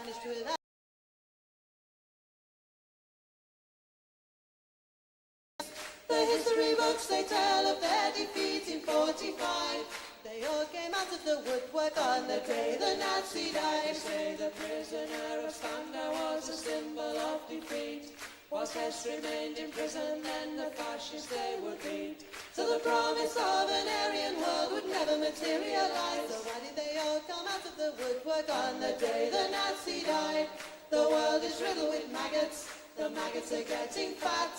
vanished without. The history books, they tell of their defeat in 45. They all came out of the woodwork on the day the Nazi died. They say the prisoner of Spandau was a symbol of defeat. Whilst Hess remained in prison, then the fascists they would beat. So the promise of an Aryan world would never materialize. So why did they all come out of the woodwork on the day the Nazi died? The world is riddled with maggots. The maggots are getting fat.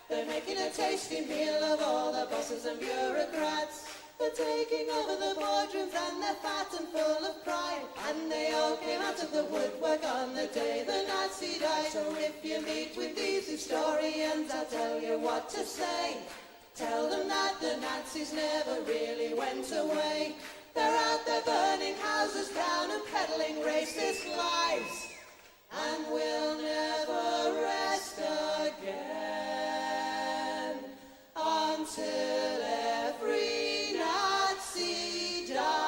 They're making a tasty meal of all the bosses and bureaucrats. They're taking over the boardrooms and they're fat and full of pride. And they all came out of the woodwork on the day the Nazi died. So if you meet with these historians, I'll tell you what to say. Tell them that the Nazis never really went away. They're out there burning houses down and peddling racist lies. And we'll never rest again until every Nazi dies.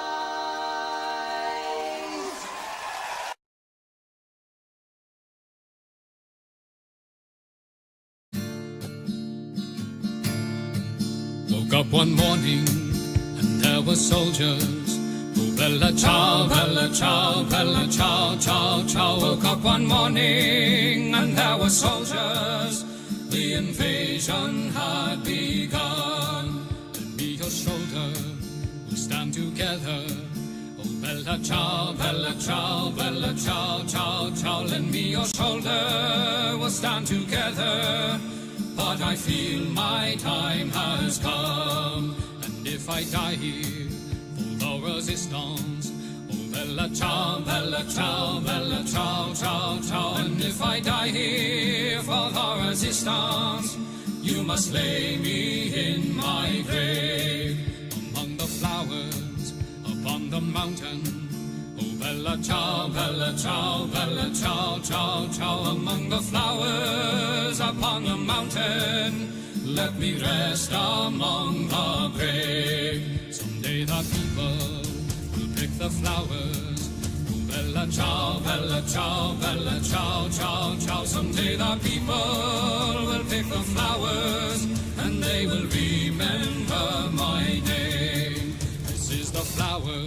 Woke up one morning and there were soldiers. Oh, bella ciao, bella ciao, bella ciao, ciao, ciao. Woke up one morning and there were soldiers. The invasion had begun. Lend me your shoulder, we'll stand together. Oh, bella ciao, bella ciao, bella ciao, ciao, ciao. Lend me your shoulder, we'll stand together. But I feel my time has come, and if I die here for the resistance, oh, bella ciao, bella ciao, bella ciao, ciao, ciao. And if I die here for the resistance, you must lay me in my grave among the flowers upon the mountain. Oh, bella ciao, bella ciao, bella ciao, ciao, ciao. Among the flowers upon the mountain, let me rest among the brave. Someday the people will pick the flowers. Oh, bella ciao, bella ciao, bella ciao, ciao, ciao. Someday the people will pick the flowers, and they will remember my name. This is the flower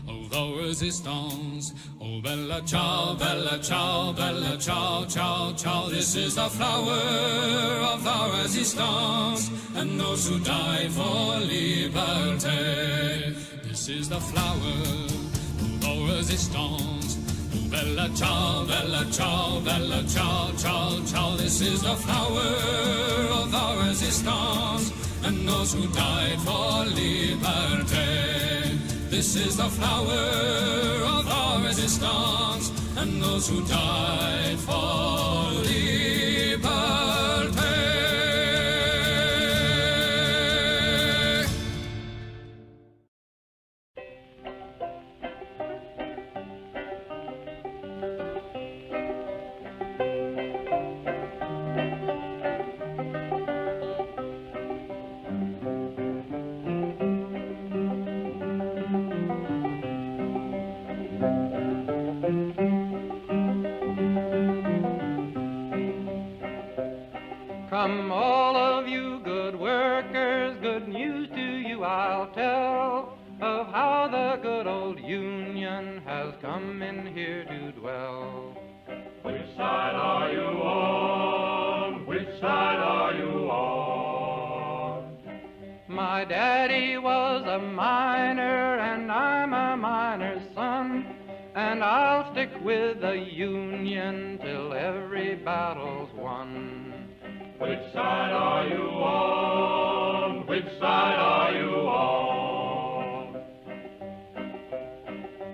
of the resistance. Oh, bella ciao, bella ciao, bella ciao, ciao, ciao. This is the flower of the resistance, and those who died for liberty. This is the flower of the resistance. Oh, bella ciao, bella ciao, bella ciao, ciao, ciao. This is the flower of the resistance, and those who died for liberty. This is the flower of our resistance, and those who died for liberty. Come all of you good workers, good news to you I'll tell of how the good old Union has come in here to dwell. Which side are you on? Which side are you on? My daddy was a miner and I'm a miner's son, and I'll stick with the Union till every battle's won. Which side are you on? Which side are you on?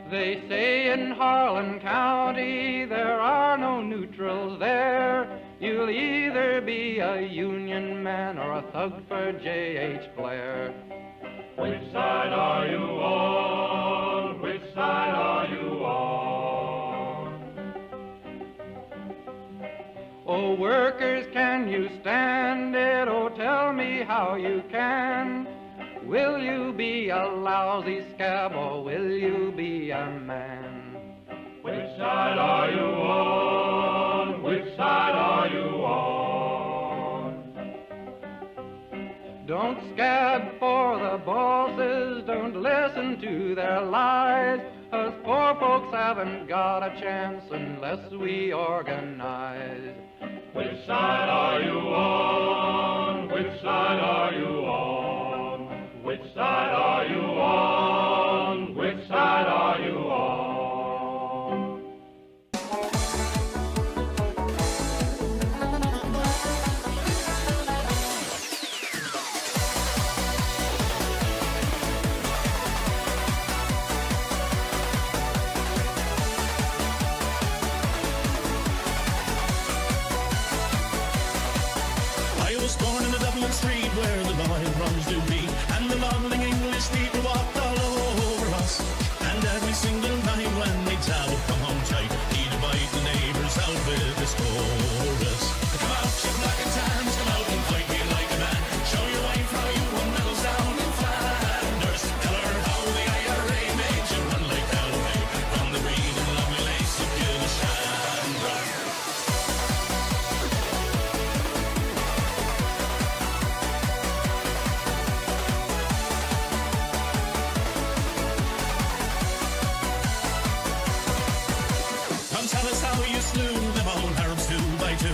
They say in Harlan County there are no neutrals there. You'll either be a Union man or a thug for J.H. Blair. Which side are you on? Which side are you on? Oh, workers, can you stand it? Oh, tell me how you can. Will you be a lousy scab or will you be a man? Which side are you don't scab for the bosses, don't listen to their lies. Us poor folks haven't got a chance unless we organize. Which side are you on? Which side are you on? Which side are you on? Which side are you on? I was born in the Dublin street where the loyal runs do be, and the lovely English people walked all over us. And every single night when they tell would come home tight, he'd invite the neighbours out with his chorus. Come out, you black and tans, come out and fight me like a man. Show your wife how you won medals down in Flanders. Tell her how the IRA made you run like Galloway from the green and lovely lace of Gilshandra. Come tell us how you slew them old Arabs 2 by 2.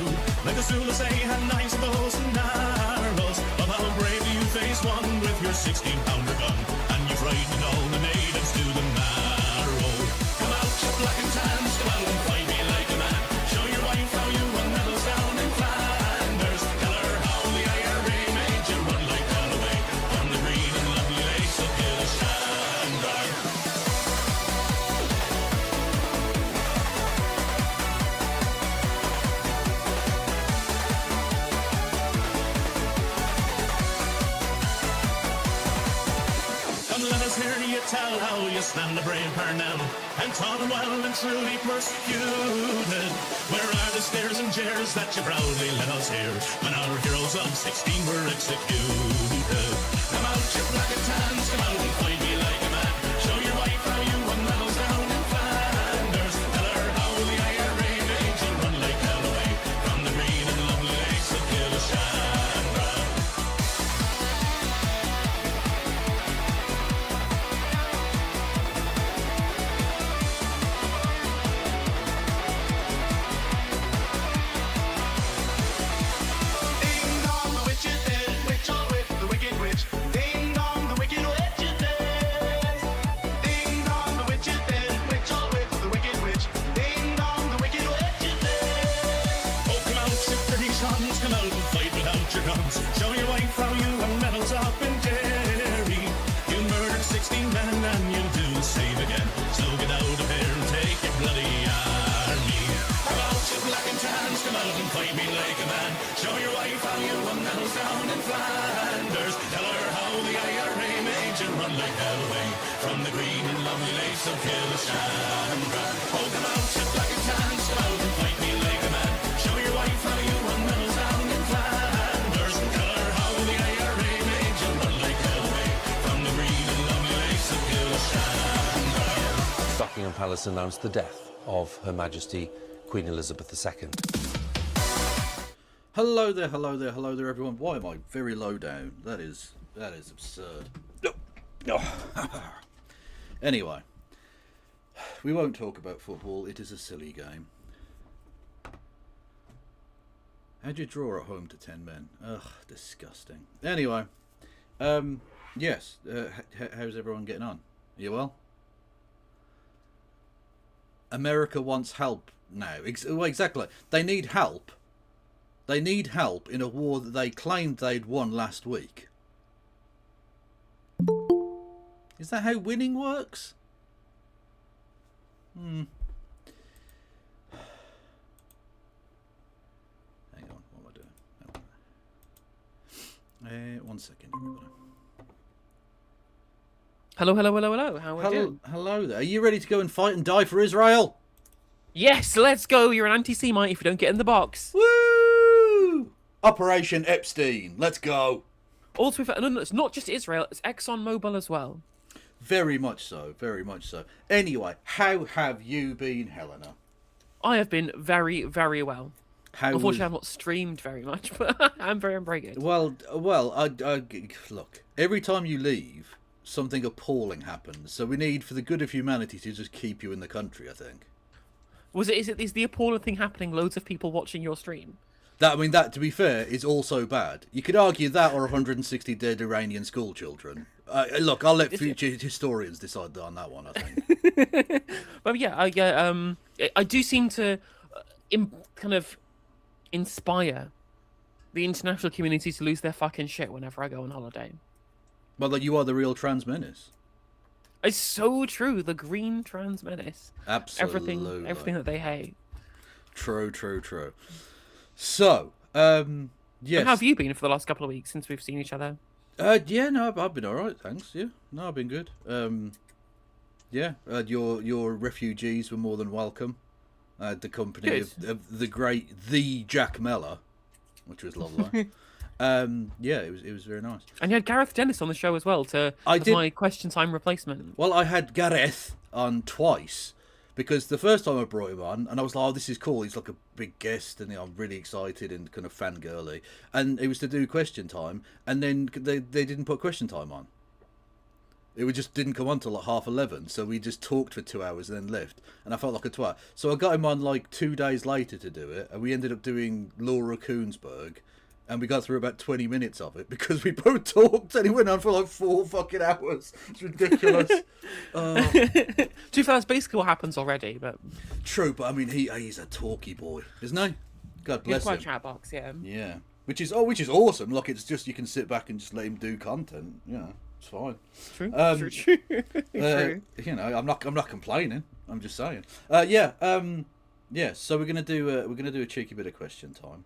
Like the Zulus, they had knives, bows, and arrows. Of how bravely you faced one with your 16-pounder gun, and you frightened all the natives to the marrow. Come out, you black and tans, come out and fight me like a man. Show your wife how you won medals down in Flanders. Tell her how the IRA made you run like Galloway from the green and lovely lace of Gilshandra. Come let us hear you tell how you slammed the brave Parnell and taught them well and truly persecuted. Where are the stares and jeers that you proudly let us hear when our heroes of 16 were executed? Come out, you black and tans, come out and fight me like a man. Show your wife how you won medals down in Flanders. Tell her how the IRA made you run like Galloway from the green and lovely lakes of Gilshandra. Ding dong, the witch is dead. Witch all with the wicked witch. Ding dong, the wicked witch is dead. Ding dong, the witch is dead. Witch all with the wicked witch. Ding dong, the wicked witch is dead. Oh, come out, you pretty sons, come out and fight without your guns. Show your wife how you won medals up in Derry. You murdered 16 men and you'll do the same again. So get out of here and take your bloody army. Come out, you black and tans, come out and fight me like a man. Show your wife how you won medals down in Flanders. Tell her how the IRA made you run like Galloway from the green and lovely lakes of Gilshandra. Oh, come out, you black and tans, come out and fight me like a man. Show your wife how you won medals down in Flanders. Tell her how the IRA made you run like Galloway from the green and lovely lakes of Gilshandra. Buckingham Palace announced the death of Her Majesty Queen Elizabeth II. Hello there, hello there, hello there, everyone. Why am I very low down? That is absurd. Anyway, we won't talk about football. It is a silly game. How'd you draw at home to 10 men? Ugh, disgusting. Anyway, yes. How's everyone getting on? You well? America wants help now. Well, exactly. They need help. They need help in a war that they claimed they'd won last week. Is that how winning works? Hang on, what am I doing? 1 second, everybody. Hello. How are we doing? Hello there. Are you ready to go and fight and die for Israel? Yes, let's go. You're an anti-Semite if you don't get in the box. Woo! Operation Epstein. Let's go. Also, no, it's not just Israel. It's ExxonMobil as well. Very much so. Very much so. Anyway, how have you been, Helena? I have been very, very well. Unfortunately, I've not streamed very much, but I'm very good. Well, I look. Every time you leave, something appalling happens. So we need, for the good of humanity, to just keep you in the country. I think. Is the appalling thing happening? Loads of people watching your stream. That, to be fair, is also bad. You could argue that, or 160 dead Iranian school children. Look, I'll let future historians decide on that one, I think. But yeah, I do seem to kind of inspire the international community to lose their fucking shit whenever I go on holiday. Well, that you are the real trans menace. It's so true. The green trans menace. Absolutely. Everything that they hate. True. So, yes. And how have you been for the last couple of weeks since we've seen each other? Yeah, no, I've been all right, thanks. Yeah, no, I've been good. Yeah, your refugees were more than welcome. The company of the Jack Mellor, which was lovely. Yeah, it was very nice. And you had Gareth Dennis on the show as well as my question time replacement. Well, I had Gareth on twice. Because the first time I brought him on, and I was like, oh, this is cool. He's like a big guest, and I'm really excited and kind of fangirly. And it was to do question time, and then they didn't put question time on. It just didn't come on till like 11:30, so we just talked for 2 hours and then left. And I felt like a twat. So I got him on like 2 days later to do it, and we ended up doing Laura Koonsberg. And we got through about 20 minutes of it because we both talked and it went on for like 4 fucking hours. It's ridiculous. To be fair, that's basically what happens already. But true, but I mean, he's a talky boy, isn't he? God bless him. He's quite chatbox, yeah. Yeah, which is awesome. Look, it's just you can sit back and just let him do content. Yeah, it's fine. True. True. You know, I'm not complaining. I'm just saying. Yeah. So we're gonna do a cheeky bit of question time.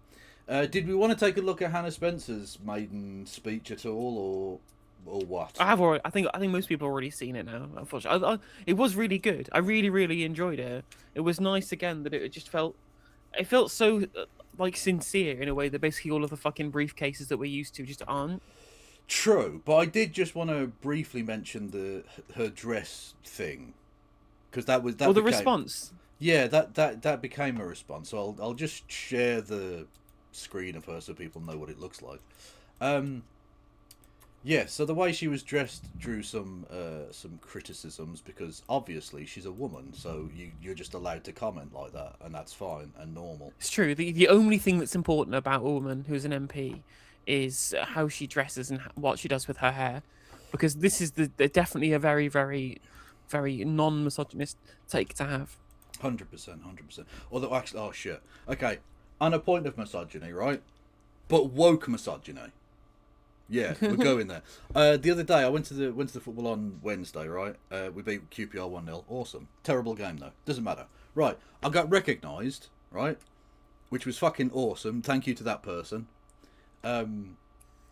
Did we want to take a look at Hannah Spencer's maiden speech at all, or what? I have already. I think most people have already seen it now. Unfortunately, it was really good. I really enjoyed it. It was nice again that it just felt so like sincere in a way that basically all of the fucking briefcases that we're used to just aren't. True, but I did just want to briefly mention her dress thing because that became, the response. Yeah, that became a response. So I'll just share the screen of her so people know what it looks like. Yeah, so the way she was dressed drew some criticisms because obviously she's a woman, so you're just allowed to comment like that, and that's fine and normal. It's true. The only thing that's important about a woman who's an MP is how she dresses and what she does with her hair, because this is definitely a very non-misogynist take to have. 100%. Although actually, oh shit. Okay. On a point of misogyny, right? But woke misogyny. Yeah, we're going there. The other day, I went to the football on Wednesday, right? We beat QPR 1-0. Awesome. Terrible game, though. Doesn't matter. Right. I got recognised, right? Which was fucking awesome. Thank you to that person. And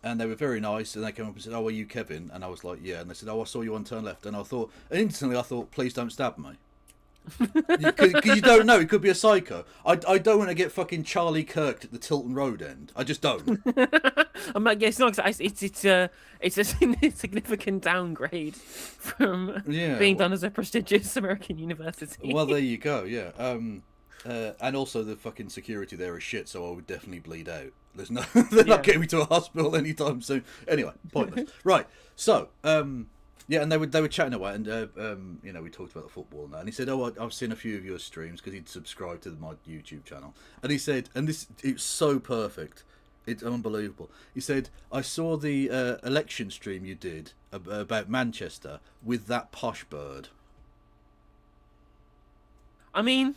they were very nice, and they came up and said, oh, are you Kevin? And I was like, yeah. And they said, oh, I saw you on turn left. And instantly I thought, please don't stab me. Because you don't know, it could be a psycho. I don't want to get fucking Charlie Kirked at the Tilton Road end. I just don't. I'm like, yeah, it's not. It's a significant downgrade from being done as a prestigious American university. Well, there you go. Yeah. And also the fucking security there is shit, so I would definitely bleed out. They're not getting me to a hospital anytime soon. Anyway, pointless. Right. So, yeah, and they were chatting away, and you know, we talked about the football and that, and he said, "Oh, I've seen a few of your streams," because he'd subscribed to my YouTube channel, and he said, and it's so perfect, it's unbelievable. He said, "I saw the election stream you did about Manchester with that posh bird." I mean,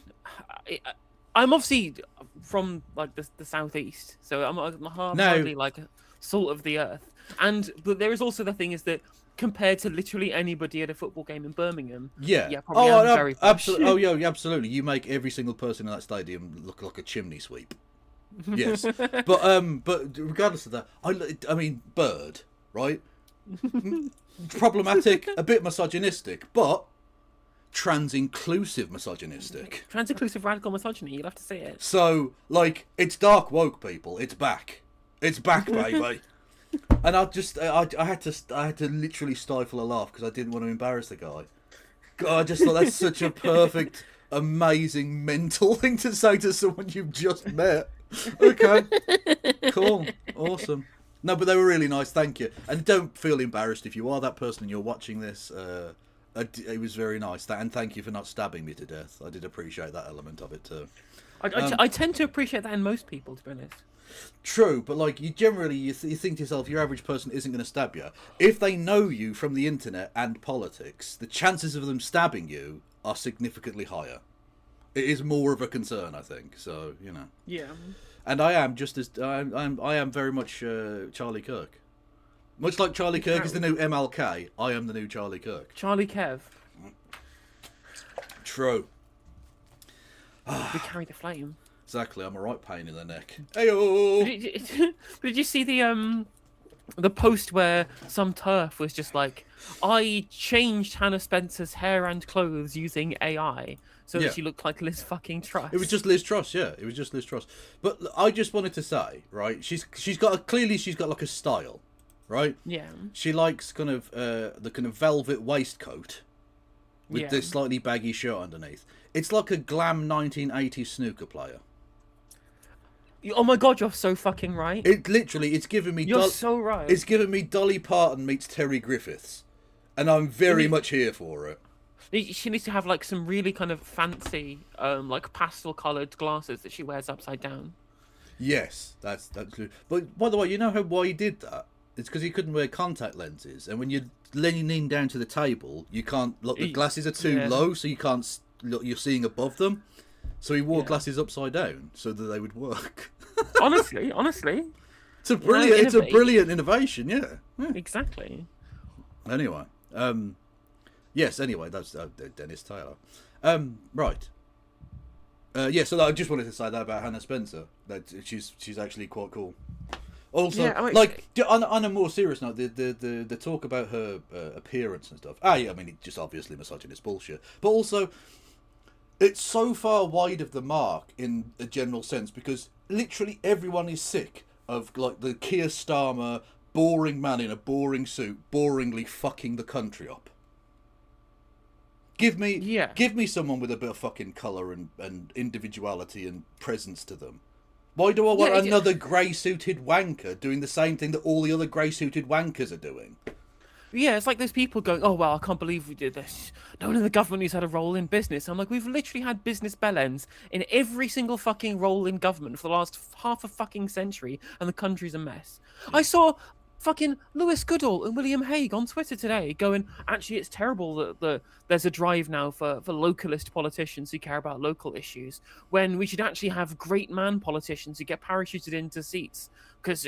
I'm obviously from like the southeast, so I'm hardly like salt of the earth, but there is also the thing is that, compared to literally anybody at a football game in Birmingham, probably I'm very absolutely. Oh, yeah, absolutely. You make every single person in that stadium look like a chimney sweep. Yes, but regardless of that, I mean, bird, right? Problematic, a bit misogynistic, but trans-inclusive misogynistic. Trans-inclusive radical misogyny. You'll have to see it. So, like, it's dark woke, people. It's back. It's back, baby. And I had to literally stifle a laugh because I didn't want to embarrass the guy. God, I just thought that's such a perfect, amazing, mental thing to say to someone you've just met. Okay. Cool. Awesome. No, but they were really nice. Thank you. And don't feel embarrassed if you are that person and you're watching this. It was very nice. And thank you for not stabbing me to death. I did appreciate that element of it too. I tend to appreciate that in most people, to be honest. True, but like you generally you think to yourself, your average person isn't going to stab you. If they know you from the internet and politics, the chances of them stabbing you are significantly higher. It is more of a concern, I think. So you know. Yeah. And I am just as I am very much Charlie Kirk. Much like Charlie Kirk is the new MLK, I am the new Charlie Kirk. Charlie Kev. True. We carry the flame. Exactly, I'm a right pain in the neck. Heyo! Did you see the post where some TERF was just like, I changed Hannah Spencer's hair and clothes using AI so that she looked like Liz fucking Truss. It was just Liz Truss, yeah. It was just Liz Truss. But I just wanted to say, right? She's got like a style, right? Yeah. She likes kind of the kind of velvet waistcoat with this slightly baggy shirt underneath. It's like a glam 1980s snooker player. Oh my god, you're so fucking right. It's giving me... You're so right. It's giving me Dolly Parton meets Terry Griffiths. And I'm very much here for it. She needs to have like some really kind of fancy, like pastel-coloured glasses that she wears upside down. Yes, that's true. But by the way, you know why he did that? It's because he couldn't wear contact lenses. And when you're leaning down to the table, you can't... Look, the glasses are too low, so you can't... Look, you're seeing above them. So he wore glasses upside down so that they would work. honestly. It's a brilliant innovation, yeah. Exactly. Anyway, yes, anyway, that's Dennis Taylor. Right. So I just wanted to say that about Hannah Spencer, that she's actually quite cool. Also, on a more serious note, the talk about her appearance and stuff. I mean, it's just obviously misogynist bullshit. But also, it's so far wide of the mark in a general sense because literally everyone is sick of like the Keir Starmer boring man in a boring suit boringly fucking the country up. Give me someone with a bit of fucking colour and individuality and presence to them. Why do I want another grey-suited wanker doing the same thing that all the other grey-suited wankers are doing? Yeah, it's like those people going, oh, well, I can't believe we did this. No one in the government who's had a role in business. I'm like, we've literally had business bellends in every single fucking role in government for the last half a fucking century, and the country's a mess. I saw fucking Lewis Goodall and William Hague on Twitter today going, actually, it's terrible that there's a drive now for localist politicians who care about local issues, when we should actually have great man politicians who get parachuted into seats. Because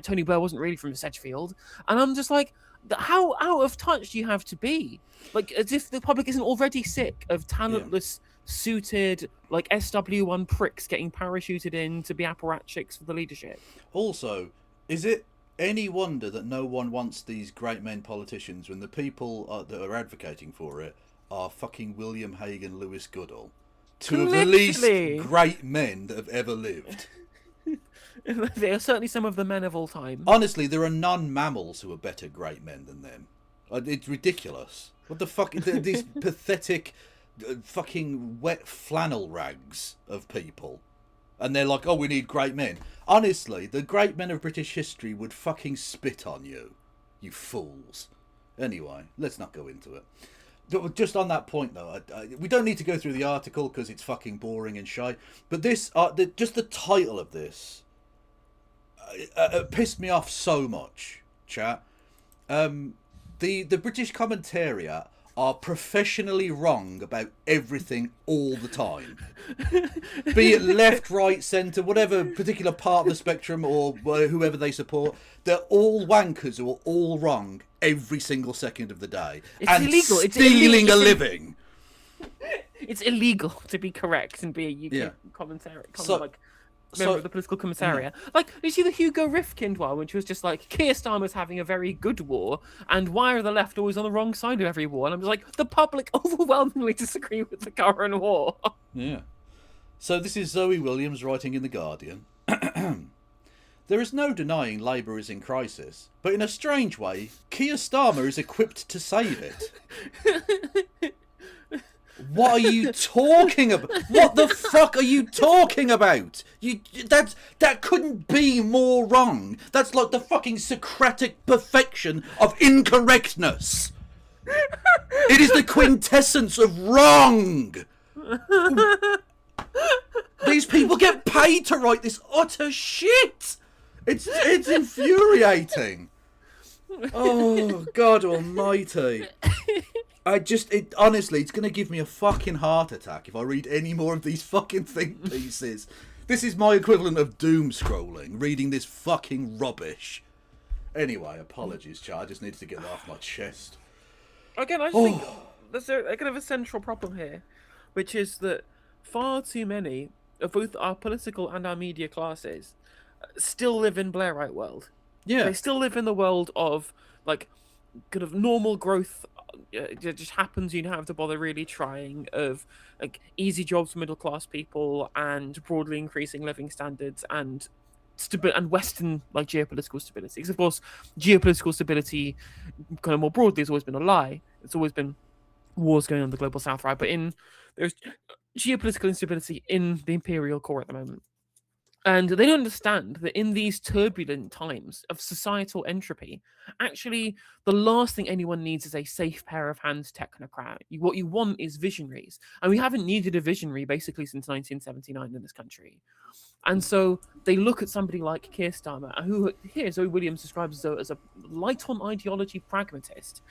Tony Blair wasn't really from Sedgefield. And I'm just like, how out of touch do you have to be? Like, as if the public isn't already sick of talentless, suited, like, SW1 pricks getting parachuted in to be apparatchiks for the leadership. Also, is it any wonder that no one wants these great men politicians when the people that are advocating for it are fucking William Hague and Lewis Goodall? Two of the least great men that have ever lived. They are certainly some of the men of all time. Honestly, there are non-mammals who are better great men than them. It's ridiculous. What the fuck? These pathetic, fucking wet flannel rags of people. And they're like, oh, we need great men. Honestly, the great men of British history would fucking spit on you. You fools. Anyway, let's not go into it. But just on that point, though, we don't need to go through the article because it's fucking boring and shy. But this, just the title of this, it pissed me off so much, chat. The British commentariat are professionally wrong about everything all the time. Be it left, right, centre, whatever particular part of the spectrum or whoever they support, they're all wankers who are all wrong every single second of the day. It's and illegal. Stealing a living. It's illegal to be correct and be a UK member of the political commissariat. Like, you see the Hugo Rifkind one, when she was just like, Keir Starmer's having a very good war, and why are the left always on the wrong side of every war? And I'm just like, the public overwhelmingly disagree with the current war. Yeah. So this is Zoe Williams writing in The Guardian. There is no denying Labour is in crisis, but in a strange way, Keir Starmer is equipped to save it. What are you talking about? What the fuck are you talking about? That couldn't be more wrong. That's like the fucking Socratic perfection of incorrectness. It is the quintessence of wrong. These people get paid to write this utter shit. It's infuriating. Oh, God almighty. Honestly, it's going to give me a fucking heart attack if I read any more of these fucking think pieces. This is my equivalent of doom scrolling, reading this fucking rubbish. Anyway, apologies, Chad. I just needed to get that off my chest. Again, I just think there's a kind of a central problem here, which is that far too many of both our political and our media classes still live in Blairite world. Yeah. They still live in the world of, like, kind of normal growth. It just happens, you don't have to bother really trying, of like easy jobs for middle class people and broadly increasing living standards and and Western like geopolitical stability. Because of course, geopolitical stability, kind of more broadly, has always been a lie. It's always been wars going on in the global south, right? But there's geopolitical instability in the imperial core at the moment. And they don't understand that in these turbulent times of societal entropy, actually, the last thing anyone needs is a safe pair of hands technocrat. What you want is visionaries. And we haven't needed a visionary basically since 1979 in this country. And so they look at somebody like Keir Starmer, who here Zoe Williams describes as a light on ideology pragmatist,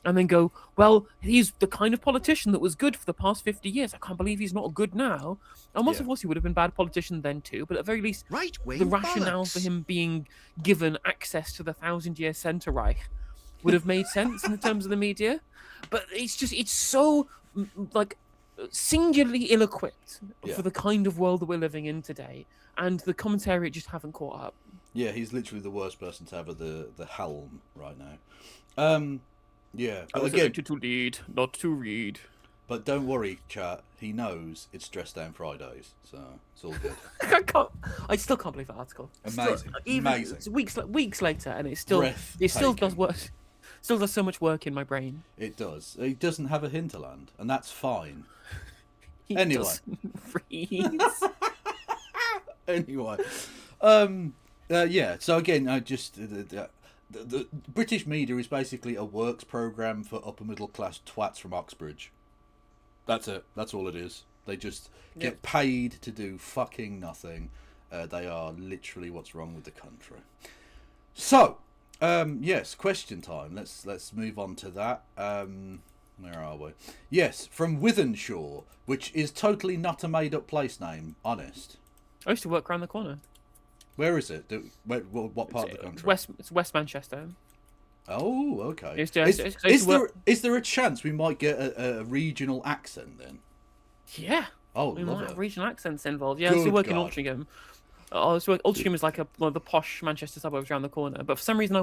and then go, well, he's the kind of politician that was good for the past 50 years. I can't believe he's not good now. And of course he would have been a bad politician then too, but at the very least, the rationale for him being given access to the 1,000-year Centre Reich would have made sense in the terms of the media. But it's so, like, singularly ill-equipped for the kind of world that we're living in today, and the commentary just haven't caught up. Yeah, he's literally the worst person to have the helm right now. Yeah, but I was again, elected to lead, not to read. But don't worry, chat. He knows it's Dress Down Fridays, so it's all good. I still can't believe that article. Amazing, amazing. It's weeks later, and it still does work. Still does so much work in my brain. It does. He doesn't have a hinterland, and that's fine. He anyway. Anyway. Yeah, so again, I just... The British media is basically a works programme for upper middle class twats from Oxbridge. That's it. That's all it is. They just get paid to do fucking nothing. They are literally what's wrong with the country. So, yes, question time. Let's move on to that. Where are we? Yes, from Withenshaw, which is totally not a made-up place name. Honest. I used to work around the corner. Where is it? What part of the country? It's West Manchester. Oh, okay. Is there a chance we might get a regional accent then? Yeah. Oh, we love might it. have regional accents involved. Yeah, I used to work in Altrincham. Altrincham is like one of the posh Manchester suburbs around the corner. But for some reason,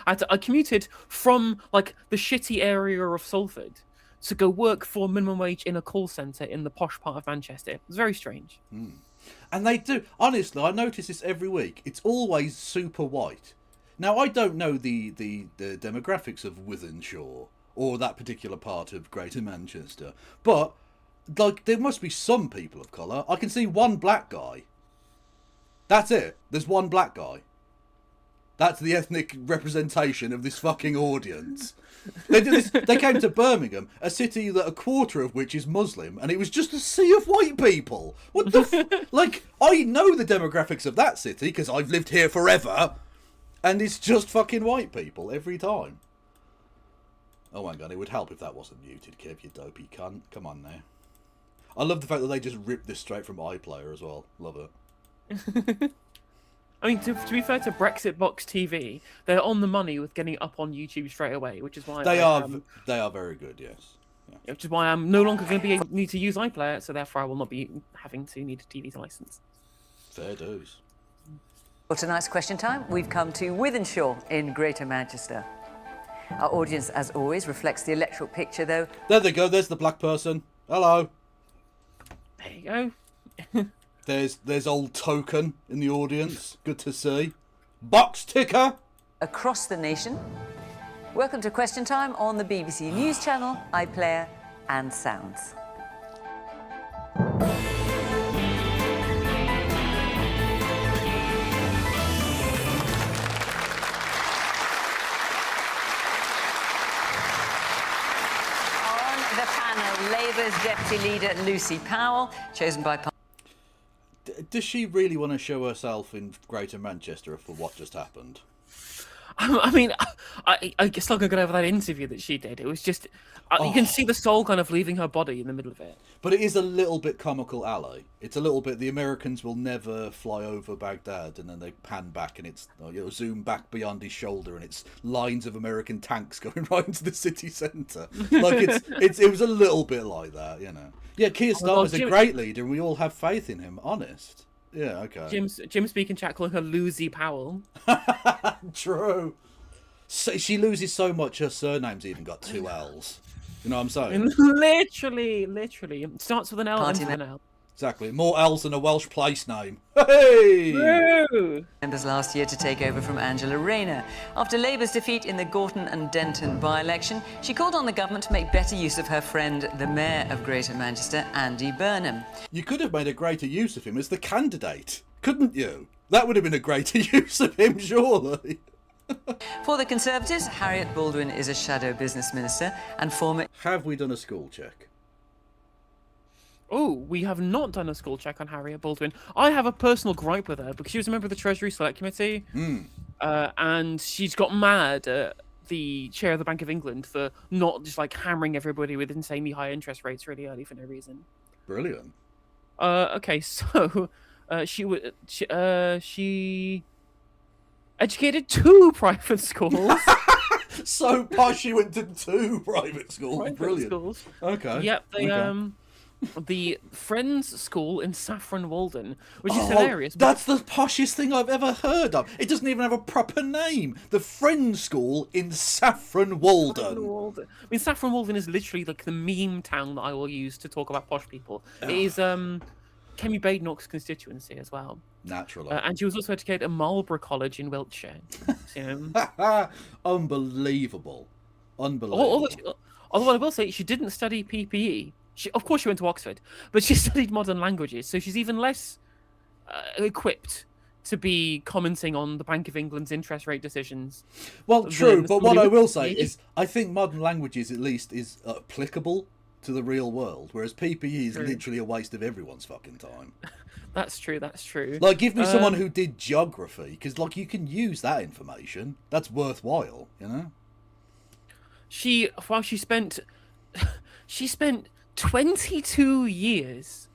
I commuted from like the shitty area of Salford to go work for minimum wage in a call centre in the posh part of Manchester. It was very strange. Mm. And they do, honestly, I notice this every week. It's always super white. Now, I don't know the demographics of Withenshaw or that particular part of Greater Manchester, but like there must be some people of colour. I can see one black guy. That's it. There's one black guy. That's the ethnic representation of this fucking audience. They did this. They came to Birmingham, a city that a quarter of which is Muslim, and it was just a sea of white people. What the like? I know the demographics of that city because I've lived here forever, and it's just fucking white people every time. Oh my god, it would help if that wasn't muted, Kev, you dopey cunt. Come on now. I love the fact that they just ripped this straight from iPlayer as well. Love it. I mean, to be fair to Brexit Box TV, they're on the money with getting it up on YouTube straight away, which is why they are very good. Yes, yeah. Which is why I'm no longer going to need to use iPlayer, so therefore I will not be having to need a TV license. Fair dues. Well, tonight's question time, we've come to Withenshaw in Greater Manchester. Our audience, as always, reflects the electoral picture, though. There they go. There's the black person. Hello. There you go. There's old Token in the audience. Good to see. Box ticker. Across the nation. Welcome to Question Time on the BBC News Channel, iPlayer and Sounds. Party leader Lucy Powell, chosen by... Does she really want to show herself in Greater Manchester for what just happened? I mean, I guess like I got over that interview that she did. It was just you can see the soul kind of leaving her body in the middle of it. But it is a little bit comical alley. It's a little bit. The Americans will never fly over Baghdad, and then they pan back, and it's zoom back beyond his shoulder, and it's lines of American tanks going right into the city centre. Like it was a little bit like that, you know. Yeah, Keir Starmer's a great leader, and we all have faith in him. Honest. Yeah, okay. Jim speaking chat calling her Lucy Powell. True. So she loses so much, her surname's even got 2 L's. You know what I'm saying? Literally. It starts with an L and ends with an L. Exactly. More L's than a Welsh place name. Hey! Woo! Members last year to take over from Angela Rayner. After Labour's defeat in the Gorton and Denton by-election, she called on the government to make better use of her friend, the Mayor of Greater Manchester, Andy Burnham. You could have made a greater use of him as the candidate, couldn't you? That would have been a greater use of him, surely. For the Conservatives, Harriet Baldwin is a shadow business minister and former... Have we done a school check? Oh, we have not done a school check on Harriet Baldwin. I have a personal gripe with her because she was a member of the Treasury Select Committee, and she's got mad at the chair of the Bank of England for not just like hammering everybody with insanely high interest rates really early for no reason. Brilliant. Okay, so she educated 2 private schools. So posh, she went to 2 private schools. Private Brilliant. schools. Okay. Yep. The Friends School in Saffron Walden, which is hilarious. That's the poshest thing I've ever heard of. It doesn't even have a proper name. The Friends School in Saffron Walden. I mean, Saffron Walden is literally like the meme town that I will use to talk about posh people. It is Kemi Badenoch's constituency as well. Naturally. And she was also educated at Marlborough College in Wiltshire. Unbelievable. Unbelievable. Although I will say, she didn't study PPE. Of course, she went to Oxford, but she studied modern languages, so she's even less equipped to be commenting on the Bank of England's interest rate decisions. Well, true, but what I will say is, I think modern languages, at least, is applicable to the real world, whereas PPE is literally a waste of everyone's fucking time. That's true. Like, give me someone who did geography, because, like, you can use that information. That's worthwhile, you know? She spent 22 years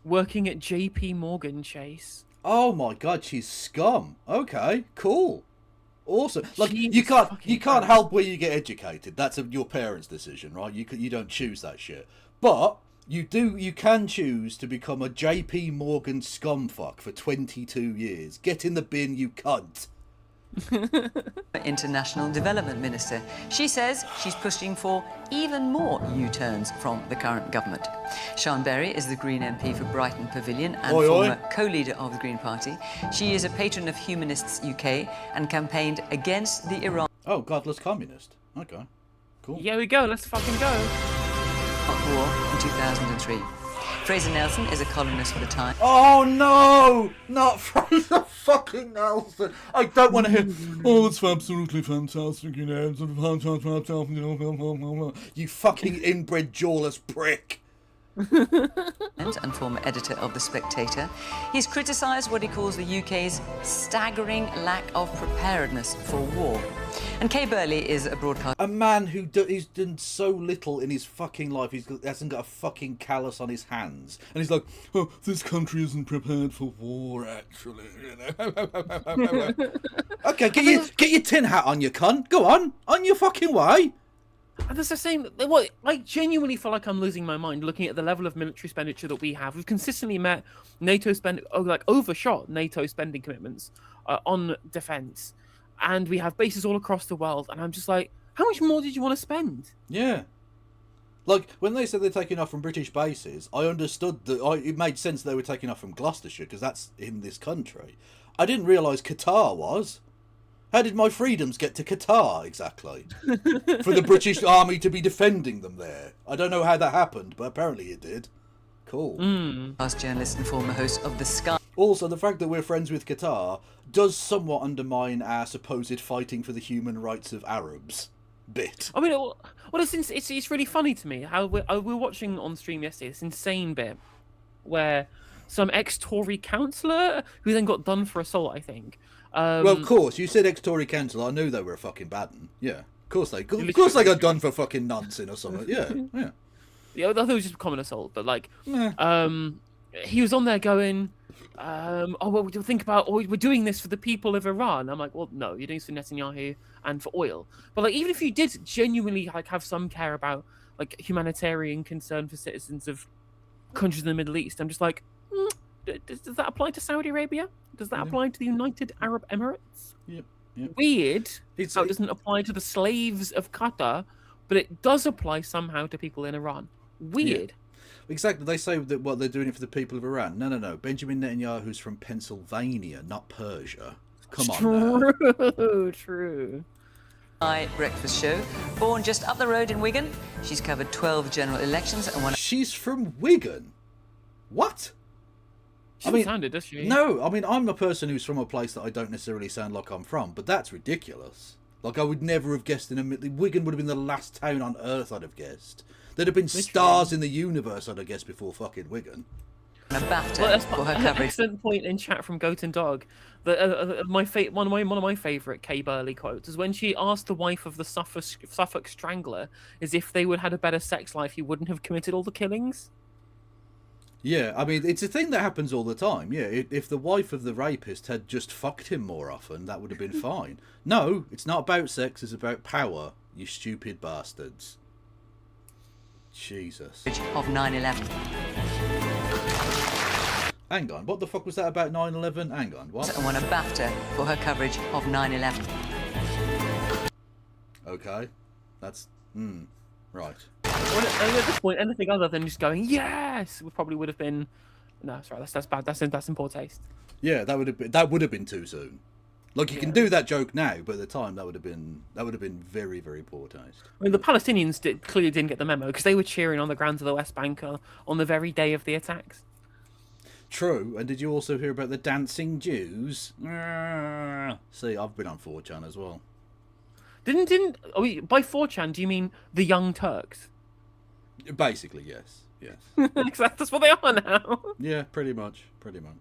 working at JP Morgan Chase. Oh my god, she's scum. Okay, cool. Awesome. Like, you can't help where you get educated. That's your parents' decision, right? You don't choose that shit. But you can choose to become a JP Morgan scumfuck for 22 years. Get in the bin, you cunt. International Development Minister. She says she's pushing for even more U-turns from the current government. Sian Berry is the Green MP for Brighton Pavilion and former co-leader of the Green Party. She is a patron of Humanists UK and campaigned against the Iran... Oh, godless communist. Okay, cool. Here we go, let's fucking go. ...war in 2003. Fraser Nelson is a columnist for The Times. Oh no! Not Fraser fucking Nelson! I don't want to hear, oh, it's absolutely fantastic, you know. You fucking inbred jawless prick. And former editor of The Spectator. He's criticised what he calls the UK's staggering lack of preparedness for war. And Kay Burley is a broadcaster. A man who's done so little in his fucking life, he hasn't got a fucking callus on his hands. And he's like, oh, this country isn't prepared for war, actually. You know? Okay, get your tin hat on, you cunt. Go on your fucking way. And that's the same. What I genuinely feel like I'm losing my mind looking at the level of military expenditure that we have. We've consistently met NATO overshot NATO spending commitments on defence, and we have bases all across the world. And I'm just like, how much more did you want to spend? Yeah. Like, when they said they're taking off from British bases, I understood that it made sense they were taking off from Gloucestershire because that's in this country. I didn't realise Qatar was. How did my freedoms get to Qatar, exactly? For the British Army to be defending them there. I don't know how that happened, but apparently it did. Cool. Past journalist and former host of The Sky. Also, the fact that we're friends with Qatar does somewhat undermine our supposed fighting for the human rights of Arabs. bit. I mean, it's really funny to me how we were watching on stream yesterday this insane bit where some ex-Tory councillor who then got done for assault, I think. Well, of course, you said ex-Tory councillor. I knew they were a fucking bad one. Yeah, of course they got done for fucking nonsense or something. Yeah, yeah. Yeah, I thought it was just a common assault, but like, Nah. he was on there going, oh, well, think about, oh, we're doing this for the people of Iran. I'm like, well, no, you're doing this for Netanyahu and for oil. But like, even if you did genuinely like have some care about like humanitarian concern for citizens of countries in the Middle East, I'm just like, does that apply to Saudi Arabia? Does that apply to the United Arab Emirates? Yep. Yep. Weird how it doesn't apply to the slaves of Qatar, but it does apply somehow to people in Iran. Weird. Yeah. Exactly. They say that what they're doing it for the people of Iran. No. Benjamin Netanyahu's from Pennsylvania, not Persia. Come on now. True. My breakfast show. Born just up the road in Wigan, she's covered 12 general elections and won. She's from Wigan. What? She sounded, does she? No, I mean, I'm a person who's from a place that I don't necessarily sound like I'm from, but that's ridiculous. Like, I would never have guessed Wigan would have been the last town on earth I'd have guessed. There'd have been stars in the universe I'd have guessed before fucking Wigan. A BAFTA for her coverage. Excellent point in chat from Goat and Dog. That one of my favourite Kay Burley quotes is when she asked the wife of the Suffolk Strangler is if they would have had a better sex life, he wouldn't have committed all the killings. Yeah, I mean, it's a thing that happens all the time. Yeah, if the wife of the rapist had just fucked him more often, that would have been fine. No, it's not about sex, it's about power, you stupid bastards. Jesus. Of 9/11. Hang on, what the fuck was that about 9/11? Hang on, what? And won a BAFTA for her coverage of 9/11. Okay, that's... right. Well, at this point, anything other than just going yes, probably would have been. No, sorry, that's bad. That's in poor taste. Yeah, that would have been too soon. Like you can do that joke now, but at the time that would have been very, very poor taste. I mean, the Palestinians clearly didn't get the memo because they were cheering on the grounds of the West Bank on the very day of the attacks. True, and did you also hear about the dancing Jews? See, I've been on 4chan as well. By 4chan, do you mean the Young Turks? Basically, yes. Yes. That's what they are now. Yeah, pretty much. Good evening.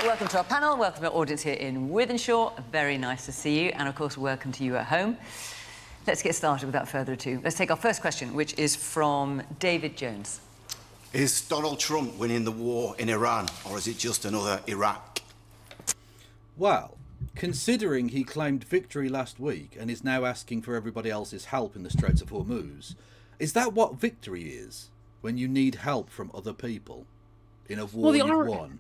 Welcome to our panel. Welcome to our audience here in Wythenshawe. Very nice to see you. And of course, welcome to you at home. Let's get started without further ado. Let's take our first question, which is from David Jones. Is Donald Trump winning the war in Iran, or is it just another Iraq? Well, considering he claimed victory last week and is now asking for everybody else's help in the Straits of Hormuz, is that what victory is? When you need help from other people in a war you've won?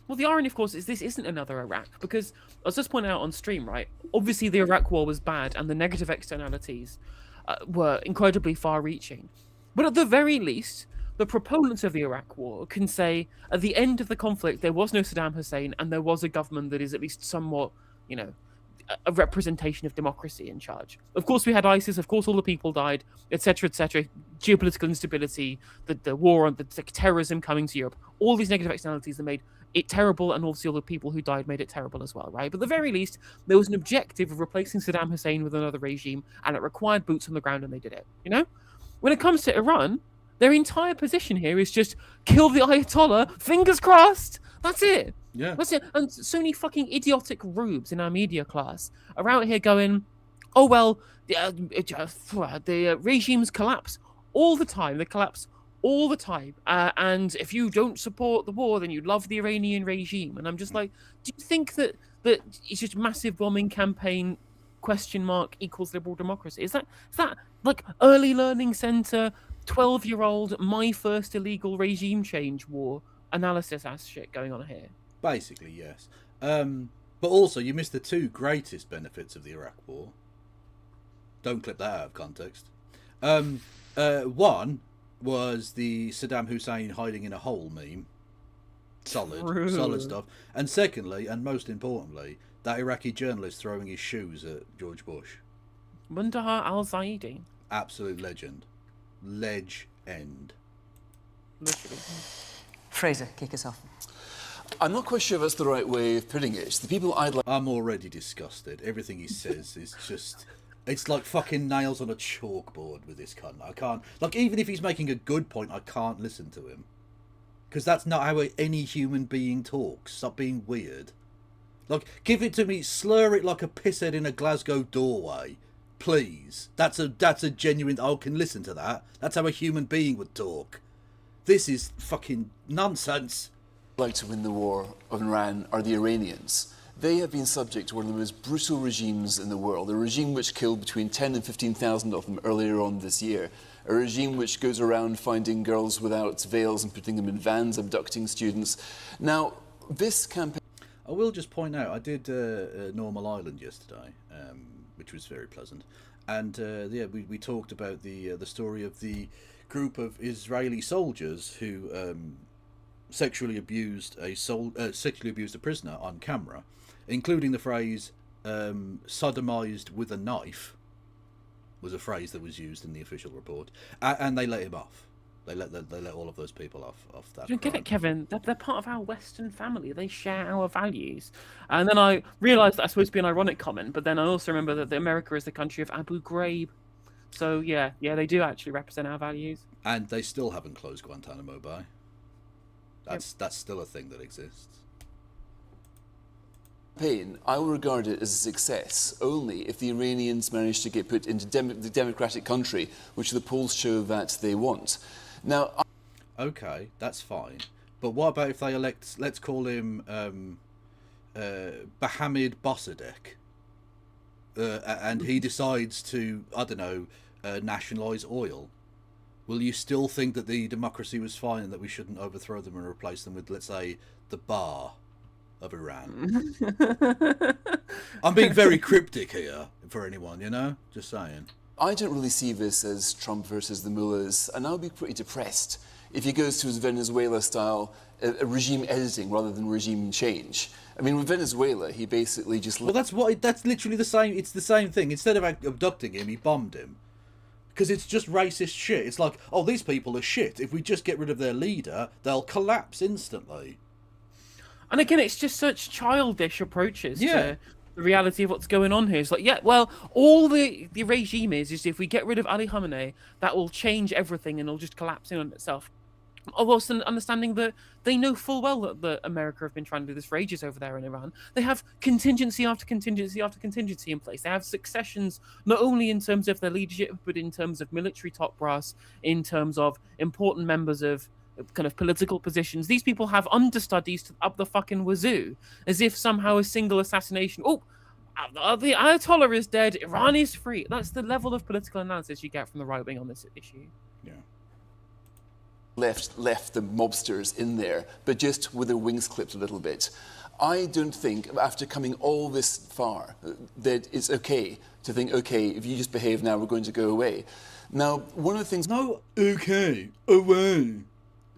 Well, the irony, of course, is this isn't another Iraq, because I was just pointing out on stream, right? Obviously, the Iraq war was bad, and the negative externalities were incredibly far-reaching. But at the very least, the proponents of the Iraq war can say, at the end of the conflict, there was no Saddam Hussein, and there was a government that is at least somewhat, a representation of democracy in charge. Of course, we had ISIS. Of course, all the people died, etc., etc. Geopolitical instability, the war on the terrorism coming to Europe. All these negative externalities that made it terrible, and obviously all the people who died made it terrible as well, right? But at the very least, there was an objective of replacing Saddam Hussein with another regime, and it required boots on the ground, and they did it. When it comes to Iran, their entire position here is just kill the Ayatollah, fingers crossed. That's it. Yeah. That's it. And so many fucking idiotic rubes in our media class are out here going, oh, well, the regimes collapse all the time. They collapse all the time. And if you don't support the war, then you love the Iranian regime. And I'm just like, do you think that it's just massive bombing campaign ? Equals liberal democracy? Is that like early learning center, 12-year-old, my first illegal regime change war analysis ass shit going on here? Basically, yes. But also, you missed the two greatest benefits of the Iraq war. Don't clip that out of context. One was the Saddam Hussein hiding in a hole meme. Solid stuff. And secondly, and most importantly, that Iraqi journalist throwing his shoes at George Bush. Mundahar al-Zaidi. Absolute legend. Ledge end. Literally. Fraser, kick us off. I'm not quite sure that's the right way of putting it. The people I'd like... I'm already disgusted. Everything he says is just... It's like fucking nails on a chalkboard with this cunt. I can't... Like, even if he's making a good point, I can't listen to him. Because that's not how any human being talks. Stop being weird. Like, give it to me, slur it like a pisshead in a Glasgow doorway. Please. That's a genuine... I can listen to that. That's how a human being would talk. This is fucking nonsense. Like to win the war of Iran are the Iranians. They have been subject to one of the most brutal regimes in the world, a regime which killed between 10 and 15,000 of them earlier on this year, a regime which goes around finding girls without veils and putting them in vans, abducting students. Now, this campaign... I will just point out, I did Normal Island yesterday, which was very pleasant, and yeah, we talked about the story of the group of Israeli soldiers who sexually abused a prisoner on camera, including the phrase "sodomized with a knife" was a phrase that was used in the official report, and they let him off. They let all of those people off that. You get it, Kevin. They're part of our Western family. They share our values. And then I realised that's supposed to be an ironic comment, but then I also remember that America is the country of Abu Ghraib. So yeah, they do actually represent our values. And they still haven't closed Guantanamo Bay. That's still a thing that exists. I will regard it as a success only if the Iranians manage to get put into the democratic country, which the polls show that they want. Now, okay, that's fine. But what about if they elect, let's call him Bahamid Bossadegh, and he decides to, I don't know, nationalise oil? Will you still think that the democracy was fine and that we shouldn't overthrow them and replace them with, let's say, the Bar of Iran? I'm being very cryptic here for anyone, you know? Just saying. I don't really see this as Trump versus the mullahs, and I'll be pretty depressed if he goes to his Venezuela-style regime editing rather than regime change. I mean, with Venezuela, he basically just... Well, that's literally the same. It's the same thing. Instead of abducting him, he bombed him. Because it's just racist shit. It's like, oh, these people are shit. If we just get rid of their leader, they'll collapse instantly. And again, it's just such childish approaches to the reality of what's going on here. It's like, yeah, well, all the regime is if we get rid of Ali Khamenei, that will change everything and it'll just collapse in on itself. Also understanding that they know full well that America have been trying to do this for ages over there in Iran. They have contingency after contingency after contingency in place. They have successions, not only in terms of their leadership, but in terms of military top brass, in terms of important members of kind of political positions. These people have understudies up the fucking wazoo, as if somehow a single assassination... Oh, the Ayatollah is dead, Iran is free. That's the level of political analysis you get from the right wing on this issue. Yeah. left the mobsters in there, but just with their wings clipped a little bit. I don't think, after coming all this far, that it's okay to think, okay, if you just behave now, we're going to go away. Now, one of the things... No, okay, away.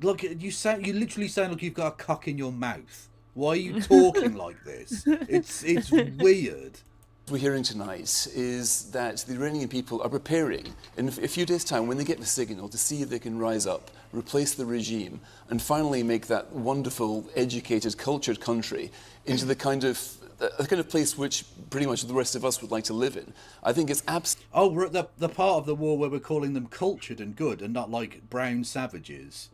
Look, you literally sound like you've got a cock in your mouth. Why are you talking like this? It's weird. What we're hearing tonight is that the Iranian people are preparing in a few days' time, when they get the signal, to see if they can rise up, replace the regime, and finally make that wonderful, educated, cultured country into the kind of place which pretty much the rest of us would like to live in. I think it's absolutely... Oh, we're at the part of the war where we're calling them cultured and good and not like brown savages.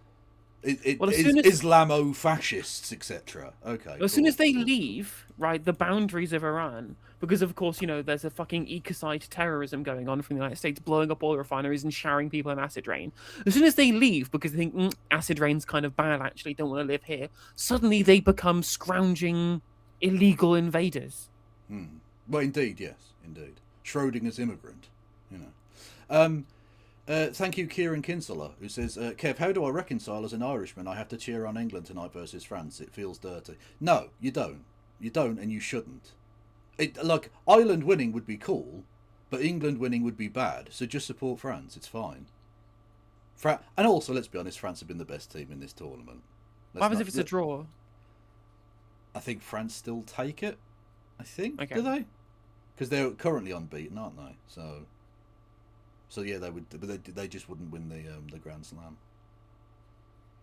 Islamo-fascists, etc. Okay. As soon as they leave, right, the boundaries of Iran, because of course, you know, there's a fucking ecocide terrorism going on from the United States, blowing up oil refineries and showering people in acid rain. As soon as they leave, because they think acid rain's kind of bad, actually, don't want to live here, suddenly they become scrounging, illegal invaders. Well, indeed, yes, indeed. Schrodinger's immigrant, you know. Thank you, Kieran Kinsella, who says, Kev, how do I reconcile as an Irishman I have to cheer on England tonight versus France? It feels dirty. No, you don't. You don't, and you shouldn't. Like, Ireland winning would be cool, but England winning would be bad, so just support France, it's fine. And also, let's be honest, France have been the best team in this tournament. What happens if it's a draw? I think France still take it, I think. Okay. Do they? Because they're currently unbeaten, aren't they? So yeah, they would, but they just wouldn't win the Grand Slam.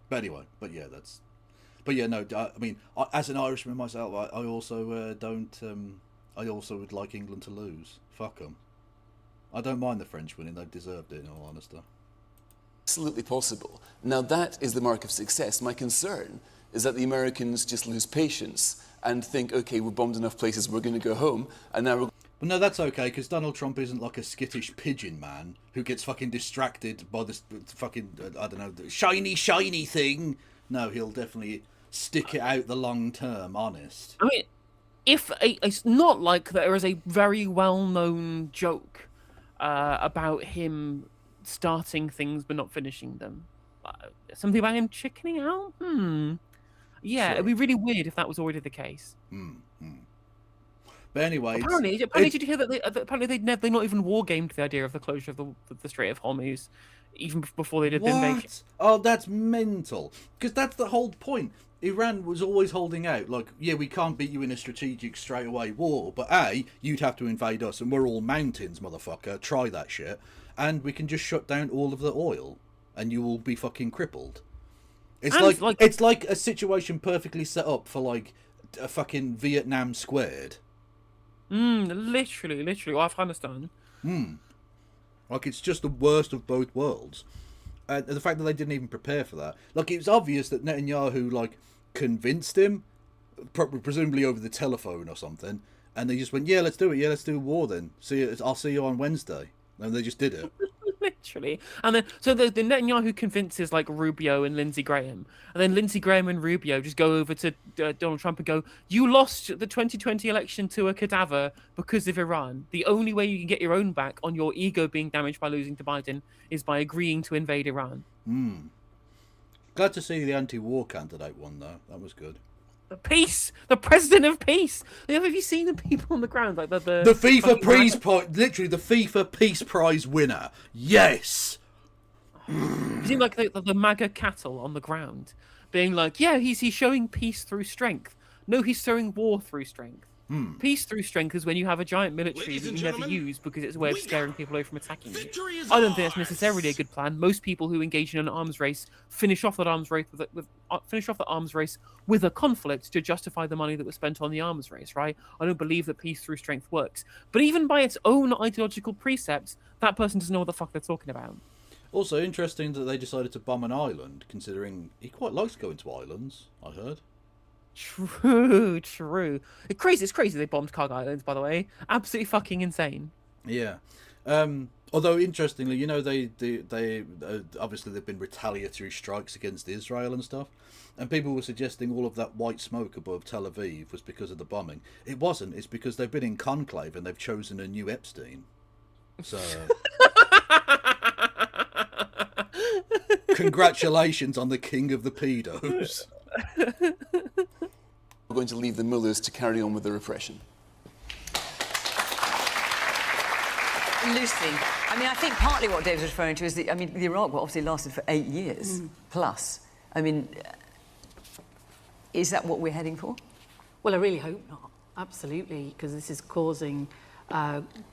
But anyway, yeah, that's But yeah, no. I mean, as an Irishman myself, I also don't. I also would like England to lose. Fuck them. I don't mind the French winning. They deserved it, in all honesty. Absolutely possible. Now, that is the mark of success. My concern is that the Americans just lose patience and think, okay, we've bombed enough places, we're going to go home, and now we're... Well, no, that's okay, because Donald Trump isn't like a skittish pigeon man who gets fucking distracted by this fucking, I don't know, shiny thing. No, he'll definitely stick it out the long term, honest. I mean, it's not like there is a very well-known joke about him starting things but not finishing them. Something about him chickening out? Yeah, it'd be really weird if that was already the case. But anyway, apparently, did you hear that? Apparently, they not even wargamed the idea of the closure of the Strait of Hormuz, even before they did the invasion. Oh, that's mental. Because that's the whole point. Iran was always holding out, like, yeah, we can't beat you in a strategic straightaway war, but A, you'd have to invade us, and we're all mountains, motherfucker. Try that shit, and we can just shut down all of the oil, and you will be fucking crippled. It's like a situation perfectly set up for like a fucking Vietnam squared. Literally, or Afghanistan. Like, it's just the worst of both worlds. And the fact that they didn't even prepare for that. Like, it's obvious that Netanyahu, like, convinced him, presumably over the telephone or something, and they just went, yeah, let's do it, let's do war then. I'll see you on Wednesday. And they just did it. Literally. And then, so the Netanyahu convinces, like, Rubio and Lindsey Graham. And then Lindsey Graham and Rubio just go over to Donald Trump and go, you lost the 2020 election to a cadaver because of Iran. The only way you can get your own back on your ego being damaged by losing to Biden is by agreeing to invade Iran. Glad to see the anti-war candidate won, though. That was good. The president of peace. Have you seen the people on the ground, like the FIFA Peace Prize, literally the FIFA Peace Prize winner? Yes. You seem like the MAGA cattle on the ground, being like, yeah, he's showing peace through strength. No, he's showing war through strength. Peace through strength is when you have a giant military that you never use because it's a way of scaring people away from attacking you. I don't think that's necessarily a good plan. Most people who engage in an arms race finish off that arms race with a conflict to justify the money that was spent on the arms race, right? I don't believe that peace through strength works. But even by its own ideological precepts, that person doesn't know what the fuck they're talking about. Also, interesting that they decided to bomb an island, considering he quite likes going to islands, I heard. True. It's crazy they bombed Carg Islands, by the way. Absolutely fucking insane. Yeah. Although, interestingly, you know, they obviously there've been retaliatory strikes against Israel and stuff, and people were suggesting all of that white smoke above Tel Aviv was because of the bombing. It wasn't. It's because they've been in conclave and they've chosen a new Epstein. So... Congratulations on the king of the pedos. We're going to leave the mullahs to carry on with the repression. Lucy, I mean, I think partly what Dave's referring to is the Iraq war obviously lasted for 8 years plus. I mean, is that what we're heading for? Well, I really hope not. Absolutely, because this is causing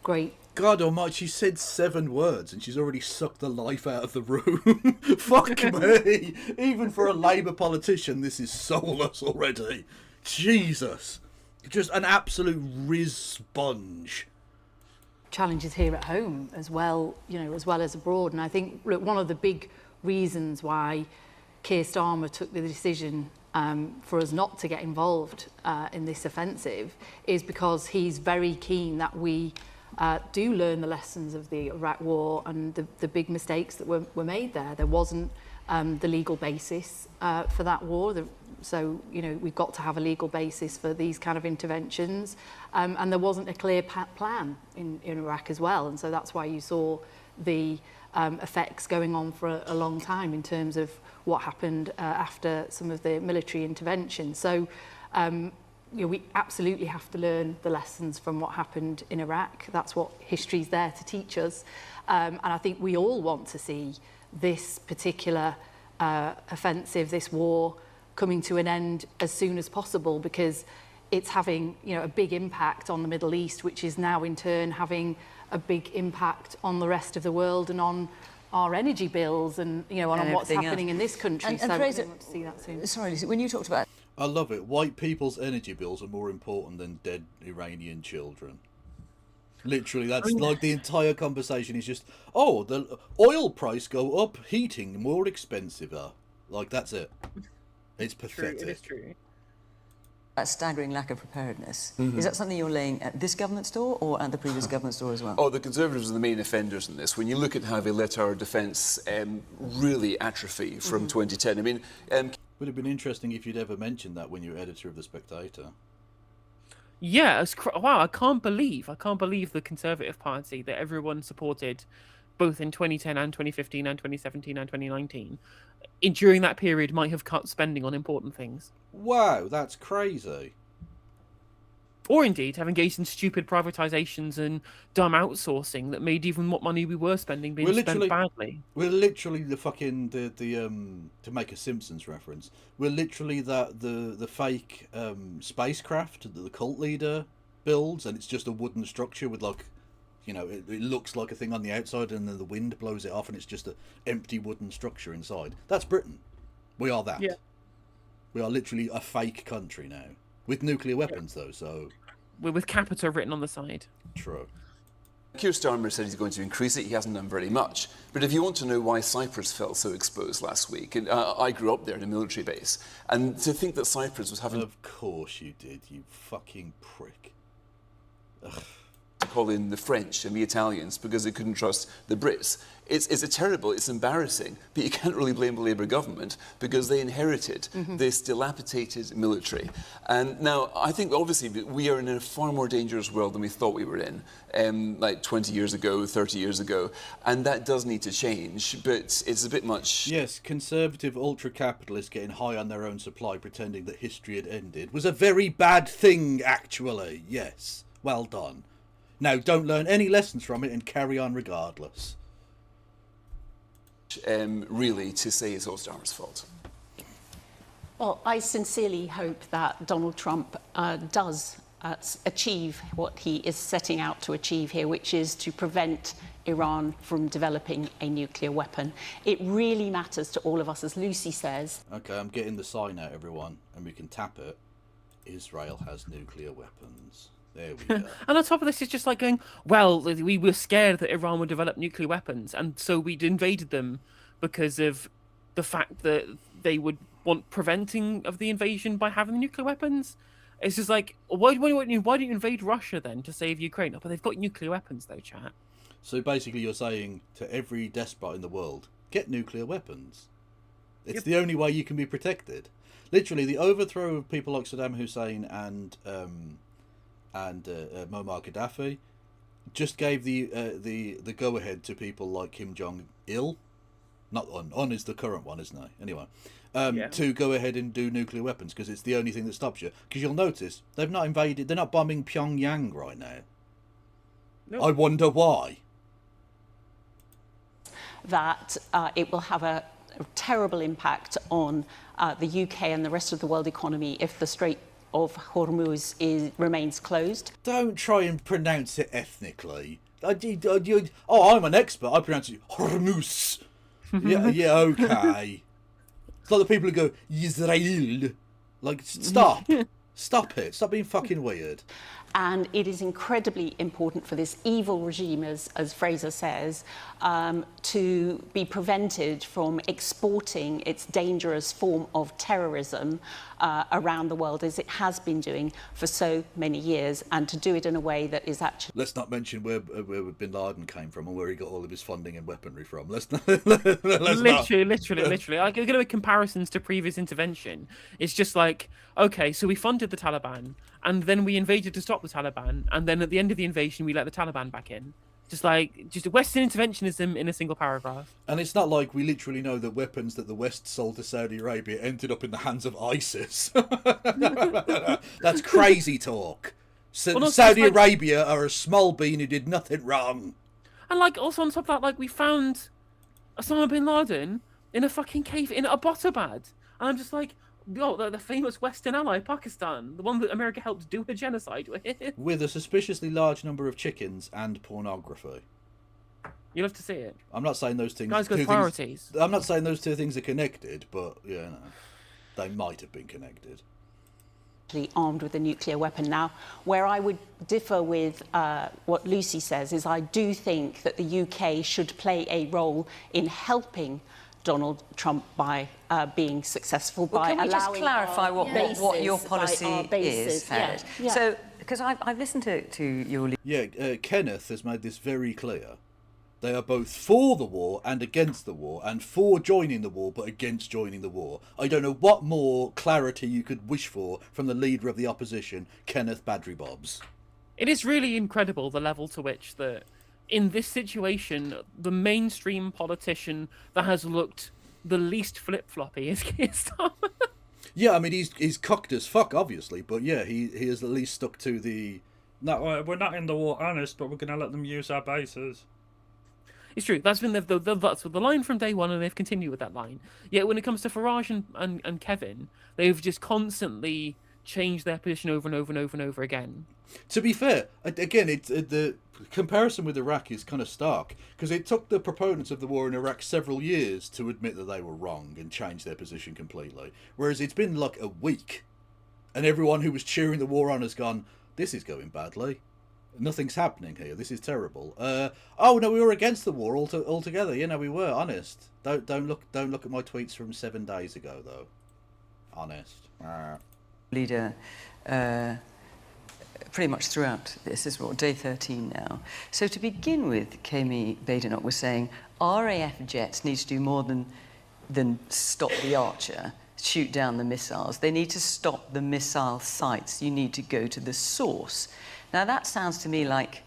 great... God almighty, she said 7 words and she's already sucked the life out of the room. Fuck me. Even for a Labour politician, this is soulless already. Jesus. Just an absolute riz sponge. Challenges here at home as well, you know, as well as abroad. And I think, look, one of the big reasons why Keir Starmer took the decision for us not to get involved in this offensive is because he's very keen that we do learn the lessons of the Iraq war and the big mistakes that were made there. There wasn't the legal basis for that war. So, you know, we've got to have a legal basis for these kind of interventions. And there wasn't a clear plan in Iraq as well. And so that's why you saw the effects going on for a long time in terms of what happened after some of the military intervention. So, you know, we absolutely have to learn the lessons from what happened in Iraq. That's what history's there to teach us. And I think we all want to see this particular offensive, this war, coming to an end as soon as possible, because it's having, you know, a big impact on the Middle East, which is now in turn having a big impact on the rest of the world and on our energy bills and, you know, on what's happening in this country. And so Fraser, we want to see that soon. Sorry, Lucy, when you talked about... I love it. White people's energy bills are more important than dead Iranian children. Literally, that's like the entire conversation is just, oh, the oil price go up, heating more expensive. Like, that's it. It's pathetic. True, it is true. That staggering lack of preparedness. Is that something you're laying at this government's door or at the previous government's door as well? Oh, the Conservatives are the main offenders in this. When you look at how they let our defence really atrophy from 2010, I mean... Would have been interesting if you'd ever mentioned that when you were editor of The Spectator. Yeah, wow, I can't believe the Conservative Party that everyone supported both in 2010 and 2015 and 2017 and 2019, during that period might have cut spending on important things. Wow, that's crazy. Or indeed have engaged in stupid privatisations and dumb outsourcing that made even what money we were spending being spent badly. We're literally the fucking to make a Simpsons reference. We're literally the fake spacecraft that the cult leader builds, and it's just a wooden structure with like, you know, it looks like a thing on the outside, and then the wind blows it off, and it's just an empty wooden structure inside. That's Britain. We are that. Yeah. We are literally a fake country now. With nuclear weapons, though, so... With Capita written on the side. True. Keir Starmer said he's going to increase it. He hasn't done very much. But if you want to know why Cyprus felt so exposed last week, and I grew up there in a military base, and to think that Cyprus was having... Of course you did, you fucking prick. Ugh. To call in the French and the Italians because they couldn't trust the Brits. It's embarrassing, but you can't really blame the Labour government because they inherited this dilapidated military. And now, I think obviously we are in a far more dangerous world than we thought we were in, like 20 years ago, 30 years ago, and that does need to change, but it's a bit much... Yes, conservative ultra-capitalists getting high on their own supply pretending that history had ended was a very bad thing, actually. Yes, well done. Now, don't learn any lessons from it and carry on regardless. Really, to say it's all Starmer's fault. Well, I sincerely hope that Donald Trump does achieve what he is setting out to achieve here, which is to prevent Iran from developing a nuclear weapon. It really matters to all of us, as Lucy says. Okay, I'm getting the sign out, everyone, and we can tap it. Israel has nuclear weapons. There we go. And on top of this, it's just like going, well, we were scared that Iran would develop nuclear weapons, and so we'd invaded them because of the fact that they would want preventing of the invasion by having nuclear weapons. It's just like, why don't you invade Russia then to save Ukraine? Oh, but they've got nuclear weapons though, chat. So basically you're saying to every despot in the world, get nuclear weapons. It's the only way you can be protected. Literally, the overthrow of people like Saddam Hussein and Muammar Gaddafi just gave the go-ahead to people like Kim Jong-il. Not On is the current one, isn't he? Anyway, to go ahead and do nuclear weapons because it's the only thing that stops you. Because you'll notice they've not invaded, they're not bombing Pyongyang right now. No. I wonder why. That it will have a terrible impact on the UK and the rest of the world economy if the Strait of Hormuz remains closed. Don't try and pronounce it ethnically. I'm an expert. I pronounce it Hormuz. yeah, okay. It's like the people who go Israel. Like, stop. Stop it. Stop being fucking weird. And it is incredibly important for this evil regime, as Fraser says, to be prevented from exporting its dangerous form of terrorism around the world, as it has been doing for so many years, and to do it in a way that is actually... Let's not mention where Bin Laden came from and where he got all of his funding and weaponry from. Literally. I'm going to make comparisons to previous intervention. It's just like, okay, so we funded the Taliban, and then we invaded to stop the Taliban, and then at the end of the invasion, we let the Taliban back in. Just Western interventionism in a single paragraph. And it's not like we literally know that weapons that the West sold to Saudi Arabia ended up in the hands of ISIS. That's crazy talk. Saudi Arabia are a small bean who did nothing wrong. And also on top of that, we found Osama bin Laden in a fucking cave in Abbottabad. And I'm just like, the famous Western ally, Pakistan, the one that America helped do a genocide with. With a suspiciously large number of chickens and pornography. You'll have to see it. I'm not saying those things. Guys got priorities. I'm not saying those two things are connected, but yeah, no, they might have been connected. Armed with a nuclear weapon. Now, where I would differ with what Lucy says is I do think that the UK should play a role in helping Donald Trump by being successful by allowing. Can we just clarify what your policy is, Yeah. Yeah. So, because I've listened to your. Yeah, Kenneth has made this very clear. They are both for the war and against the war, and for joining the war but against joining the war. I don't know what more clarity you could wish for from the leader of the opposition, Kenneth Badry Bobs. It is really incredible the level to which that in this situation, the mainstream politician that has looked the least flip-floppy is Keir Starmer. Yeah, I mean, he's cocked as fuck, obviously, but yeah, he has at least stuck to the... No, we're not in the war, honest, but we're going to let them use our bases. It's true. That's been that's the line from day one, and they've continued with that line. Yet when it comes to Farage and Kevin, they've just constantly changed their position over and over and over and over again. To be fair, again, the comparison with Iraq is kind of stark, because it took the proponents of the war in Iraq several years to admit that they were wrong and change their position completely. Whereas it's been like a week, and everyone who was cheering the war on has gone, this is going badly. Nothing's happening here. This is terrible. Oh no, we were against the war altogether. You know, we were honest. Don't look at my tweets from 7 days ago, though. Honest. Leader, pretty much throughout this is day 13 now. So to begin with, Kemi Badenoch was saying RAF jets need to do more than stop the Archer, shoot down the missiles. They need to stop the missile sites. You need to go to the source. Now, that sounds to me like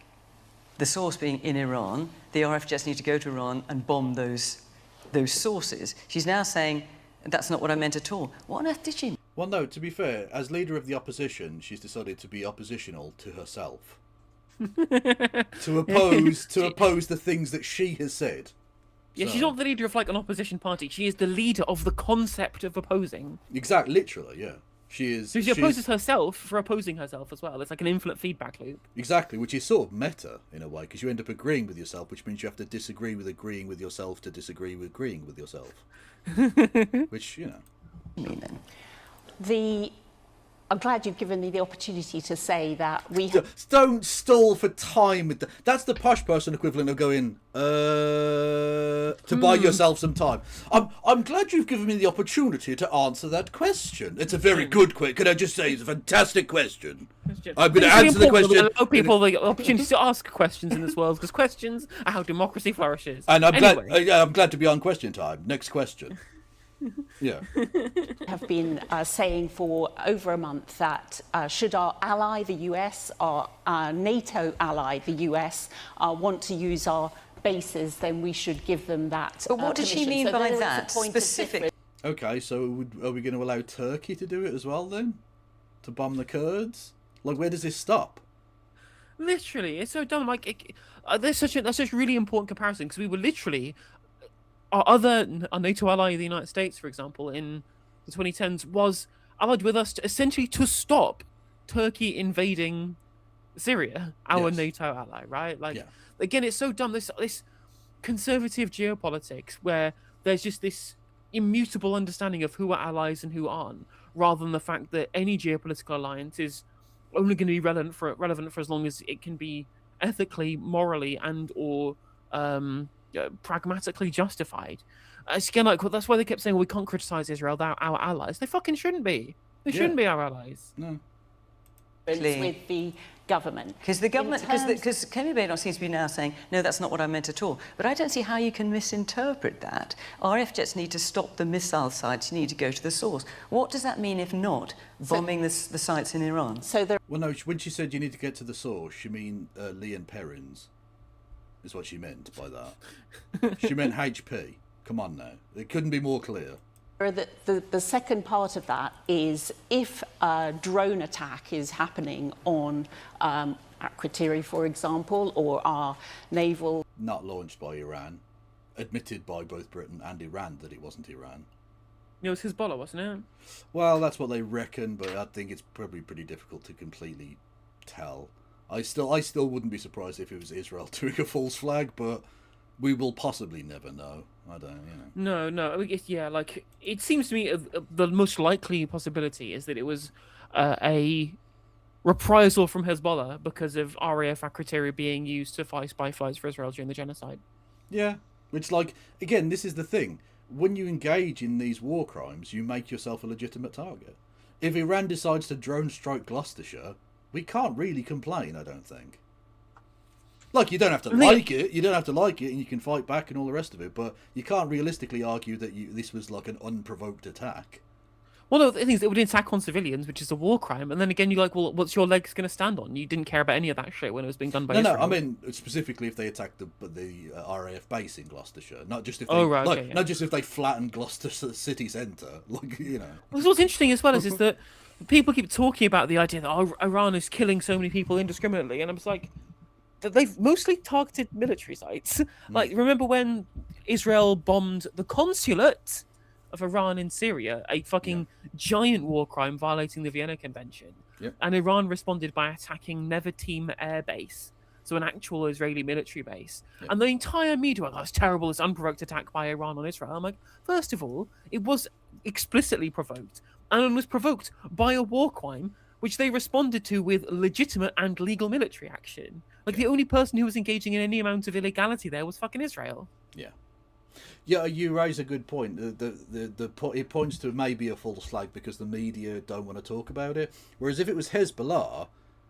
the source being in Iran, the RF jets need to go to Iran and bomb those sources. She's now saying, that's not what I meant at all. What on earth did she mean? Well, no, to be fair, as leader of the opposition, she's decided to be oppositional to herself. to oppose the things that she has said. Yeah, So- she's not the leader of like an opposition party. She is the leader of the concept of opposing. Exactly, literally, yeah. She is. So she opposes herself for opposing herself as well. It's like an infinite feedback loop. Exactly, which is sort of meta in a way, because you end up agreeing with yourself, which means you have to disagree with agreeing with yourself to disagree with agreeing with yourself. Which, you know. I mean, then. I'm glad you've given me the opportunity to say that we don't stall for time with that's the posh person equivalent of going to buy yourself some time. I'm glad you've given me the opportunity to answer that question. It's a very good question. Can I just say it's a fantastic question? I'm going to answer the question. Allow people the opportunity to ask questions in this world, because questions are how democracy flourishes. And I'm anyway. glad to be on question time. Next question. Yeah. have been saying for over a month that should our ally, the US, our NATO ally, the US, want to use our bases, then we should give them that. But what did she permission. mean So by there is a that? point of Specific. difference. Okay, so are we going to allow Turkey to do it as well then? To bomb the Kurds? Like, where does this stop? Literally, it's so dumb. Like, that's such a really important comparison, because we were literally our NATO ally, the United States, for example, in the 2010s, was allied with us to stop Turkey invading Syria, our NATO ally, right? Like, again, it's so dumb. This conservative geopolitics where there's just this immutable understanding of who are allies and who aren't, rather than the fact that any geopolitical alliance is only going to be relevant for as long as it can be ethically, morally, and or pragmatically justified. It's again like that's why they kept saying, well, we can't criticize Israel. They're our allies. They fucking shouldn't be. They shouldn't be our allies. No. With the government. Because the government, because Kemi Badenoch seems to be now saying, no, that's not what I meant at all. But I don't see how you can misinterpret that. RF jets need to stop the missile sites. You need to go to the source. What does that mean if not bombing the sites in Iran? Well, no, when she said you need to get to the source, she mean Leon Perrins. Is what she meant by that. She meant HP. Come on now. It couldn't be more clear. The second part of that is if a drone attack is happening on Akrotiri, for example, or our naval... Not launched by Iran. Admitted by both Britain and Iran that it wasn't Iran. It was Hezbollah, wasn't it? Well, that's what they reckon, but I think it's probably pretty difficult to completely tell. I still wouldn't be surprised if it was Israel doing a false flag, but We will possibly never know. I don't, No. I mean, yeah, like it seems to me the most likely possibility is that it was a reprisal from Hezbollah because of RAF criteria being used to spy flights for Israel during the genocide. Yeah, it's like, again, this is the thing. When you engage in these war crimes, you make yourself a legitimate target. If Iran decides to drone strike Gloucestershire, we can't really complain, I don't think. Like, you don't have to like it, and you can fight back and all the rest of it, but you can't realistically argue that this was like an unprovoked attack. Well, no, the thing is, it would attack on civilians, which is a war crime, and then again, you're like, well, what's your legs going to stand on? You didn't care about any of that shit when it was being done by Israel. No, I mean specifically if they attacked the RAF base in Gloucestershire, not just if they, not just if they flattened Gloucester city centre, like, you know. Well, what's interesting as well is that people keep talking about the idea that Iran is killing so many people indiscriminately, and I'm just like, they've mostly targeted military sites. Like, remember when Israel bombed the consulate of Iran in Syria, a fucking giant war crime violating the Vienna Convention. Yep. And Iran responded by attacking Nevatim Air Base, so an actual Israeli military base. Yep. And the entire media were like, oh, it's terrible, this unprovoked attack by Iran on Israel. I'm like, first of all, it was explicitly provoked, and was provoked by a war crime, which they responded to with legitimate and legal military action. Like, the only person who was engaging in any amount of illegality there was fucking Israel. Yeah. Yeah, you raise a good point. It points to maybe a false flag because the media don't want to talk about it. Whereas if it was Hezbollah,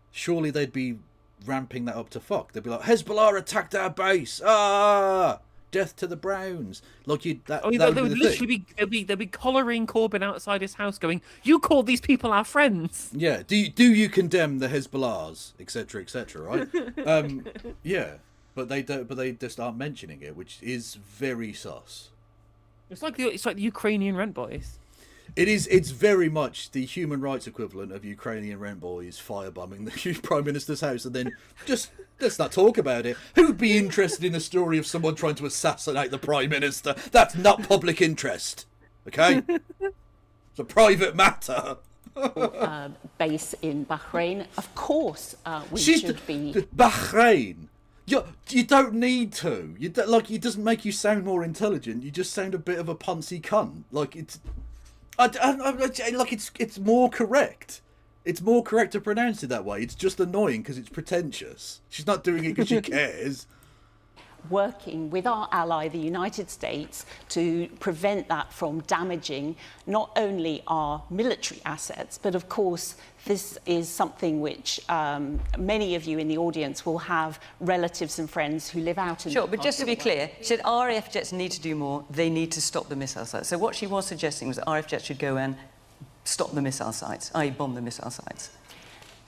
surely they'd be ramping that up to fuck. They'd be like, Hezbollah attacked our base. Ah, death to the Browns. Like you, that. Oh, that they would literally they'd be collaring Corbyn outside his house, going, "You called these people our friends." Yeah. Do you condemn the Hezbollahs, etc., etc. Right? Yeah. But they don't. But they just aren't mentioning it, which is very sus. It's like the Ukrainian rent boys. It is. It's very much the human rights equivalent of Ukrainian rent boys firebombing the Prime Minister's house, and then just let's not talk about it. Who'd be interested in a story of someone trying to assassinate the Prime Minister? That's not public interest. Okay, it's a private matter. Base in Bahrain, of course, we should be Bahrain. You don't need to. It doesn't make you sound more intelligent. You just sound a bit of a poncy cunt. Like it's more correct. It's more correct to pronounce it that way. It's just annoying because it's pretentious. She's not doing it because she cares. Working with our ally, the United States, to prevent that from damaging not only our military assets, but of course, this is something which many of you in the audience will have relatives and friends who live out in. Sure, but just to be clear, she said RAF jets need to do more. They need to stop the missile sites. So what she was suggesting was that RAF jets should go and stop the missile sites, i.e. bomb the missile sites.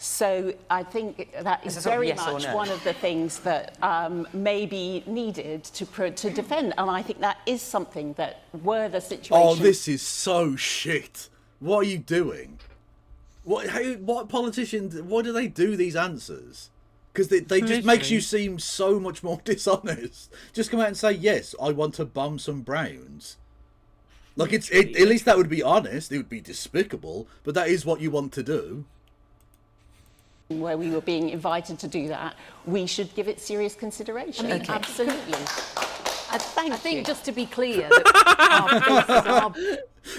So I think that is very much one of the things that may be needed to defend, and I think that is something that, were the situation. Oh, this is so shit. What are you doing? What politicians? Why do they do these answers? Because they just makes you seem so much more dishonest. Just come out and say, yes, I want to bomb some Browns. Like at least that would be honest. It would be despicable, but that is what you want to do. Where we were being invited to do that, we should give it serious consideration. I mean, absolutely. I think just to be clear,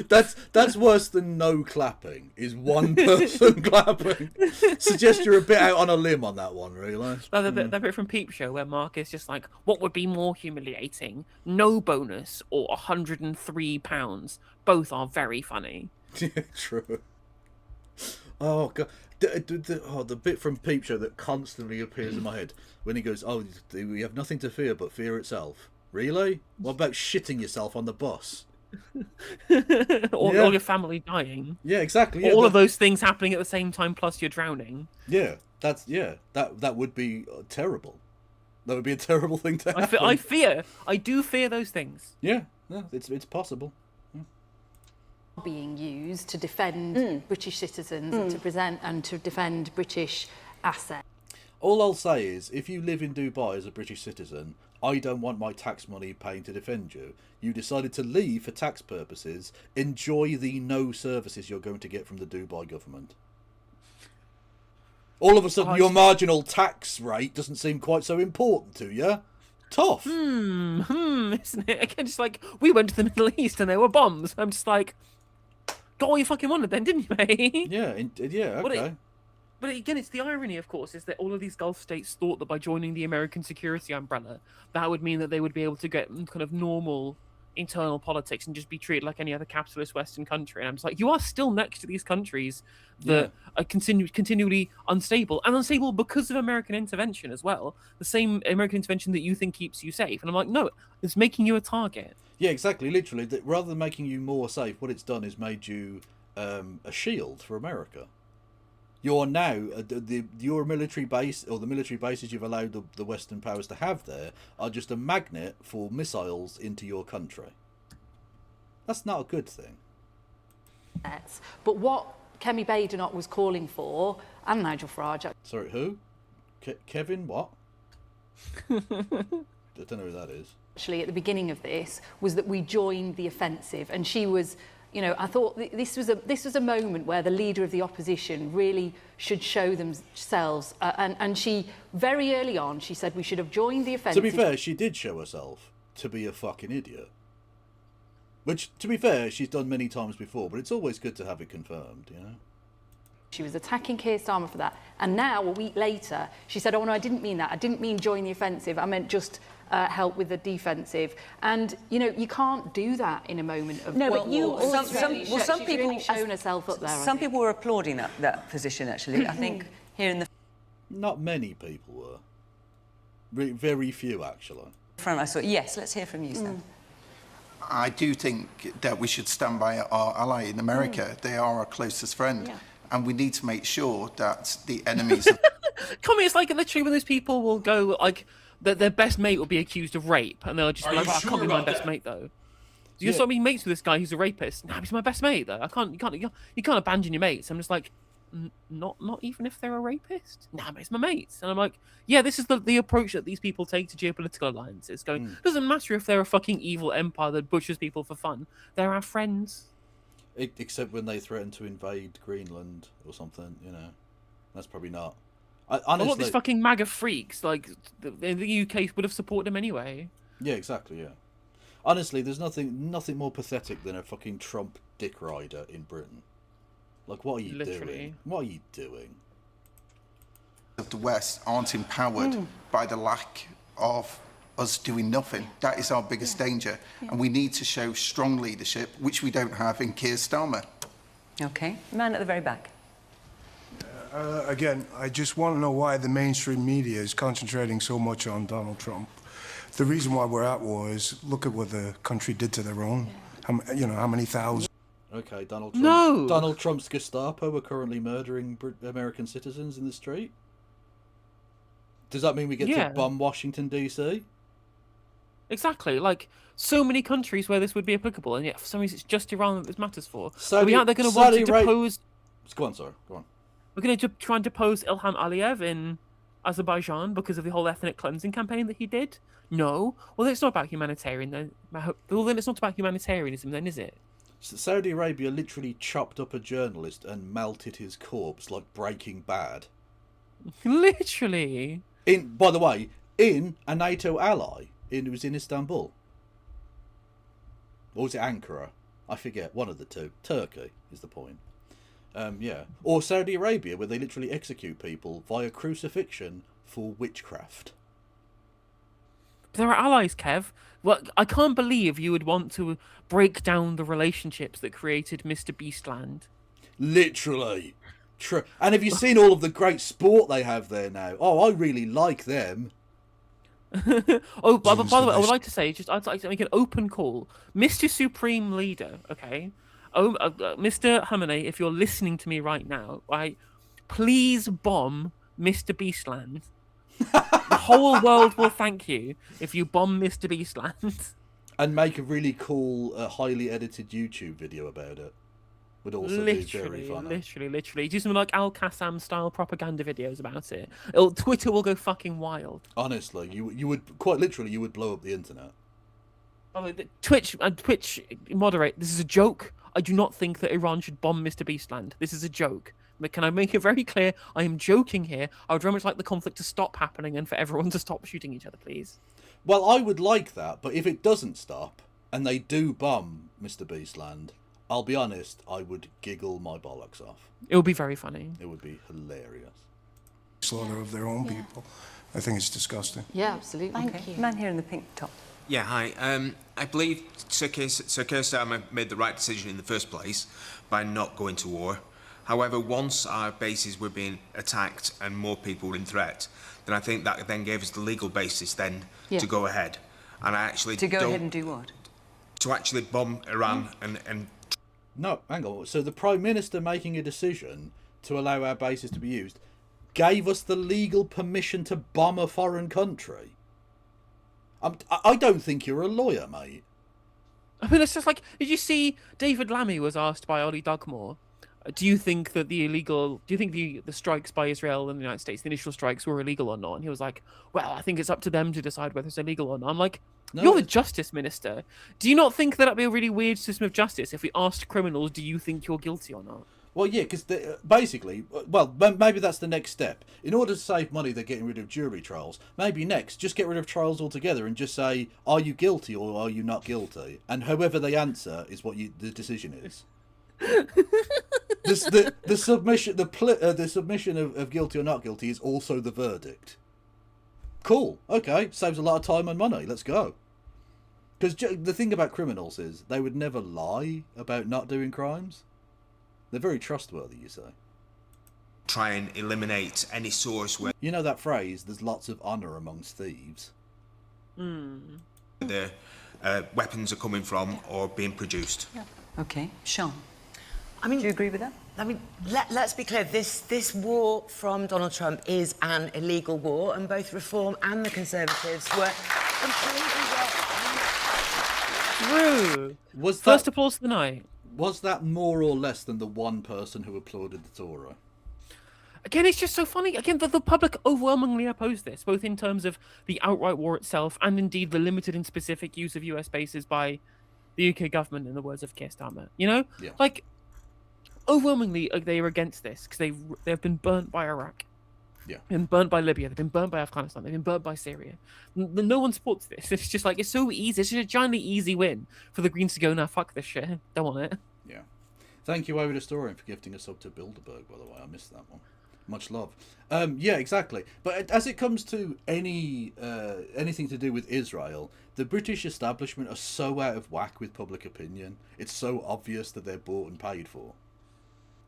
that that's worse than no clapping. Is one person clapping? Suggest you're a bit out on a limb on that one, really. That bit from Peep Show where Mark is just like, "What would be more humiliating? No bonus or £103? Both are very funny." Yeah, true. Oh god. The bit from Peep Show that constantly appears in my head when he goes, "Oh, we have nothing to fear but fear itself." Really? What about shitting yourself on the bus? Or your family dying? Yeah, exactly. Yeah, all of those things happening at the same time, plus you're drowning. Yeah, that would be terrible. That would be a terrible thing to happen. I do fear those things. Yeah, it's possible. Being used to defend British citizens and to defend British assets. All I'll say is, if you live in Dubai as a British citizen, I don't want my tax money paying to defend you. You decided to leave for tax purposes. Enjoy the no services you're going to get from the Dubai government. All of a sudden, your marginal tax rate doesn't seem quite so important to you. Tough. Isn't it? Again, just like, we went to the Middle East and there were bombs. I'm just like, got all you fucking wanted then, didn't you, mate? Yeah, okay. But again, it's the irony, of course, is that all of these Gulf states thought that by joining the American security umbrella, that would mean that they would be able to get kind of normal internal politics and just be treated like any other capitalist Western country. And I'm just like, you are still next to these countries that are continually unstable, and unstable because of American intervention as well. The same American intervention that you think keeps you safe. And I'm like, no, it's making you a target. Yeah, exactly. Literally, rather than making you more safe, what it's done is made you a shield for America. You're now your military base, or the military bases you've allowed the Western powers to have there, are just a magnet for missiles into your country. That's not a good thing. But what Kemi Badenoch was calling for, and Nigel Farage... Sorry, who? Kevin what? I don't know who that is. Actually, at the beginning of this, was that we joined the offensive, and she was... You know, I thought this was a moment where the leader of the opposition really should show themselves. And she, very early on, she said we should have joined the offensive. To be fair, she did show herself to be a fucking idiot. Which, to be fair, she's done many times before, but it's always good to have it confirmed, you know? She was attacking Keir Starmer for that. And now, a week later, she said, oh, no, I didn't mean that. I didn't mean join the offensive. I meant just... help with the defensive, and you know you can't do that in a moment of some people really shown herself up there. Some people were applauding that position. Actually, I think here in the not many people were, very few actually. Front, I saw. Yes, let's hear from you, Sam. I do think that we should stand by our ally in America. They are our closest friend, and we need to make sure that the enemies. It's like literally when those people will go like. That their best mate will be accused of rape, and they'll just be like, I can't be my best mate though. So you're sort of being mates with this guy who's a rapist. Nah, he's my best mate though. You can't abandon your mates. I'm just like, not even if they're a rapist. Nah, but it's my mates. And I'm like, yeah, this is the approach that these people take to geopolitical alliances. Going, doesn't matter if they're a fucking evil empire that butchers people for fun. They're our friends. Except when they threaten to invade Greenland or something, you know. That's probably not. Honestly, a lot of these fucking MAGA freaks, like the UK would have supported them anyway. Yeah, exactly. Yeah. Honestly, there's nothing more pathetic than a fucking Trump dick rider in Britain. Like, what are you doing? What are you doing? Of the West aren't empowered by the lack of us doing nothing. That is our biggest danger, and we need to show strong leadership, which we don't have in Keir Starmer. Okay, man at the very back. Again, I just want to know why the mainstream media is concentrating so much on Donald Trump. The reason why we're at war is look at what the country did to their own. How many thousands? Okay, Donald Trump. No! Donald Trump's Gestapo are currently murdering American citizens in the street? Does that mean we get to bomb Washington, D.C.? Exactly. Like, so many countries where this would be applicable, and yet for some reason it's just Iran that this matters for. Are we out there going to want to depose... Go on, sorry. Go on. We're going to try and depose Ilham Aliyev in Azerbaijan because of the whole ethnic cleansing campaign that he did? No. Well, then it's not about humanitarian. Then it's not about humanitarianism, then, is it? So Saudi Arabia literally chopped up a journalist and melted his corpse like Breaking Bad. Literally. By the way, in a NATO ally. It was in Istanbul. Or was it Ankara? I forget. One of the two. Turkey is the point. Or Saudi Arabia, where they literally execute people via crucifixion for witchcraft. There are allies, Kev. Well, I can't believe you would want to break down the relationships that created Mr. Beastland. Literally. And have you seen all of the great sport they have there now? Oh, I really like them. Oh, by the way, I would like to say, I'd like to make an open call. Mr. Supreme Leader, okay? Mr. Khamenei, if you're listening to me right now, right, please bomb Mr. Beastland. The whole world will thank you if you bomb Mr. Beastland. And make a really cool, highly edited YouTube video about it. Would also be very fun. Literally. Do some like Al-Qassam style propaganda videos about it. Twitter will go fucking wild. Honestly, you would quite literally you would blow up the internet. Oh, Twitch moderate. This is a joke. I do not think that Iran should bomb Mr. Beastland. This is a joke. Can I make it very clear? I am joking here. I would very much like the conflict to stop happening and for everyone to stop shooting each other, please. Well, I would like that, but if it doesn't stop and they do bomb Mr. Beastland, I'll be honest, I would giggle my bollocks off. It would be very funny. It would be hilarious. Slaughter of their own people. I think it's disgusting. Yeah, absolutely. Thank you. Man here in the pink top. Yeah, hi. I believe Sir Keir Starmer made the right decision in the first place by not going to war. However, once our bases were being attacked and more people were in threat, then I think that then gave us the legal basis then to go ahead. And I actually To go ahead and do what? To actually bomb Iran and... No, hang on. So the Prime Minister making a decision to allow our bases to be used gave us the legal permission to bomb a foreign country? I don't think you're a lawyer, mate. I mean, it's just like, did you see David Lammy was asked by Ollie Dugmore, do you think that the strikes by Israel and the United States, the initial strikes, were illegal or not? And he was like, well, I think it's up to them to decide whether it's illegal or not. I'm like, no, you're the Justice Minister. Do you not think that that'd be a really weird system of justice if we asked criminals, do you think you're guilty or not? Well, yeah, because basically, well, maybe that's the next step. In order to save money, they're getting rid of jury trials. Maybe next, just get rid of trials altogether and just say, are you guilty or are you not guilty? And however they answer is what the decision is. the submission of guilty or not guilty is also the verdict. Cool. Okay, saves a lot of time and money. Let's go. Because the thing about criminals is they would never lie about not doing crimes. They're very trustworthy, you say. Try and eliminate any source where... You know that phrase, there's lots of honour amongst thieves? The weapons are coming from or being produced. Yeah. Okay. Sean, I mean, do you agree with that? I mean, let's be clear. This war from Donald Trump is an illegal war, and both Reform and the Conservatives were completely True. First applause of the night. Was that more or less than the one person who applauded the Torah? Again, it's just so funny. Again, the public overwhelmingly opposed this, both in terms of the outright war itself and indeed the limited and specific use of US bases by the UK government, in the words of Keir Starmer. You know? Yeah. Like, overwhelmingly, they are against this because they've been burnt by Iraq. Yeah. They've been burnt by Libya. They've been burnt by Afghanistan. They've been burnt by Syria. No one supports this. It's just like, it's so easy. It's just a giantly easy win for the Greens to go, nah, fuck this shit. Don't want it. Yeah. Thank you, Ovid Historian, for gifting us up to Bilderberg, by the way. I missed that one. Much love. Yeah, exactly. But as it comes to anything to do with Israel, the British establishment are so out of whack with public opinion. It's so obvious that they're bought and paid for.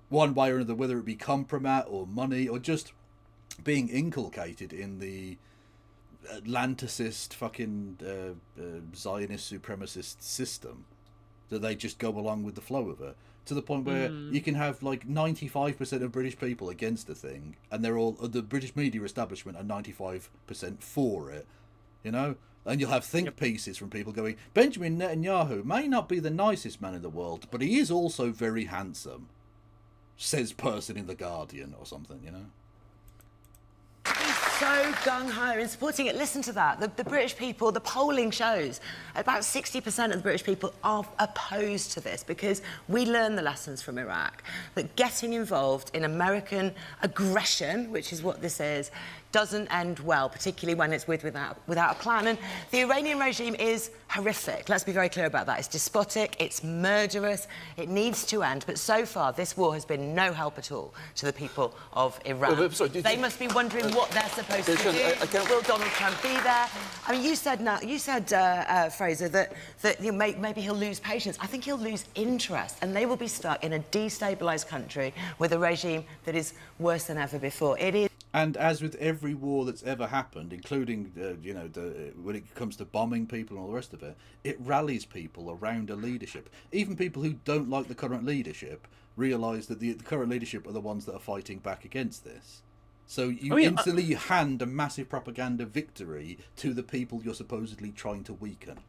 One way or another, whether it be compromat or money or just being inculcated in the Atlanticist fucking Zionist supremacist system, that they just go along with the flow of it, to the point where you can have like 95% of British people against a thing, and they're all, the British media establishment are 95% for it, you know? And you'll have think pieces from people going, Benjamin Netanyahu may not be the nicest man in the world, but he is also very handsome, says person in The Guardian or something, you know? so gung-ho in supporting it. Listen to that. The British people, the polling shows about 60% of the British people are opposed to this because we learned the lessons from Iraq, that getting involved in American aggression, which is what this is, doesn't end well, particularly when it's without a plan. And the Iranian regime is horrific. Let's be very clear about that. It's despotic, it's murderous, it needs to end. But so far, this war has been no help at all to the people of Iran. They must be wondering what they're supposed to do. Will Donald Trump be there? I mean, you said, Fraser, that you know, maybe he'll lose patience. I think he'll lose interest, and they will be stuck in a destabilised country with a regime that is worse than ever before. It is. And as with every war that's ever happened, including, when it comes to bombing people and all the rest of it, it rallies people around a leadership. Even people who don't like the current leadership realise that the current leadership are the ones that are fighting back against this. So you instantly hand a massive propaganda victory to the people you're supposedly trying to weaken.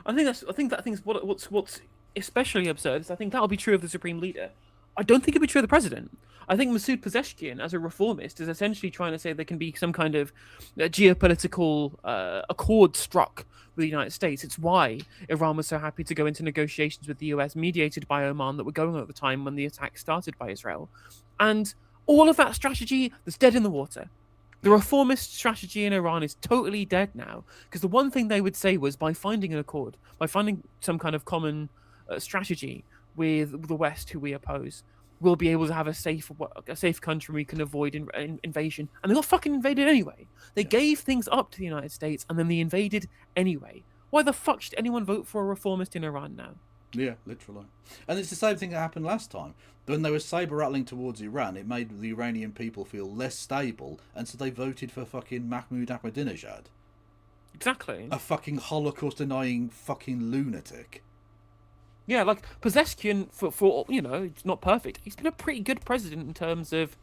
I think what's especially absurd is I think that'll be true of the Supreme Leader. I don't think it'll be true of the President. I think Masoud Pezeshkian, as a reformist, is essentially trying to say there can be some kind of geopolitical accord struck with the United States. It's why Iran was so happy to go into negotiations with the US, mediated by Oman, that were going on at the time when the attack started by Israel. And all of that strategy that's dead in the water. The reformist strategy in Iran is totally dead now, because the one thing they would say was by finding an accord, by finding some kind of common strategy with the West, who we oppose, we'll be able to have a safe country we can avoid invasion. And they got fucking invaded anyway. They gave things up to the United States, and then they invaded anyway. Why the fuck should anyone vote for a reformist in Iran now? Yeah, literally. And it's the same thing that happened last time. When they were saber-rattling towards Iran, it made the Iranian people feel less stable, and so they voted for fucking Mahmoud Ahmadinejad. Exactly. A fucking Holocaust-denying fucking lunatic. Yeah, like, Pezeshkian, for it's not perfect. He's been a pretty good president in terms of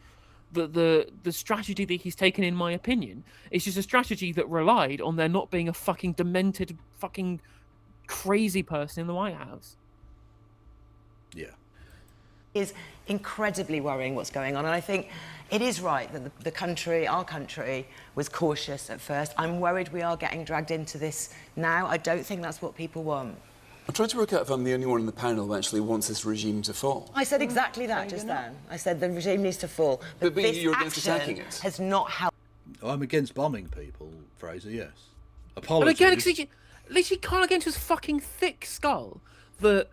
the strategy that he's taken, in my opinion. It's just a strategy that relied on there not being a fucking demented, fucking crazy person in the White House. Yeah. Is incredibly worrying what's going on, and I think it is right that the country, our country, was cautious at first. I'm worried we are getting dragged into this now. I don't think that's what people want. I'm trying to work out if I'm the only one in the panel who actually wants this regime to fall. I said exactly that just then. I said the regime needs to fall. But this you're against action attacking it. has not helped. I'm against bombing people, Fraser, yes. But Apologies. again, at least he can't against his fucking thick skull that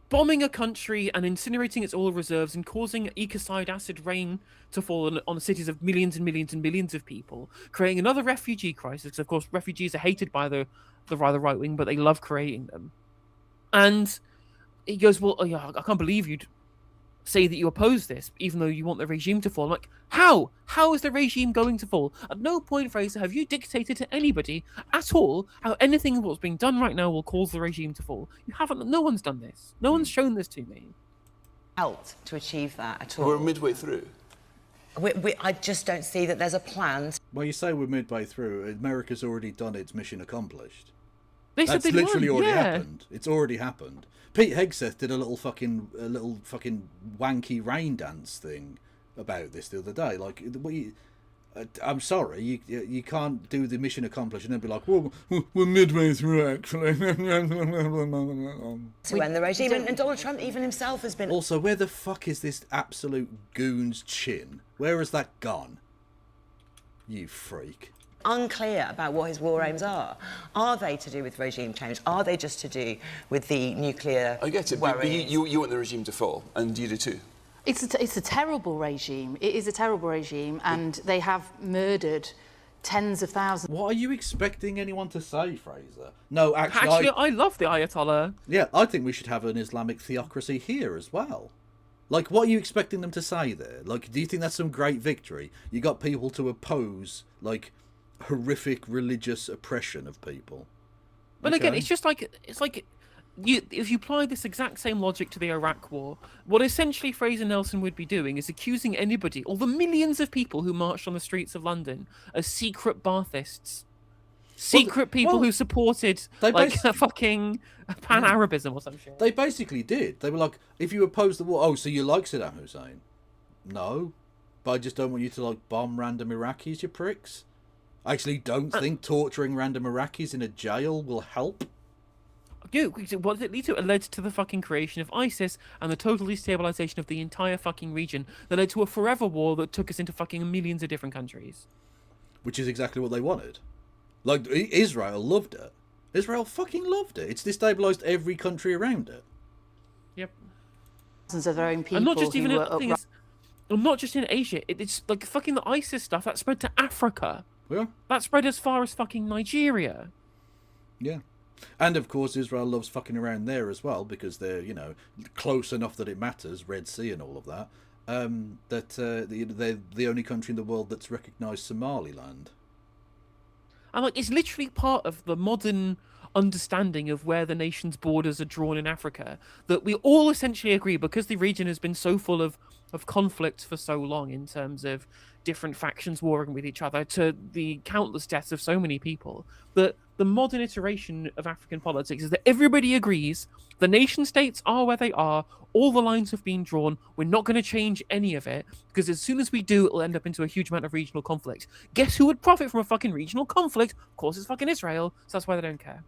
bombing a country and incinerating its oil reserves and causing ecocide acid rain to fall on the cities of millions and millions and millions of people, creating another refugee crisis, because of course refugees are hated by the rather right wing, but they love creating them. And he goes, well, I can't believe you'd say that you oppose this, even though you want the regime to fall. I'm like, how? How is the regime going to fall? At no point, Fraser, have you dictated to anybody at all how anything of what's being done right now will cause the regime to fall. You haven't. No one's done this. No one's shown this to me. Helped to achieve that at all. We're midway through. I just don't see that there's a plan. Well, you say we're midway through. America's already done its mission accomplished. They said That's they'd literally won, already yeah. happened. It's already happened. Pete Hegseth did a little fucking wanky rain dance thing about this the other day. Like, I'm sorry, you can't do the mission accomplished and then be like, well, we're midway through actually. To end the regime, and Donald Trump even himself has been. Also, where the fuck is this absolute goon's chin? Where has that gone? You freak. Unclear about what his war aims are. Are they to do with regime change? Are they just to do with the nuclear I get it, but worries? you want the regime to fall, and you do too. It's a terrible regime. It is a terrible regime, and they have murdered tens of thousands. What are you expecting anyone to say, Fraser? No, actually, I love the Ayatollah. Yeah, I think we should have an Islamic theocracy here as well. Like, what are you expecting them to say there? Like, do you think that's some great victory? You got people to oppose, like, horrific religious oppression of people. But again, it's like if you apply this exact same logic to the Iraq War, what essentially Fraser Nelson would be doing is accusing anybody, all the millions of people who marched on the streets of London, as secret Baathists. Secret people who supported fucking pan-Arabism or some shit. They basically did. They were like, if you oppose the war, oh, so you like Saddam Hussein? No, but I just don't want you to, like, bomb random Iraqis, you pricks. I actually don't think torturing random Iraqis in a jail will help. What does it lead to? It led to the fucking creation of ISIS and the total destabilization of the entire fucking region that led to a forever war that took us into fucking millions of different countries. Which is exactly what they wanted. Like, Israel loved it. Israel fucking loved it. It's destabilized every country around it. Yep. Thousands of their own people And not just even who not just in Asia. It's like fucking the ISIS stuff that spread to Africa. Yeah. That spread as far as fucking Nigeria. Yeah. And of course Israel loves fucking around there as well, because they're, you know, close enough that it matters, Red Sea and all of that, they're the only country in the world that's recognised Somaliland. And like, it's literally part of the modern understanding of where the nation's borders are drawn in Africa, that we all essentially agree, because the region has been so full of conflict for so long in terms of different factions warring with each other, to the countless deaths of so many people, that the modern iteration of African politics is that everybody agrees the nation states are where they are, all the lines have been drawn, we're not going to change any of it, because as soon as we do, it'll end up into a huge amount of regional conflict. Guess who would profit from a fucking regional conflict? Of course it's fucking Israel, so that's why they don't care.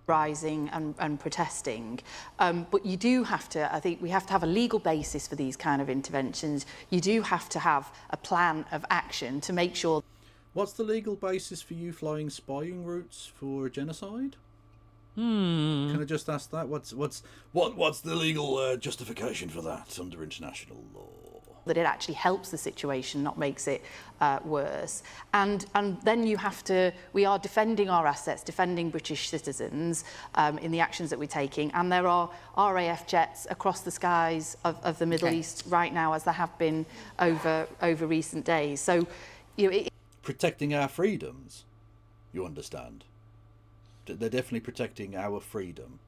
rising and protesting. But you do have to, I think we have to have a legal basis for these kind of interventions. You do have to have a plan of action to make sure. What's the legal basis for you flying spying routes for genocide? Can I just ask that? What's the legal justification for that under international law? That it actually helps the situation, not makes it worse. And then you have to, we are defending our assets, defending British citizens in the actions that we're taking. And there are RAF jets across the skies of the Middle East right now, as there have been over recent days. So, you know, protecting our freedoms, you understand? They're definitely protecting our freedom.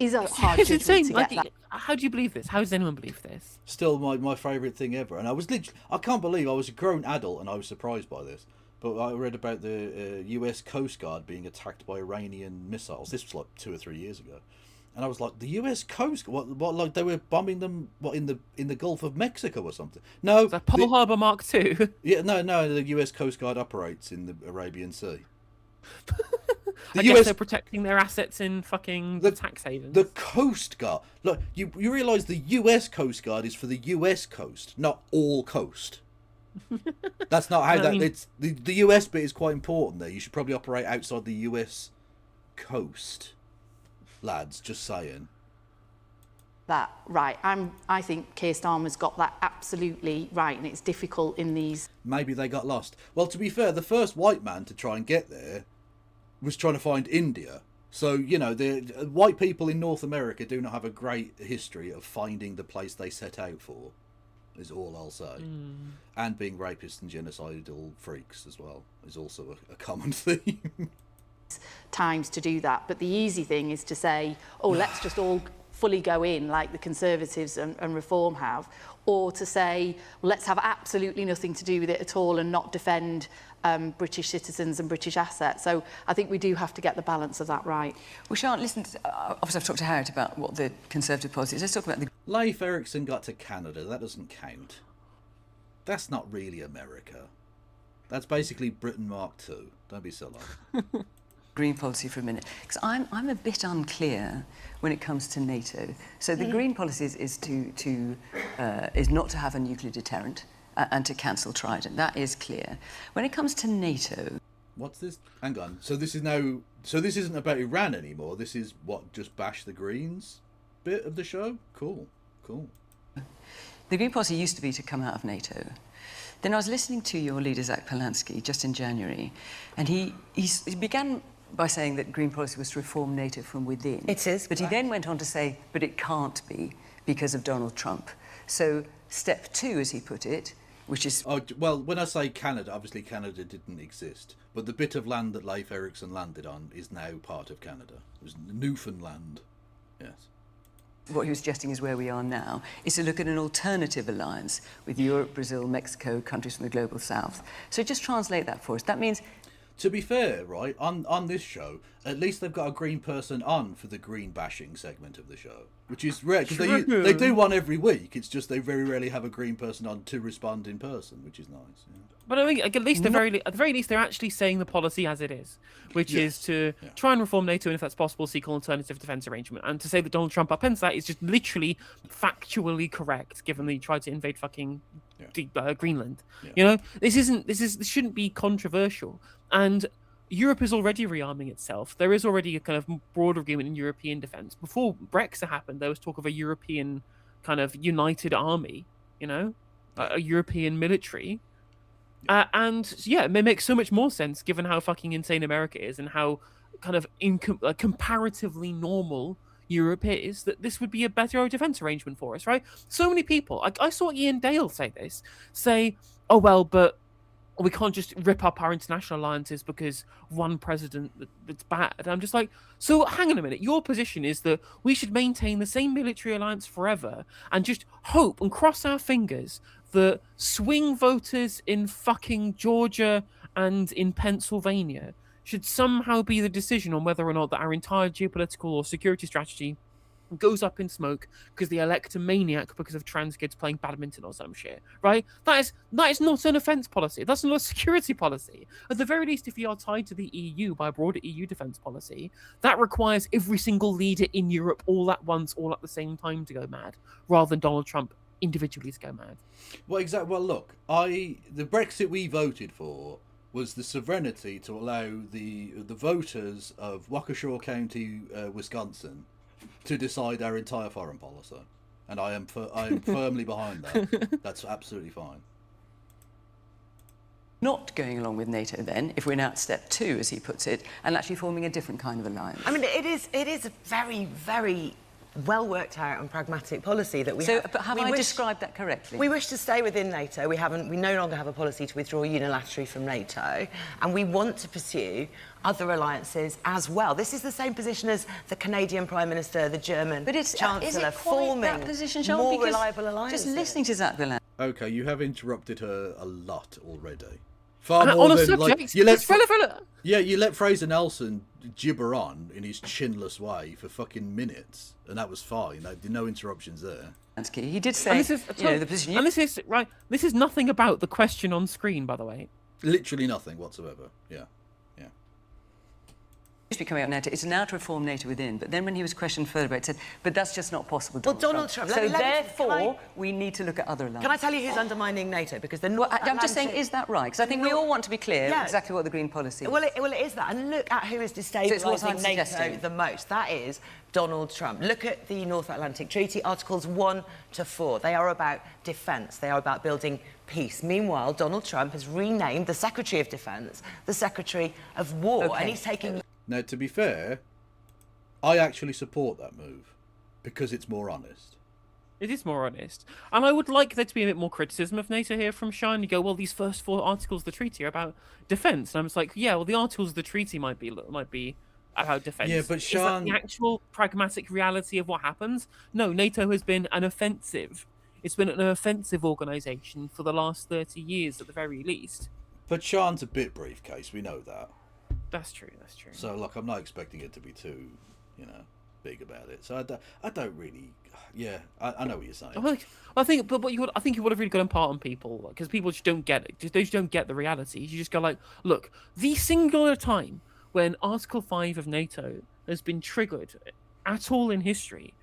Is a hard It's judgment insane. to Like, get that. how do you believe this? How does anyone believe this? Still my favourite thing ever. And I can't believe I was a grown adult and I was surprised by this. But I read about the US Coast Guard being attacked by Iranian missiles. This was like 2 or 3 years ago. And I was like, the US Coast Guard? What like they were bombing them in the Gulf of Mexico or something? No. Is that Pearl Harbor Mark II? Yeah, no, the US Coast Guard operates in the Arabian Sea. I guess they're protecting their assets in fucking the tax havens. The Coast Guard. Look, you realise the US Coast Guard is for the US coast, not all coast. That's not how it's the US bit is quite important there. You should probably operate outside the US coast. Lads, just saying. That right. I think Keir Starmer's got that absolutely right, and it's difficult in these. Maybe they got lost. Well, to be fair, the first white man to try and get there was trying to find India. So, you know, the white people in North America do not have a great history of finding the place they set out for, is all I'll say. And being rapists and genocidal freaks as well is also a common theme. Times to do that. But the easy thing is to say, oh, let's just all fully go in like the Conservatives and Reform have, or to say, well, let's have absolutely nothing to do with it at all and not defend British citizens and British assets. So I think we do have to get the balance of that right. Well, Sian, listen, obviously I've talked to Harriet about what the Conservative policy is. Let's talk about the... Leif Erikson got to Canada. That doesn't count. That's not really America. That's basically Britain Mark II. Don't be silly. Green policy for a minute, because I'm a bit unclear when it comes to NATO. So the Green policy is not to have a nuclear deterrent and to cancel Trident. That is clear. When it comes to NATO, what's this? Hang on. So this is now. So this isn't about Iran anymore. This is what, just bash the Greens bit of the show. Cool. The Green policy used to be to come out of NATO. Then I was listening to your leader Zach Polanski just in January, and he began by saying that Green policy was to reform NATO from within. It is. But he then went on to say, but it can't be because of Donald Trump. So step 2, as he put it, which is... Oh, well, when I say Canada, obviously Canada didn't exist. But the bit of land that Leif Erikson landed on is now part of Canada. It was Newfoundland. Yes. What he was suggesting is where we are now, is to look at an alternative alliance with Europe, Brazil, Mexico, countries from the global south. So just translate that for us. That means... To be fair, right, on this show, at least they've got a green person on for the green bashing segment of the show, which is rare, because they do one every week. It's just they very rarely have a green person on to respond in person, which is nice. Yeah. But I think at least at the very least they're actually saying the policy as it is, which is to try and reform NATO and, if that's possible, seek an alternative defence arrangement. And to say that Donald Trump upends that is just literally factually correct, given that he tried to invade fucking Greenland. You know, this shouldn't be controversial. And Europe is already rearming itself. There is already a kind of broad agreement in European defence. Before Brexit happened, there was talk of a European kind of united army, you know, a European military. And yeah, it may make so much more sense given how fucking insane America is and how kind of comparatively normal Europe is, that this would be a better defence arrangement for us, right? So many people, I saw Ian Dale say, oh, well, but we can't just rip up our international alliances because one president that's bad. And I'm just like, so hang on a minute. Your position is that we should maintain the same military alliance forever and just hope and cross our fingers that swing voters in fucking Georgia and in Pennsylvania should somehow be the decision on whether or not that our entire geopolitical or security strategy goes up in smoke because they elect a maniac because of trans kids playing badminton or some shit, right? That is not an offence policy. That's not a security policy. At the very least, if you are tied to the EU by a broader EU defence policy, that requires every single leader in Europe all at once, all at the same time to go mad, rather than Donald Trump individually to go mad. Well, exactly. Well, look, the Brexit we voted for was the sovereignty to allow the voters of Waukesha County, Wisconsin, to decide our entire foreign policy, and I am firmly behind that. That's absolutely fine. Not going along with NATO, then, if we're now at step 2, as he puts it, and actually forming a different kind of alliance. I mean, it is a very, very well worked out and pragmatic policy that we have. But have I described that correctly? We wish to stay within NATO. We no longer have a policy to withdraw unilaterally from NATO, and we want to pursue other alliances as well. This is the same position as the Canadian Prime Minister, the German Chancellor, is it quite forming that position, Sean? more Because reliable alliances. just listening to Zach Villan. Okay, you have interrupted her a lot already. Far And more on a than subject, like you let. relevant. Yeah, you let Fraser Nelson gibber on in his chinless way for fucking minutes, and that was fine. No interruptions there. He did say, the position. And this is right. This is nothing about the question on screen, by the way. Literally nothing whatsoever. Yeah. To be coming out NATO, it's now to reform NATO within. But then when he was questioned further about it, said, but that's just not possible. Well, Donald Trump. So therefore, we need to look at other alliances. Can I tell you who's undermining NATO? Because the I'm just saying, is that right? Because I think we all want to be clear exactly what the Green policy is. Well, it is that. And look at who is destabilising NATO the most. That is Donald Trump. Look at the North Atlantic Treaty, Articles 1 to 4. They are about defence. They are about building peace. Meanwhile, Donald Trump has renamed the Secretary of Defence the Secretary of War. And he's taking... Now, to be fair, I actually support that move because it's more honest. It is more honest. And I would like there to be a bit more criticism of NATO here from Sean. You go, well, these first 4 articles of the treaty are about defence. And I'm just like, yeah, well, the articles of the treaty might be about defence. Yeah, but Sean... Is that the actual pragmatic reality of what happens? No, NATO has been an offensive. It's been an offensive organisation for the last 30 years at the very least. But Sean's a bit briefcase, we know that. That's true. So, look, I'm not expecting it to be too, big about it. So I don't really. Yeah, I know what you're saying. I think you would have really got to impart on people because people just don't get it. They just don't get the reality. You just go like, look, the singular time when Article 5 of NATO has been triggered at all in history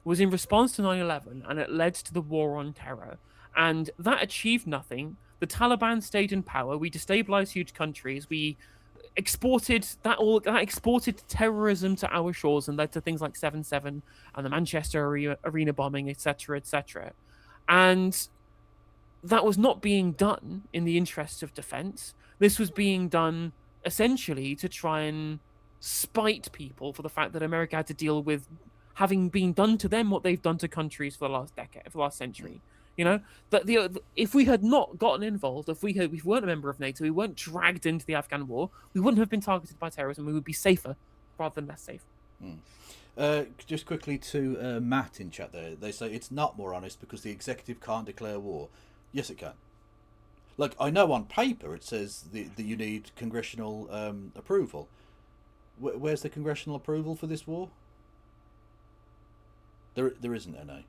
was in response to 9/11, and it led to the war on terror, and that achieved nothing. The Taliban stayed in power. We destabilized huge countries. We exported terrorism to our shores and led to things like 7/7 and the Manchester arena bombing, etc., and that was not being done in the interests of defense. This was being done essentially to try and spite people for the fact that America had to deal with having been done to them what they've done to countries for the last century. That if we had not gotten involved, if we weren't a member of NATO, we weren't dragged into the Afghan war, we wouldn't have been targeted by terrorism. We would be safer rather than less safe. Just quickly to Matt in chat there, they say it's not more honest because the executive can't declare war. Yes, it can. Like, I know on paper it says that you need congressional approval. Where's the congressional approval for this war? There isn't any.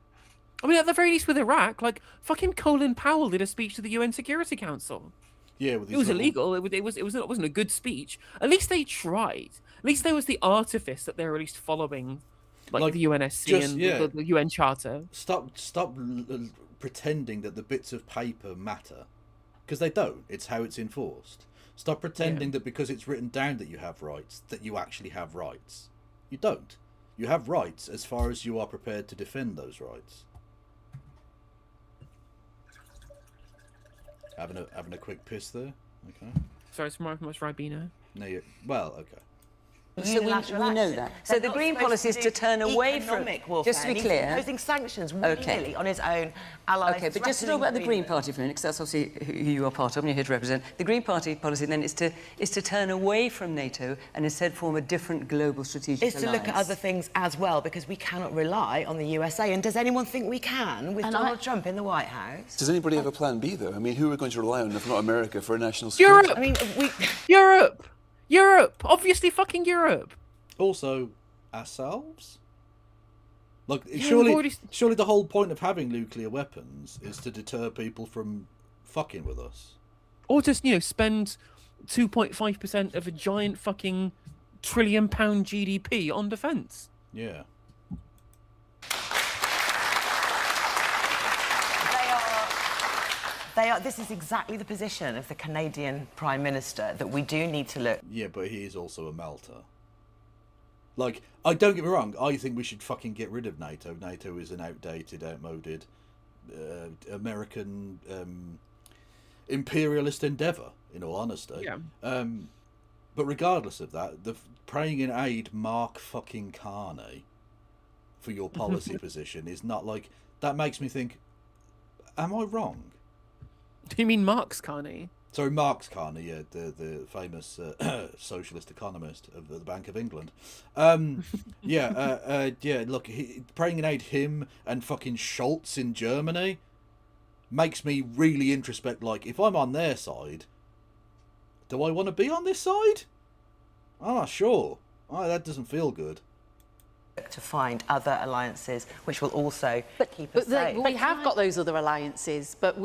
I mean, at the very least with Iraq, like, fucking Colin Powell did a speech to the UN Security Council. Yeah, it was illegal. It wasn't a good speech. At least they tried. At least there was the artifice that they were at least following, like the UNSC and the UN Charter. Stop pretending that the bits of paper matter, because they don't. It's how it's enforced. Stop pretending that because it's written down that you have rights, that you actually have rights. You don't. You have rights as far as you are prepared to defend those rights. Having a quick piss there. Okay. Sorry, it's more much Ribena. No, well, okay. So we know that. So the Green policy is to turn away from... warfare. Just to be clear... Imposing sanctions really on his own allies. Okay, but just to talk about the Green Party for a minute, because that's obviously who you are part of and you're here to represent. The Green Party policy then is to turn away from NATO and instead form a different global strategic alliance. Is to look at other things as well, because we cannot rely on the USA. And does anyone think we can with Donald Trump in the White House? Does anybody have a plan B, though? I mean, who are we going to rely on if not America for a national security? Europe! I mean, Europe! Obviously fucking Europe! Also, ourselves? Like, Yeah, surely the whole point of having nuclear weapons is to deter people from fucking with us. Or just, spend 2.5% of a giant fucking £1 trillion GDP on defence. Yeah. This is exactly the position of the Canadian Prime Minister, that we do need to look. Yeah, but he is also a melter. Like, I don't get me wrong, I think we should fucking get rid of NATO. NATO is an outdated, outmoded, American imperialist endeavour, in all honesty. Yeah. But regardless of that, the praying in aid Mark fucking Carney for your policy position is not like... That makes me think, am I wrong? Do you mean Marx Carney? Sorry, Marx Carney, yeah, the famous socialist economist of the Bank of England. Yeah, look, praying in aid him and fucking Schultz in Germany makes me really introspect. Like, if I'm on their side, do I want to be on this side? I'm not sure. That doesn't feel good. To find other alliances which will also keep us safe. We have got those other alliances, but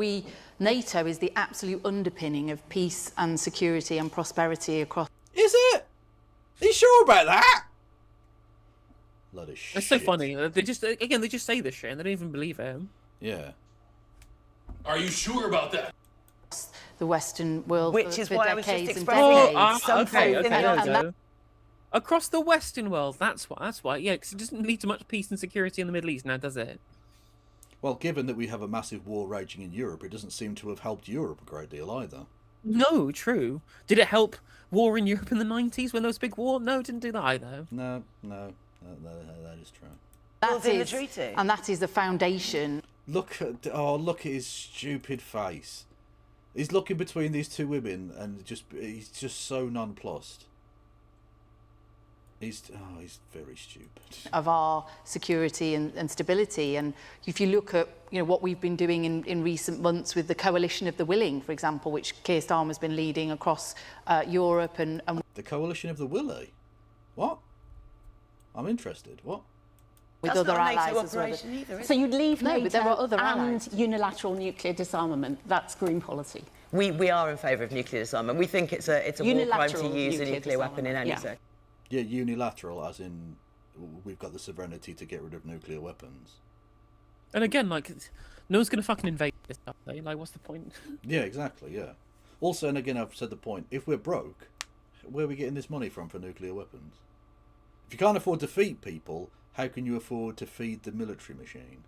NATO is the absolute underpinning of peace and security and prosperity across... Is it? Are you sure about that? Bloody shit. That's so funny. They just say this shit and they don't even believe it. Yeah. Are you sure about that? The Western world, which is for why I was just decades and expressing. decades. Across the Western world, that's why. Yeah, because it doesn't lead to much peace and security in the Middle East now, does it? Well, given that we have a massive war raging in Europe, it doesn't seem to have helped Europe a great deal either. No, true. Did it help war in Europe in the 90s when there was a big war? No, it didn't do that either. No, that is true. That is the foundation. Look at his stupid face. He's looking between these two women and he's just so nonplussed. He's very stupid. Of our security and stability, and if you look at what we've been doing in recent months with the Coalition of the Willing, for example, which Keir Starmer's been leading across Europe, and the Coalition of the Willing, what? I'm interested. What? With That's other not a allies NATO as well. operation either, so you'd leave No, NATO but there are other and allies. unilateral nuclear disarmament. That's green policy. We are in favour of nuclear disarmament. We think it's a war crime to use a nuclear weapon in any circumstance. Yeah, unilateral, as in we've got the sovereignty to get rid of nuclear weapons. And again, like, no one's going to fucking invade this stuff, eh? Like, what's the point? Yeah, exactly, yeah. Also, and again, I've said the point, if we're broke, where are we getting this money from for nuclear weapons? If you can't afford to feed people, how can you afford to feed the military machine?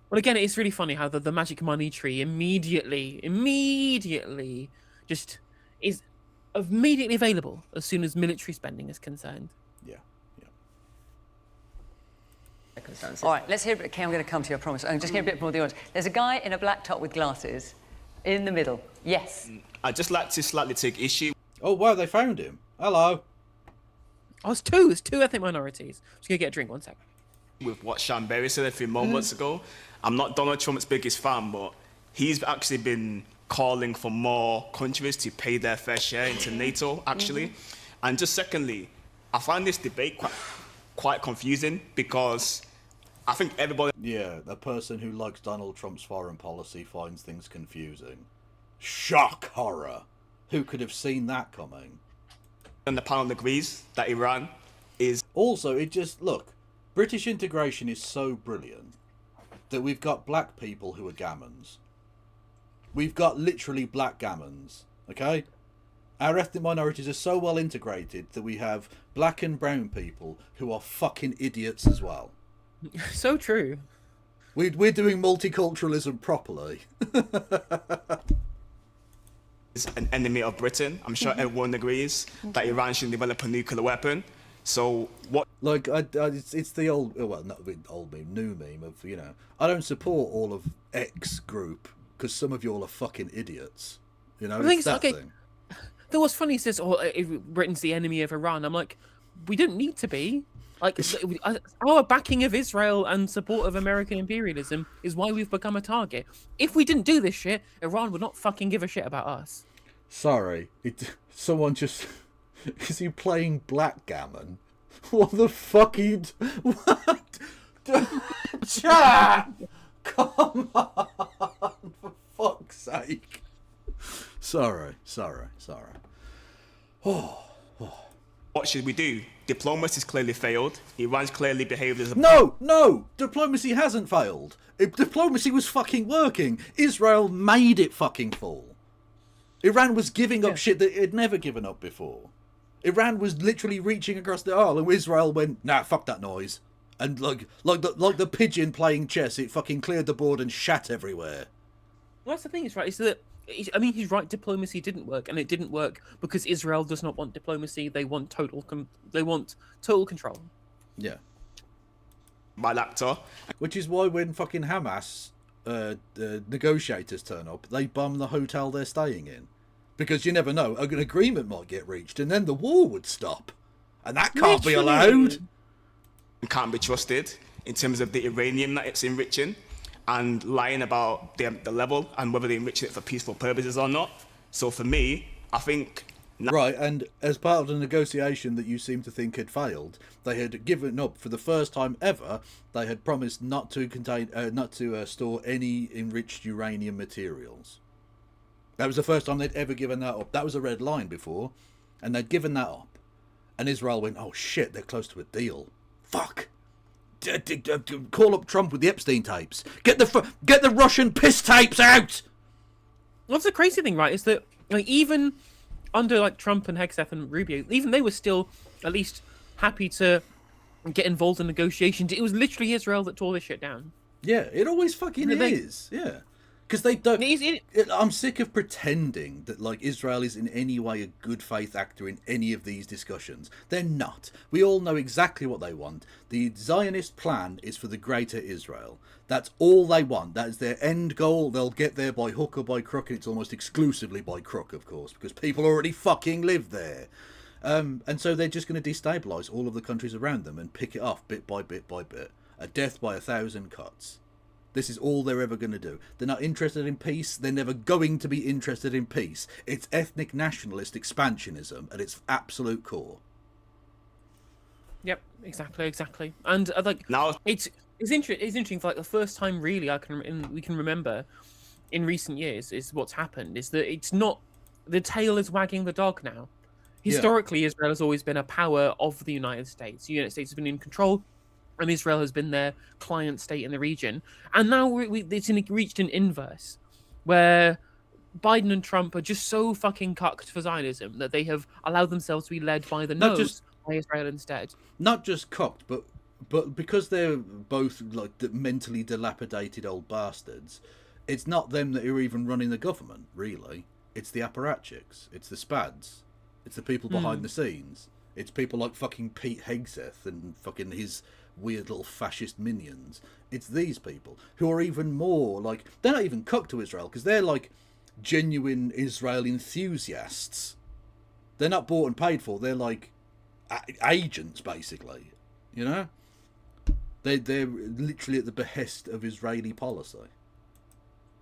Well, again, it's really funny how the magic money tree immediately just is immediately available as soon as military spending is concerned. Yeah. All right, let's hear a bit. Okay, I'm going to come to you, I promise. I'm just going to hear a bit more of the audience. There's a guy in a black top with glasses in the middle. Yes. I'd just like to slightly take issue. Oh, wow, they found him. Hello. Oh, it's two ethnic minorities. Just going to get a drink, 1 sec. With what Sean Berry said a few moments ago. I'm not Donald Trump's biggest fan, but he's actually been calling for more countries to pay their fair share into NATO, actually. And just secondly, I find this debate quite confusing because I think everybody... Yeah, the person who likes Donald Trump's foreign policy finds things confusing. Shock horror. Who could have seen that coming? And the panel agrees that Iran is... Also, look, British integration is so brilliant that we've got black people who are gammons. We've got literally black gammons, okay? Our ethnic minorities are so well integrated that we have black and brown people who are fucking idiots as well. So true. We're doing multiculturalism properly. Is an enemy of Britain. I'm sure everyone agrees that Iran should develop a nuclear weapon. So what? Like, it's the old, well, not the old meme, new meme of, I don't support all of X group because some of you all are fucking idiots. It's that thing. Though what's funny is this, Britain's the enemy of Iran. I'm like, we don't need to be. Like, our backing of Israel and support of American imperialism is why we've become a target. If we didn't do this shit, Iran would not fucking give a shit about us. Sorry, someone just... Is he playing blackgammon? What the fuck are you... What? Chat! Come on, for fuck's sake. Sorry. What should we do? Diplomacy's clearly failed. Iran's clearly behaved as a... No! Diplomacy hasn't failed. Diplomacy was fucking working. Israel made it fucking fall. Iran was giving up shit that it had never given up before. Iran was literally reaching across the aisle, and Israel went, nah, fuck that noise. And like the pigeon playing chess, it fucking cleared the board and shat everywhere. Well, that's the thing, is right. Is that he's right. Diplomacy didn't work, and it didn't work because Israel does not want diplomacy. They want total control. Yeah. By actor. Which is why when fucking Hamas negotiators turn up, they bomb the hotel they're staying in, because you never know, an agreement might get reached, and then the war would stop, and that can't be allowed. Can't be trusted in terms of the uranium that it's enriching, and lying about the level and whether they enrich it for peaceful purposes or not. So for me, I think... Right, and as part of the negotiation that you seem to think had failed, they had given up for the first time ever. They had promised not to store any enriched uranium materials. That was the first time they'd ever given that up. That was a red line before, and they'd given that up. And Israel went, oh shit, they're close to a deal. Fuck. Call up Trump with the Epstein tapes. Get the Russian piss tapes out. What's the crazy thing, right, is that like even under like Trump and Hegseth and Rubio, even they were still at least happy to get involved in negotiations. It was literally Israel that tore this shit down. Yeah, it always fucking is. Yeah. Because they don't... I'm sick of pretending that like Israel is in any way a good faith actor in any of these discussions. They're not. We all know exactly what they want. The Zionist plan is for the greater Israel. That's all they want. That is their end goal. They'll get there by hook or by crook, and it's almost exclusively by crook, of course, because people already fucking live there. And so they're just going to destabilise all of the countries around them and pick it off bit by bit by bit. A death by 1,000 cuts. This is all they're ever going to do. They're not interested in peace. They're never going to be interested in peace. It's ethnic nationalist expansionism at its absolute core. Yep, exactly. And like now, it's interesting. For like the first time, really, we can remember in recent years is what's happened. Is that it's not the tail is wagging the dog now. Historically, Israel has always been a power of the United States. The United States has been in control. And Israel has been their client state in the region. And now it's reached an inverse, where Biden and Trump are just so fucking cucked for Zionism that they have allowed themselves to be led by the nose by Israel instead. Not just cucked, but because they're both like mentally dilapidated old bastards, it's not them that are even running the government, really. It's the apparatchiks. It's the spads. It's the people behind the scenes. It's people like fucking Pete Hegseth and fucking his weird little fascist minions. It's these people who are even more like, they're not even cooked to Israel because they're like genuine Israel enthusiasts. They're not bought and paid for. They're like agents, basically. You know, they're literally at the behest of Israeli policy.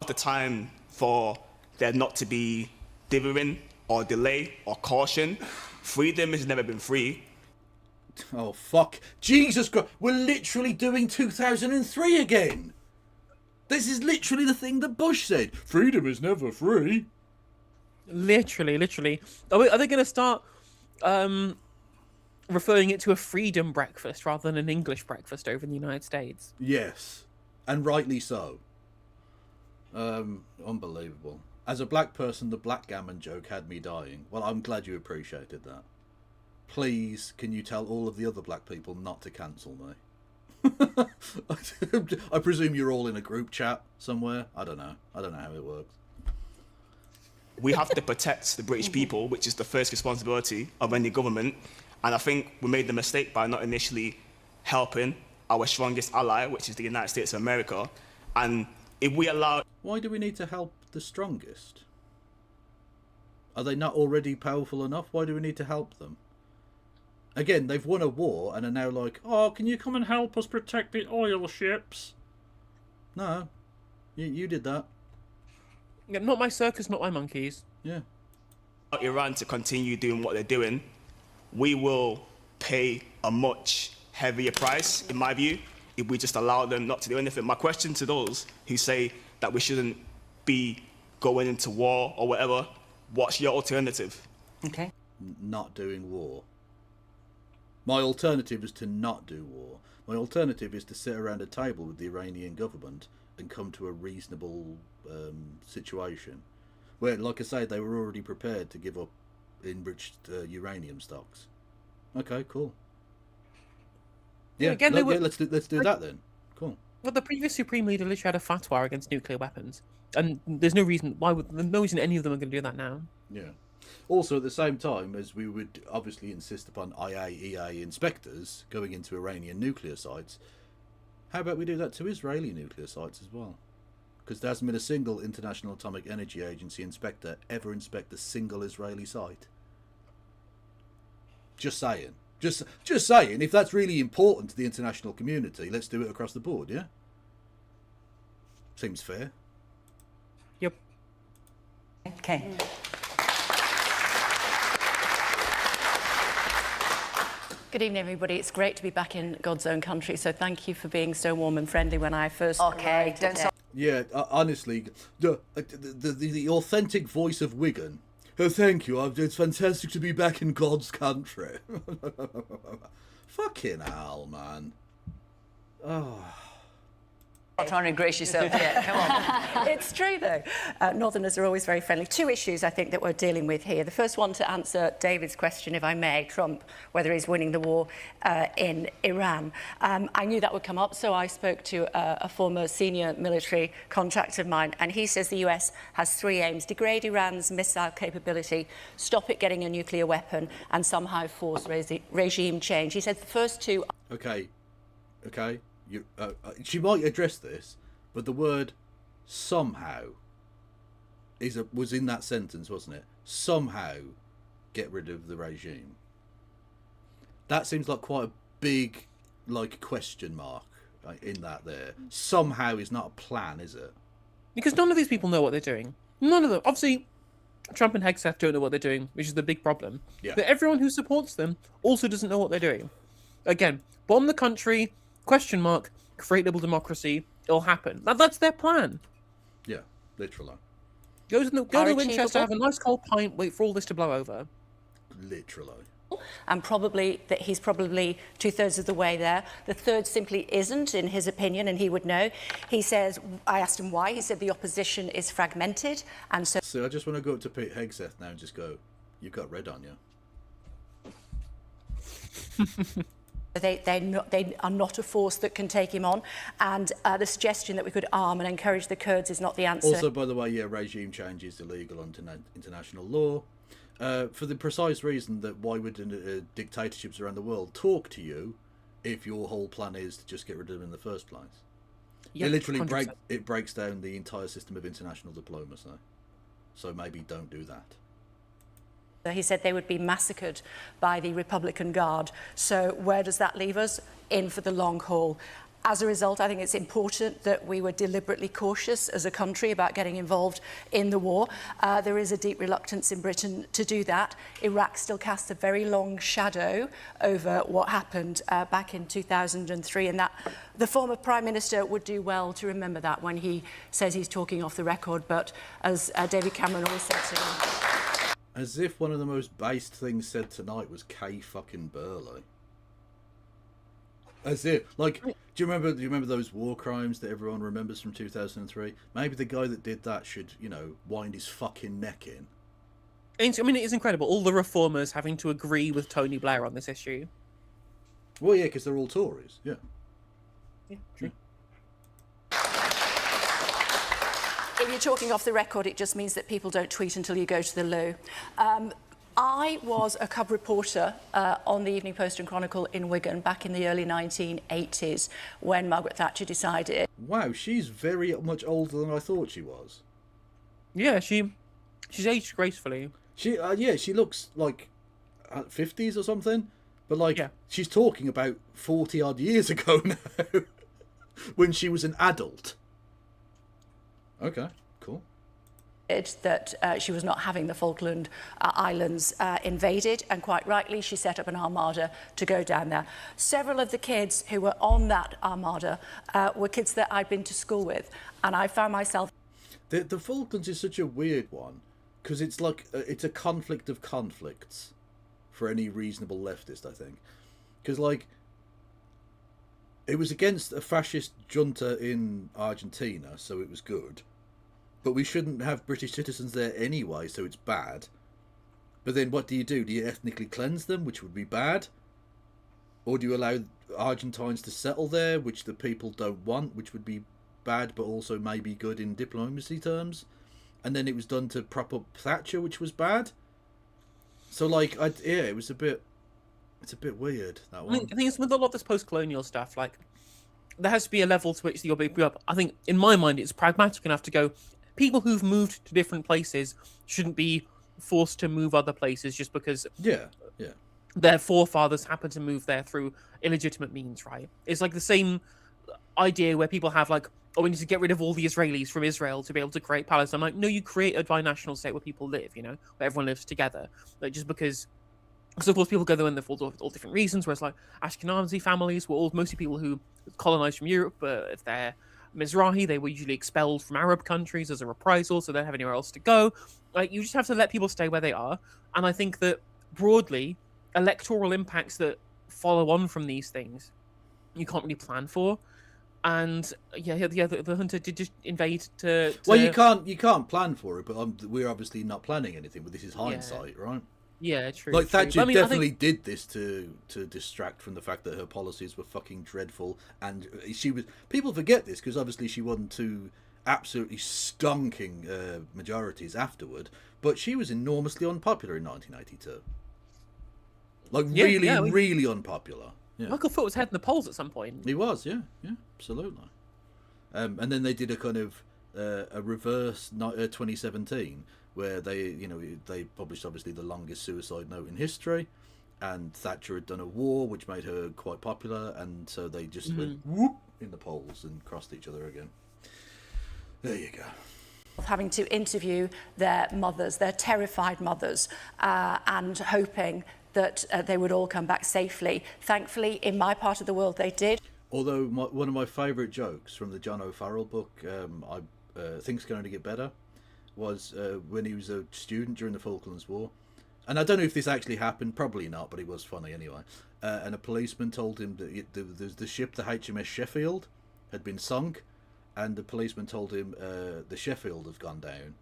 The time for there not to be dithering or delay or caution. Freedom has never been free. Oh, fuck. Jesus Christ. We're literally doing 2003 again. This is literally the thing that Bush said. Freedom is never free. Literally. Are they going to start referring it to a freedom breakfast rather than an English breakfast over in the United States? Yes. And rightly so. Unbelievable. As a black person, the blackgammon joke had me dying. Well, I'm glad you appreciated that. Please, can you tell all of the other black people not to cancel me? I presume you're all in a group chat somewhere. I don't know how it works. We have to protect the British people, which is the first responsibility of any government. And I think we made the mistake by not initially helping our strongest ally, which is the United States of America. And if we allow... Why do we need to help the strongest? Are they not already powerful enough? Why do we need to help them? Again, they've won a war and are now like, oh, can you come and help us protect the oil ships? No. You did that. Yeah, not my circus, not my monkeys. Yeah. Iran to continue doing what they're doing, we will pay a much heavier price, in my view, if we just allow them not to do anything. My question to those who say that we shouldn't be going into war or whatever, what's your alternative? Okay. Not doing war. My alternative is to not do war. My alternative is to sit around a table with the Iranian government and come to a reasonable situation where, like I say, they were already prepared to give up enriched uranium stocks. Okay, cool. Yeah, again, let's do that then. Cool. Well, the previous Supreme Leader literally had a fatwa against nuclear weapons, and there's no reason any of them are going to do that now. Yeah. Also, at the same time, as we would obviously insist upon IAEA inspectors going into Iranian nuclear sites, how about we do that to Israeli nuclear sites as well? Because there hasn't been a single International Atomic Energy Agency inspector ever inspect a single Israeli site. Just saying. Just saying, if that's really important to the international community, let's do it across the board, yeah? Seems fair. Yep. Okay. Good evening, everybody. It's great to be back in God's own country, so thank you for being so warm and friendly when I first arrived. Yeah, honestly, the authentic voice of Wigan. Oh, thank you. It's fantastic to be back in God's country. Fucking hell, man. Oh. Not trying to ingrace yourself yet. Come on. It's true, though. Northerners are always very friendly. Two issues, I think, that we're dealing with here. The first one, to answer David's question, if I may, Trump, whether he's winning the war in Iran. I knew that would come up, so I spoke to a former senior military contractor of mine, and he says the US has three aims: degrade Iran's missile capability, stop it getting a nuclear weapon, and somehow force regime change. He said the first two... Okay. She might address this, but the word somehow was in that sentence, wasn't it? Somehow get rid of the regime. That seems like quite a big question mark in that there. Somehow is not a plan, is it? Because none of these people know what they're doing. None of them. Obviously, Trump and Hegseth don't know what they're doing, which is the big problem. Yeah. But everyone who supports them also doesn't know what they're doing. Again, bomb the country, question mark, create little democracy, it'll happen. That's their plan. Yeah, literally. Go to Winchester, have a nice cold pint, wait for all this to blow over. Literally. And probably that he's probably 2/3 of the way there. The third simply isn't, in his opinion, and he would know. He says, I asked him why, he said the opposition is fragmented, and so... So I just want to go up to Pete Hegseth now and just go, you've got red on you. They are not a force that can take him on, and the suggestion that we could arm and encourage the Kurds is not the answer. Also, by the way, yeah, regime change is illegal under international law, for the precise reason that why would dictatorships around the world talk to you if your whole plan is to just get rid of them in the first place? Yep, it literally 100%. breaks down the entire system of international diplomacy. So maybe don't do that. He said they would be massacred by the Republican Guard. So where does that leave us? In for the long haul. As a result, I think it's important that we were deliberately cautious as a country about getting involved in the war. There is a deep reluctance in Britain to do that. Iraq still casts a very long shadow over what happened back in 2003, and that the former Prime Minister would do well to remember that when he says he's talking off the record. But as David Cameron always said to him, as if one of the most based things said tonight was K fucking Burley. As if, do you remember those war crimes that everyone remembers from 2003? Maybe the guy that did that should, wind his fucking neck in. I mean, it is incredible. All the reformers having to agree with Tony Blair on this issue. Well, yeah, because they're all Tories. Yeah. Yeah, true. If you're talking off the record, it just means that people don't tweet until you go to the loo. I was a cub reporter on the Evening Post and Chronicle in Wigan back in the early 1980s when Margaret Thatcher decided... Wow, she's very much older than I thought she was. Yeah, she's aged gracefully. She looks like 50s or something, but she's talking about 40-odd years ago now, when she was an adult. Okay, cool. that she was not having the Falkland Islands invaded, and quite rightly she set up an armada to go down there. Several of the kids who were on that armada were kids that I'd been to school with, and I found myself... The Falklands is such a weird one, because it's like, it's a conflict of conflicts for any reasonable leftist, I think. Because, like, it was against a fascist junta in Argentina, so it was good. But we shouldn't have British citizens there anyway, so it's bad. But then what do? Do you ethnically cleanse them, which would be bad? Or do you allow Argentines to settle there, which the people don't want, which would be bad, but also maybe good in diplomacy terms? And then it was done to prop up Thatcher, which was bad. So, like, it was a bit... It's a bit weird, that one. I think it's with a lot of this post-colonial stuff, like, there has to be a level to which you're being up. I think, in my mind, it's pragmatic enough to go, people who've moved to different places shouldn't be forced to move other places just because their forefathers happen to move there through illegitimate means, right? It's like the same idea where people have, like, oh, we need to get rid of all the Israelis from Israel to be able to create Palestine. Like, no, you create a binational state where people live, you know, where everyone lives together. Like, just because of course people go there and they're for all different reasons, whereas like Ashkenazi families were mostly people who colonized from Europe, but if they're Mizrahi, they were usually expelled from Arab countries as a reprisal, so they don't have anywhere else to go. Like, you just have to let people stay where they are. And I think that broadly, electoral impacts that follow on from these things, you can't really plan for. And the junta did just invade to... Well, you can't plan for it, but we're obviously not planning anything. But this is hindsight, right? Yeah, true. Like, true. Thatcher I mean, definitely did this to distract from the fact that her policies were fucking dreadful, and she was... People forget this because obviously she won two absolutely stonking majorities afterward, but she was enormously unpopular in 1982. Like, really unpopular. Yeah. Michael Foot was head in the polls at some point. He was, yeah, absolutely. And then they did a kind of a reverse 2017 where they published obviously the longest suicide note in history, and Thatcher had done a war which made her quite popular, and so they just went whoop in the polls and crossed each other again. There you go. Having to interview their mothers, their terrified mothers, and hoping that they would all come back safely. Thankfully, in my part of the world, they did. Although one of my favourite jokes from the John O'Farrell book, I Think's Going to Get Better, was when he was a student during the Falklands War. And I don't know if this actually happened, probably not, but it was funny anyway. And a policeman told him that the ship, the HMS Sheffield, had been sunk, and the policeman told him the Sheffield have gone down.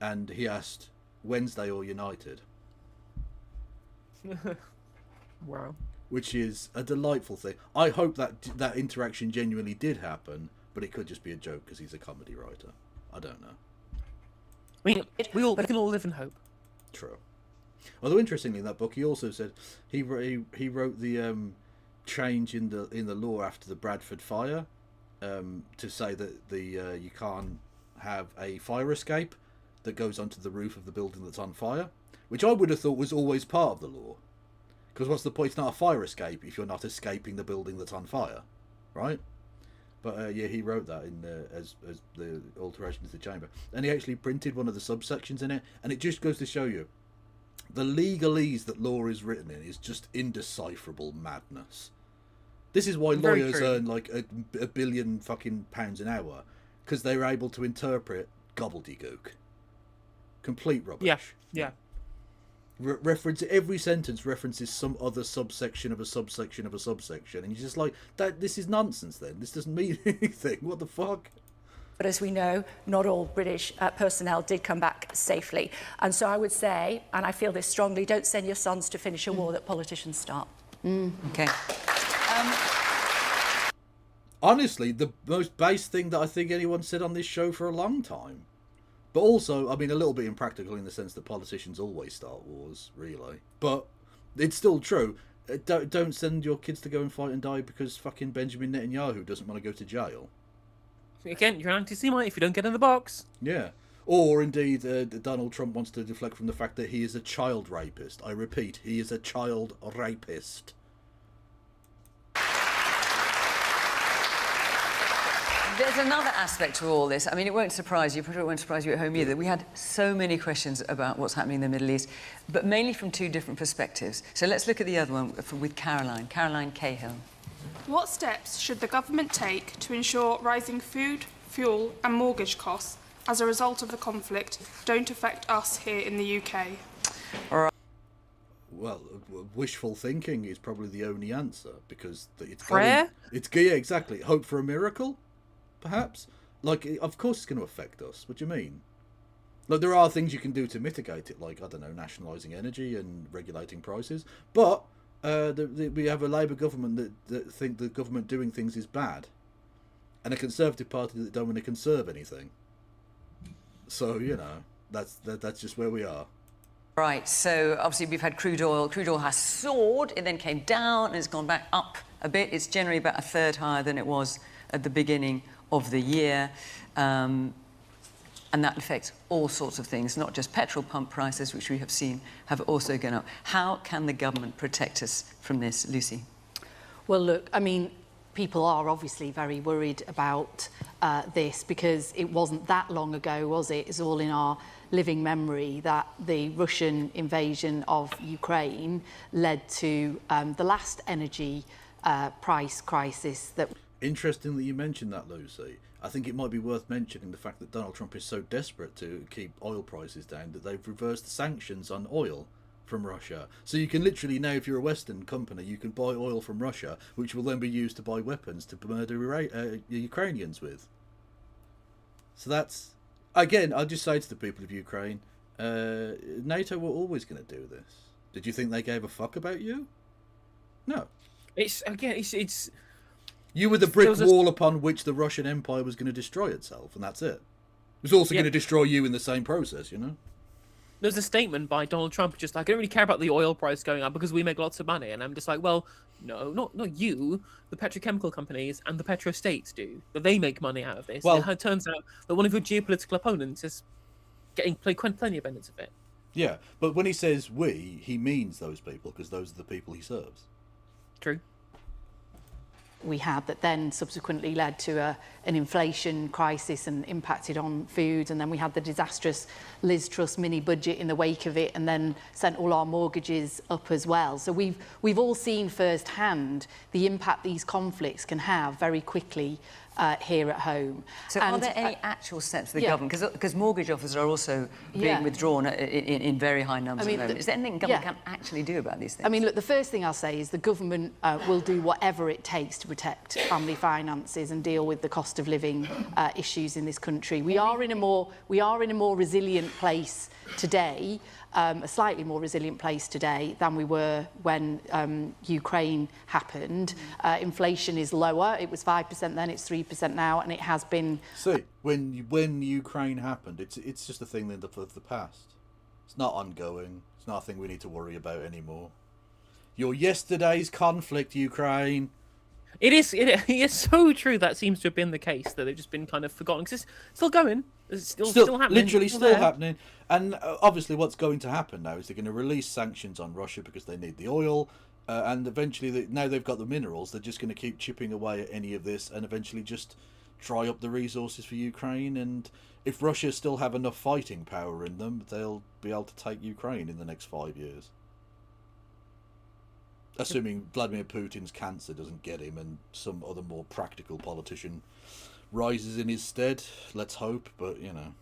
And he asked, Wednesday or United? Wow. Which is a delightful thing. I hope that interaction genuinely did happen, but it could just be a joke because he's a comedy writer. I don't know. I mean, we can all live in hope. True. Although interestingly, in that book, he also said he wrote the change in the law after the Bradford fire to say that you can't have a fire escape that goes onto the roof of the building that's on fire, which I would have thought was always part of the law. Because what's the point? It's not a fire escape if you're not escaping the building that's on fire, right? But he wrote that in as the alteration to the chamber, and he actually printed one of the subsections in it, and it just goes to show you the legalese that law is written in is just indecipherable madness. This is why lawyers earn like a billion fucking pounds an hour, because they're able to interpret gobbledygook. Complete rubbish. Yeah. Reference every sentence references some other subsection of a subsection of a subsection, and you're just like, that. This is nonsense. Then this doesn't mean anything. What the fuck? But as we know, not all British personnel did come back safely, and so I would say, and I feel this strongly, don't send your sons to finish a war that politicians start. Okay. Honestly, the most base thing that I think anyone said on this show for a long time. But also, I mean, a little bit impractical in the sense that politicians always start wars, really. But it's still true. Don't send your kids to go and fight and die because fucking Benjamin Netanyahu doesn't want to go to jail. Again, you're an anti-Semite if you don't get in the box. Yeah. Or, indeed, Donald Trump wants to deflect from the fact that he is a child rapist. I repeat, he is a child rapist. There's another aspect to all this. I mean, it won't surprise you, probably it won't surprise you at home either. We had so many questions about what's happening in the Middle East, but mainly from two different perspectives. So let's look at the other one with Caroline. Caroline Cahill. What steps should the government take to ensure rising food, fuel and mortgage costs as a result of the conflict don't affect us here in the UK? All right. Well, wishful thinking is probably the only answer, because it's prayer. Yeah, exactly. Hope for a miracle, perhaps. Like, of course, it's going to affect us. What do you mean? Like, there are things you can do to mitigate it, like, I don't know, nationalising energy and regulating prices. But we have a Labour government that think the government doing things is bad, and a Conservative Party that don't want to conserve anything. So, you know, that's just where we are. Right, so obviously we've had crude oil. Crude oil has soared, it then came down and it's gone back up a bit. It's generally about a third higher than it was at the beginning of the year. And that affects all sorts of things, not just petrol pump prices, which we have seen have also gone up. How can the government protect us from this, Lucy? Well, look, I mean, people are obviously very worried about this, because it wasn't that long ago, was it? It's all in our living memory that the Russian invasion of Ukraine led to the last energy price crisis that... Interesting that you mentioned that, Lucy. I think it might be worth mentioning the fact that Donald Trump is so desperate to keep oil prices down that they've reversed the sanctions on oil from Russia. So you can literally now, if you're a Western company, you can buy oil from Russia, which will then be used to buy weapons to murder Ukrainians with. So that's... Again, I'll just say to the people of Ukraine, NATO were always going to do this. Did you think they gave a fuck about you? No. It's you were the brick wall upon which the Russian Empire was going to destroy itself, and that's it. It was also going to destroy you in the same process, you know? There's a statement by Donald Trump, just like, I don't really care about the oil price going up because we make lots of money. And I'm just like, well, no, not you. The petrochemical companies and the petrostates do. But they make money out of this. Well, it turns out that one of your geopolitical opponents is getting plenty of evidence of it. Yeah, but when he says we, he means those people, because those are the people he serves. True. We had that then subsequently led to an inflation crisis and impacted on food, and then we had the disastrous Liz Truss mini budget in the wake of it, and then sent all our mortgages up as well. So we've all seen firsthand the impact these conflicts can have very quickly here at home. So are there any actual steps the government, because mortgage offers are also being withdrawn in very high numbers at the moment. Is there anything government can actually do about these things? I mean, look, the first thing I'll say is the government will do whatever it takes to protect family finances and deal with the cost of living issues in this country. We are in a more resilient place today, a slightly more resilient place today than we were when Ukraine happened. Inflation is lower. It was 5% then, it's 3% now, and it has been... See, when Ukraine happened, it's just a thing of the past. It's not ongoing. It's not a thing we need to worry about anymore. Your yesterday's conflict, Ukraine. It is so true. That seems to have been the case, that they've just been kind of forgotten, because it's still going. It's still happening. Literally still happening. And obviously what's going to happen now is they're going to release sanctions on Russia because they need the oil, and eventually, now they've got the minerals, they're just going to keep chipping away at any of this and eventually just dry up the resources for Ukraine. And if Russia still have enough fighting power in them, they'll be able to take Ukraine in the next 5 years. Assuming Vladimir Putin's cancer doesn't get him and some other more practical politician rises in his stead. Let's hope, but you know.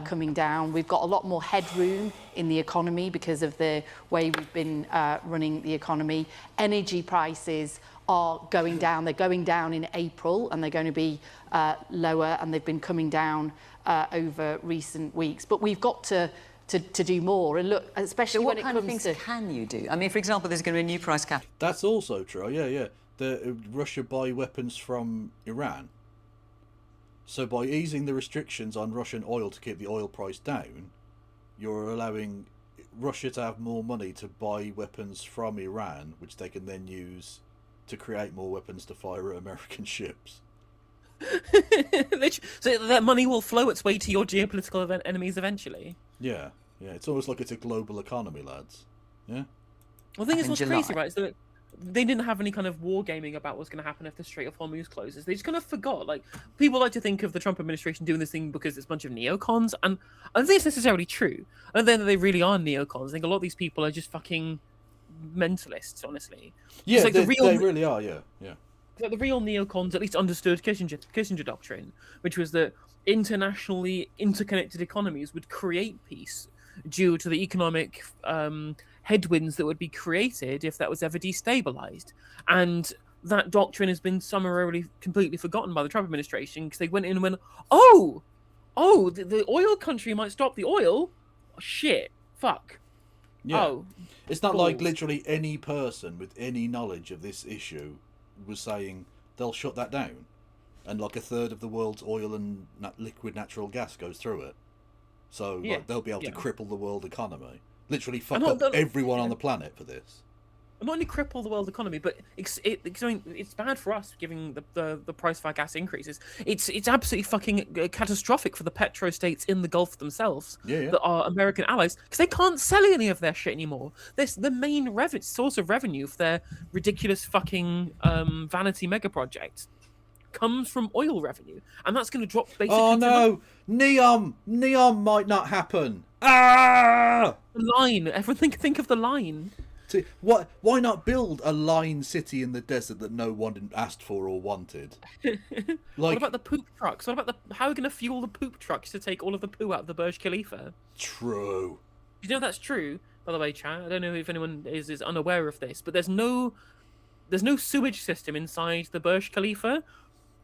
Coming down. We've got a lot more headroom in the economy because of the way we've been running the economy. Energy prices are going down. They're going down in April, and they're going to be lower, and they've been coming down over recent weeks. But we've got to do more, and look, especially when it comes to... what kind of things can you do? I mean, for example, there's going to be a new price cap. That's also true, yeah. Russia buy weapons from Iran. So by easing the restrictions on Russian oil to keep the oil price down, you're allowing Russia to have more money to buy weapons from Iran, which they can then use to create more weapons to fire at American ships. So that money will flow its way to your geopolitical enemies eventually. Yeah. It's almost like it's a global economy, lads. Yeah. Well, the thing is, what's crazy, right, is that they didn't have any kind of wargaming about what's going to happen if the Strait of Hormuz closes. They just kind of forgot. Like, people like to think of the Trump administration doing this thing because it's a bunch of neocons, and I don't think it's necessarily true. I don't think that they really are neocons. I think a lot of these people are just fucking mentalists, honestly. Yeah, like they really are, yeah. Like the real neocons at least understood Kissinger doctrine, which was that internationally interconnected economies would create peace due to the economic headwinds that would be created if that was ever destabilized. And that doctrine has been summarily completely forgotten by the Trump administration, because they went in and went, the oil country might stop the oil? Oh, shit. Fuck. Yeah. Oh, it's not balls. like literally any person with any knowledge of this issue was saying they'll shut that down. And like a third of the world's oil and liquid natural gas goes through it. So like, they'll be able to cripple the world economy. Literally fuck up everyone on the planet for this. Not only cripple the world economy, but it's bad for us, giving the price of our gas increases. It's absolutely fucking catastrophic for the petrostates in the Gulf themselves that are American allies, because they can't sell any of their shit anymore. The main source of revenue for their ridiculous fucking vanity mega project comes from oil revenue, and that's going to drop basically. Oh no, Neom might not happen. Ah, the line. Everyone think of the line. Why not build a line city in the desert that no one asked for or wanted? What about the poop trucks? What about how are we going to fuel the poop trucks to take all of the poo out of the Burj Khalifa? True. You know that's true, by the way, chat. I don't know if anyone is unaware of this, but there's no sewage system inside the Burj Khalifa.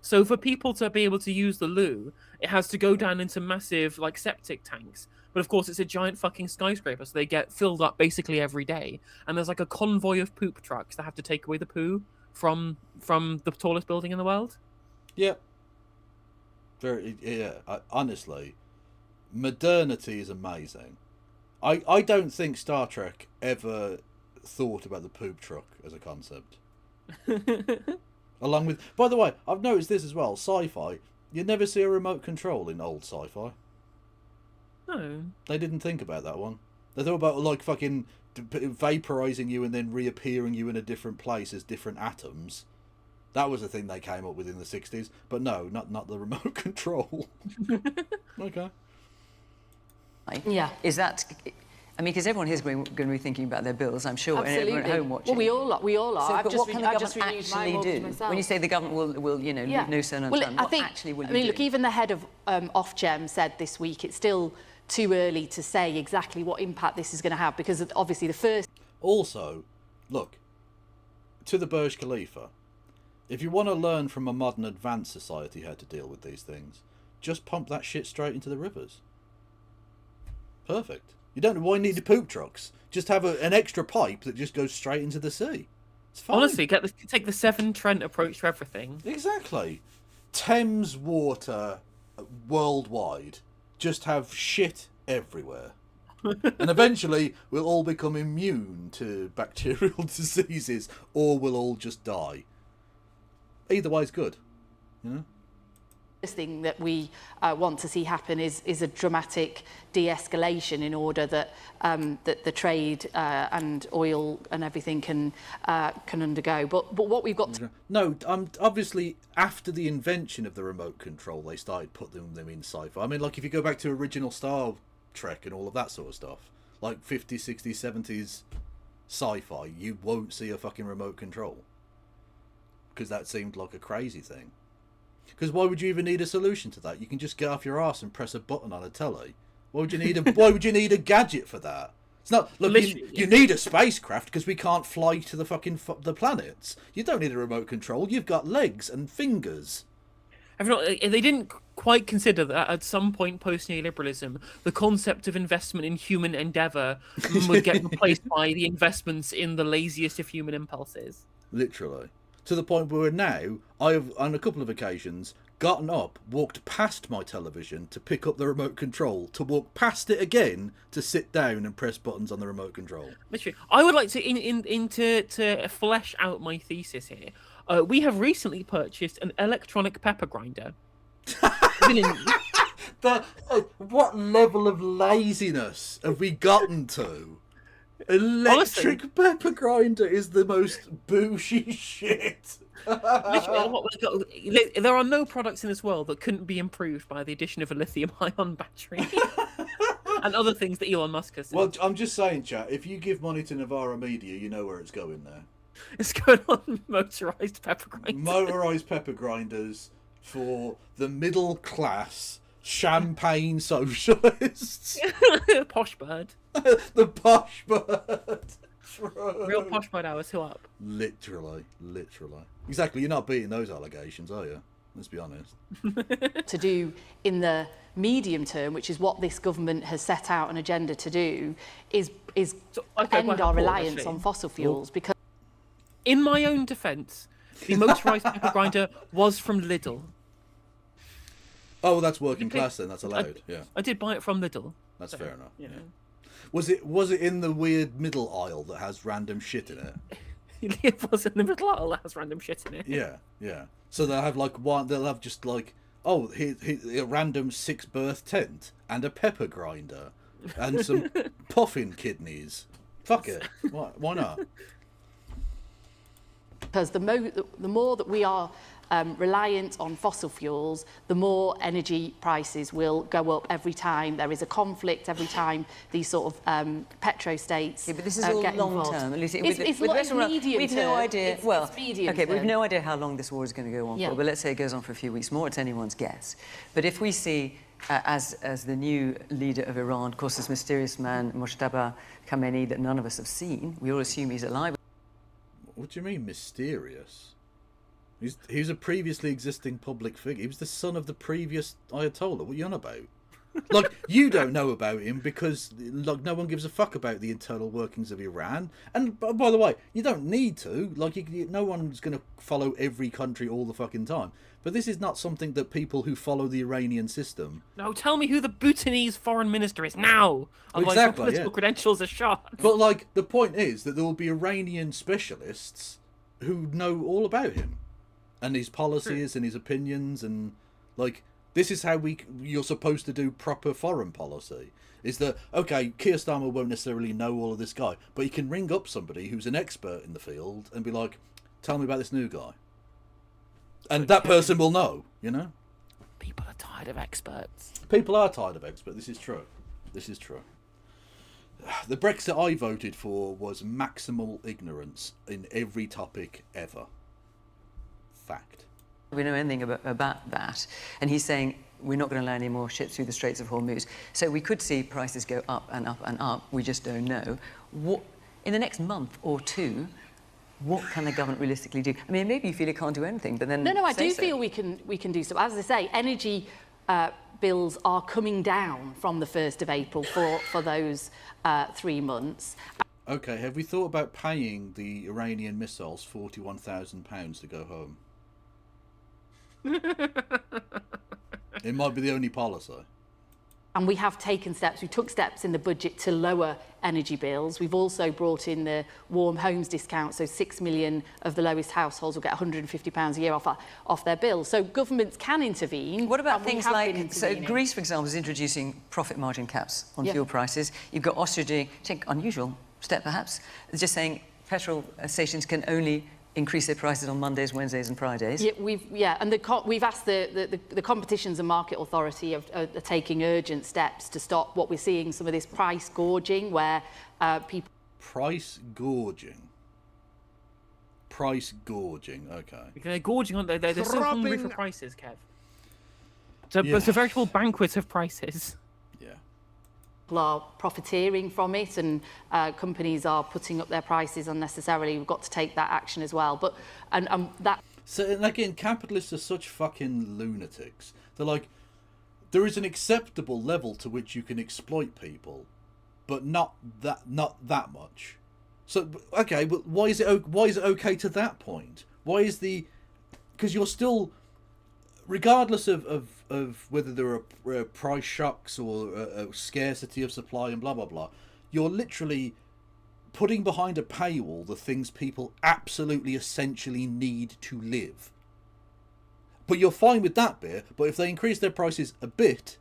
So for people to be able to use the loo, it has to go down into massive like septic tanks. But of course, it's a giant fucking skyscraper, so they get filled up basically every day. And there's like a convoy of poop trucks that have to take away the poo from the tallest building in the world. Yeah. Honestly, modernity is amazing. I don't think Star Trek ever thought about the poop truck as a concept. Along with, by the way, I've noticed this as well. Sci-fi, you never see a remote control in old sci-fi. No. They didn't think about that one. They thought about like fucking vaporizing you and then reappearing you in a different place as different atoms. That was a thing they came up with in the 60s. But no, not the remote control. Okay. Yeah. Is that... I mean, because everyone here is going to be thinking about their bills, I'm sure, Absolutely. and everyone at home watching. Well, we all are. So, what can the government actually do? Myself. When you say the government will leave no stone unturned, what actually will you do? I mean, look, even the head of Ofgem said this week it's still too early to say exactly what impact this is going to have, because obviously the first... Also, look, to the Burj Khalifa, if you want to learn from a modern advanced society how to deal with these things, just pump that shit straight into the rivers. Perfect. You don't know why you need the poop trucks. Just have an extra pipe that just goes straight into the sea. It's fine. Honestly, take the Severn Trent approach to everything. Exactly. Thames water worldwide. Just have shit everywhere. And eventually we'll all become immune to bacterial diseases, or we'll all just die. Either way is good. You know? thing that we want to see happen is a dramatic de-escalation in order that that the trade and oil and everything can undergo. But what we've got to... No, obviously after the invention of the remote control, they started putting them in sci-fi. I mean, like if you go back to original Star Trek and all of that sort of stuff, like 50s, 60s, 70s sci-fi, you won't see a fucking remote control. Because that seemed like a crazy thing. Because why would you even need a solution to that? You can just get off your arse and press a button on a telly. Why would you need a gadget for that? It's not. Look, you need a spacecraft because we can't fly to the fucking the planets. You don't need a remote control. You've got legs and fingers. They didn't quite consider that at some point post neoliberalism, the concept of investment in human endeavour would get replaced by the investments in the laziest of human impulses. Literally. To the point where now, I have, on a couple of occasions, gotten up, walked past my television to pick up the remote control, to walk past it again, to sit down and press buttons on the remote control. Literally. I would like to flesh out my thesis here. We have recently purchased an electronic pepper grinder. What level of laziness have we gotten to? Electric pepper grinder is the most bougie shit. Literally, there are no products in this world that couldn't be improved by the addition of a lithium-ion battery and other things that Elon Musk has said. Well, I'm just saying, chat, if you give money to Navarra Media, you know where it's going there. It's going on motorised pepper grinders. Motorised pepper grinders for the middle class champagne socialists. Posh bird. The posh bird. Real posh bird hours, who up? Literally. Exactly, you're not beating those allegations, are you? Let's be honest. To do in the medium term, which is what this government has set out an agenda to do, is end our reliance on fossil fuels. Because, in my own defence, the motorised pepper grinder was from Lidl. Oh, well, that's working class then. That's allowed. I did buy it from Lidl. That's fair enough. Yeah. Was it in the weird middle aisle that has random shit in it? It was in the middle aisle that has random shit in it. Yeah. So they'll have like one. They'll have just like, oh, a random 6-berth tent and a pepper grinder and some puffin kidneys. Fuck it. Why not? Because the more that we are reliant on fossil fuels, the more energy prices will go up every time there is a conflict, every time these sort of petro-states but this is all long term. It's medium we've term. no idea. It's medium term. We've no idea how long this war is going to go on for, but let's say it goes on for a few weeks more. It's anyone's guess. But if we see, as the new leader of Iran, of course, this mysterious man, Mojtaba Khamenei, that none of us have seen, we all assume he's alive. What do you mean mysterious? He's a previously existing public figure. He was the son of the previous Ayatollah. What are you on about? Like, you don't know about him because like no one gives a fuck about the internal workings of Iran. And by the way, you don't need to. Like, no one's going to follow every country all the fucking time. But this is not something that people who follow the Iranian system... No, tell me who the Bhutanese foreign minister is now. Otherwise your political credentials are shot. But, like, the point is that there will be Iranian specialists who know all about him. And his policies and his opinions and, like, this is how you're supposed to do proper foreign policy. Is that, okay, Keir Starmer won't necessarily know all of this guy, but he can ring up somebody who's an expert in the field and be like, tell me about this new guy. And that person will know, you know? People are tired of experts. People are tired of experts. This is true. This is true. The Brexit I voted for was maximal ignorance in every topic ever. Fact. We know anything about that. And he's saying we're not going to allow any more ships through the Straits of Hormuz. So we could see prices go up and up and up. We just don't know. In the next month or two, what can the government realistically do? I mean, maybe you feel it can't do anything, but then No, I do feel we can do so. As I say, energy bills are coming down from the 1st of April for those 3 months. Okay, have we thought about paying the Iranian missiles £41,000 to go home? It might be the only policy. And we have taken steps. We took steps in the budget to lower energy bills. We've also brought in the warm homes discount, so 6 million of the lowest households will get £150 a year off their bills. So governments can intervene. What about things like, so Greece, for example, is introducing profit margin caps on fuel prices. You've got Austria doing, I think, unusual step perhaps, just saying petrol stations can only increase their prices on Mondays, Wednesdays and Fridays. And we've asked the Competitions and Market Authority of taking urgent steps to stop what we're seeing, some of this price gorging where people... Price gorging? Price gorging, okay. They're gorging, aren't they? They're so hungry for prices, Kev. So it's a veritable banquet of prices. People are profiteering from it and companies are putting up their prices unnecessarily. We've got to take that action as well. But that... So, and again, capitalists are such fucking lunatics. They're like, there is an acceptable level to which you can exploit people, but not that much. So, okay, but why is it okay to that point? Why is the... Because you're still... Regardless of whether there are price shocks or a scarcity of supply and blah, blah, blah, you're literally putting behind a paywall the things people absolutely essentially need to live. But you're fine with that bit, but if they increase their prices a bit,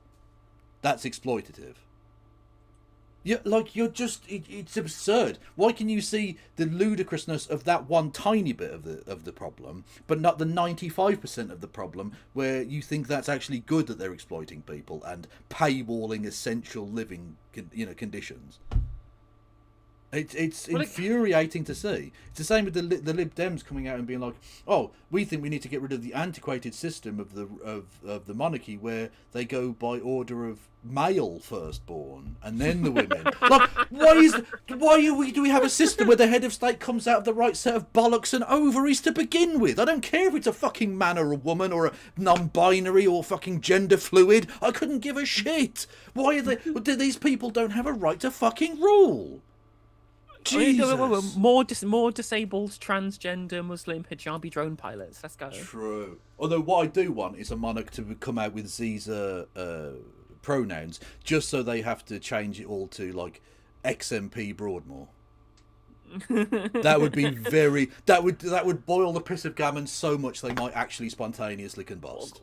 that's exploitative. Yeah, like it's absurd. Why can you see the ludicrousness of that one tiny bit of the problem, but not the 95% of the problem where you think that's actually good that they're exploiting people and paywalling essential living, conditions. It's infuriating to see. It's the same with the Lib Dems coming out and being like, "Oh, we think we need to get rid of the antiquated system of the monarchy where they go by order of male firstborn and then the women." Like, do we have a system where the head of state comes out of the right set of bollocks and ovaries to begin with? I don't care if it's a fucking man or a woman or a non-binary or fucking gender fluid. I couldn't give a shit. Why are they? These people don't have a right to fucking rule. Jesus. More disabled transgender Muslim hijabi drone pilots. Let's go. True. Although what I do want is a monarch to come out with Caesar pronouns, just so they have to change it all to like XMP Broadmoor. That would be that would boil the piss of gammon so much they might actually spontaneously combust.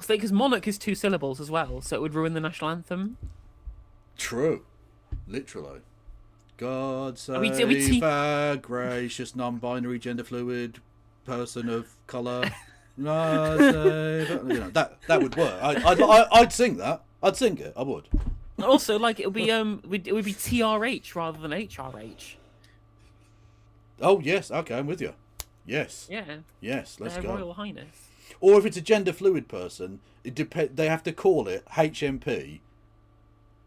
Because monarch is 2 syllables as well, so it would ruin the national anthem. True. Literally. God save a gracious non-binary gender fluid person of colour. God save, that would work. I'd sing that. I'd sing it. I would. Also, like it would be TRH rather than HRH. Oh yes, okay, I'm with you. Yes. Yeah. Yes, let's go. Royal Highness. Or if it's a gender fluid person, they have to call it HMP.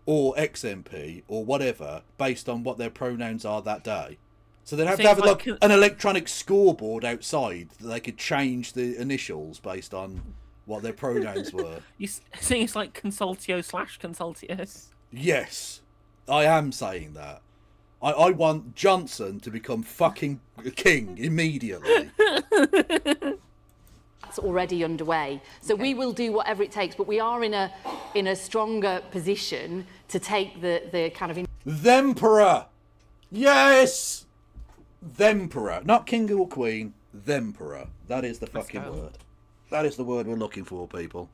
Or XMP, or whatever, based on what their pronouns are that day. So they'd have to have like an electronic scoreboard outside that they could change the initials based on what their pronouns were. You saying it's like Consultio/Consultius? Yes, I am saying that. I want Johnson to become fucking king immediately. That's already underway. So we will do whatever it takes, but we are in a stronger position to take the kind of... Themperor! Yes! Themperor. Not king or queen, themperor. That is the fucking word. That is the word we're looking for, people.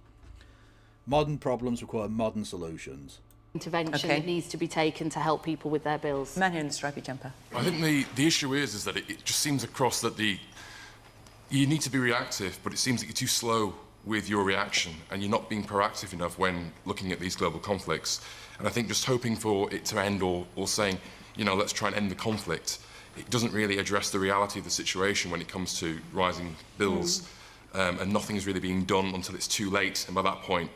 Modern problems require modern solutions. Intervention that needs to be taken to help people with their bills. Man in the stripy jumper. I think the issue is that it just seems across that you need to be reactive, but it seems that you're too slow with your reaction and you're not being proactive enough when looking at these global conflicts. And I think just hoping for it to end or saying, let's try and end the conflict, it doesn't really address the reality of the situation when it comes to rising bills. And nothing's really being done until it's too late. And by that point,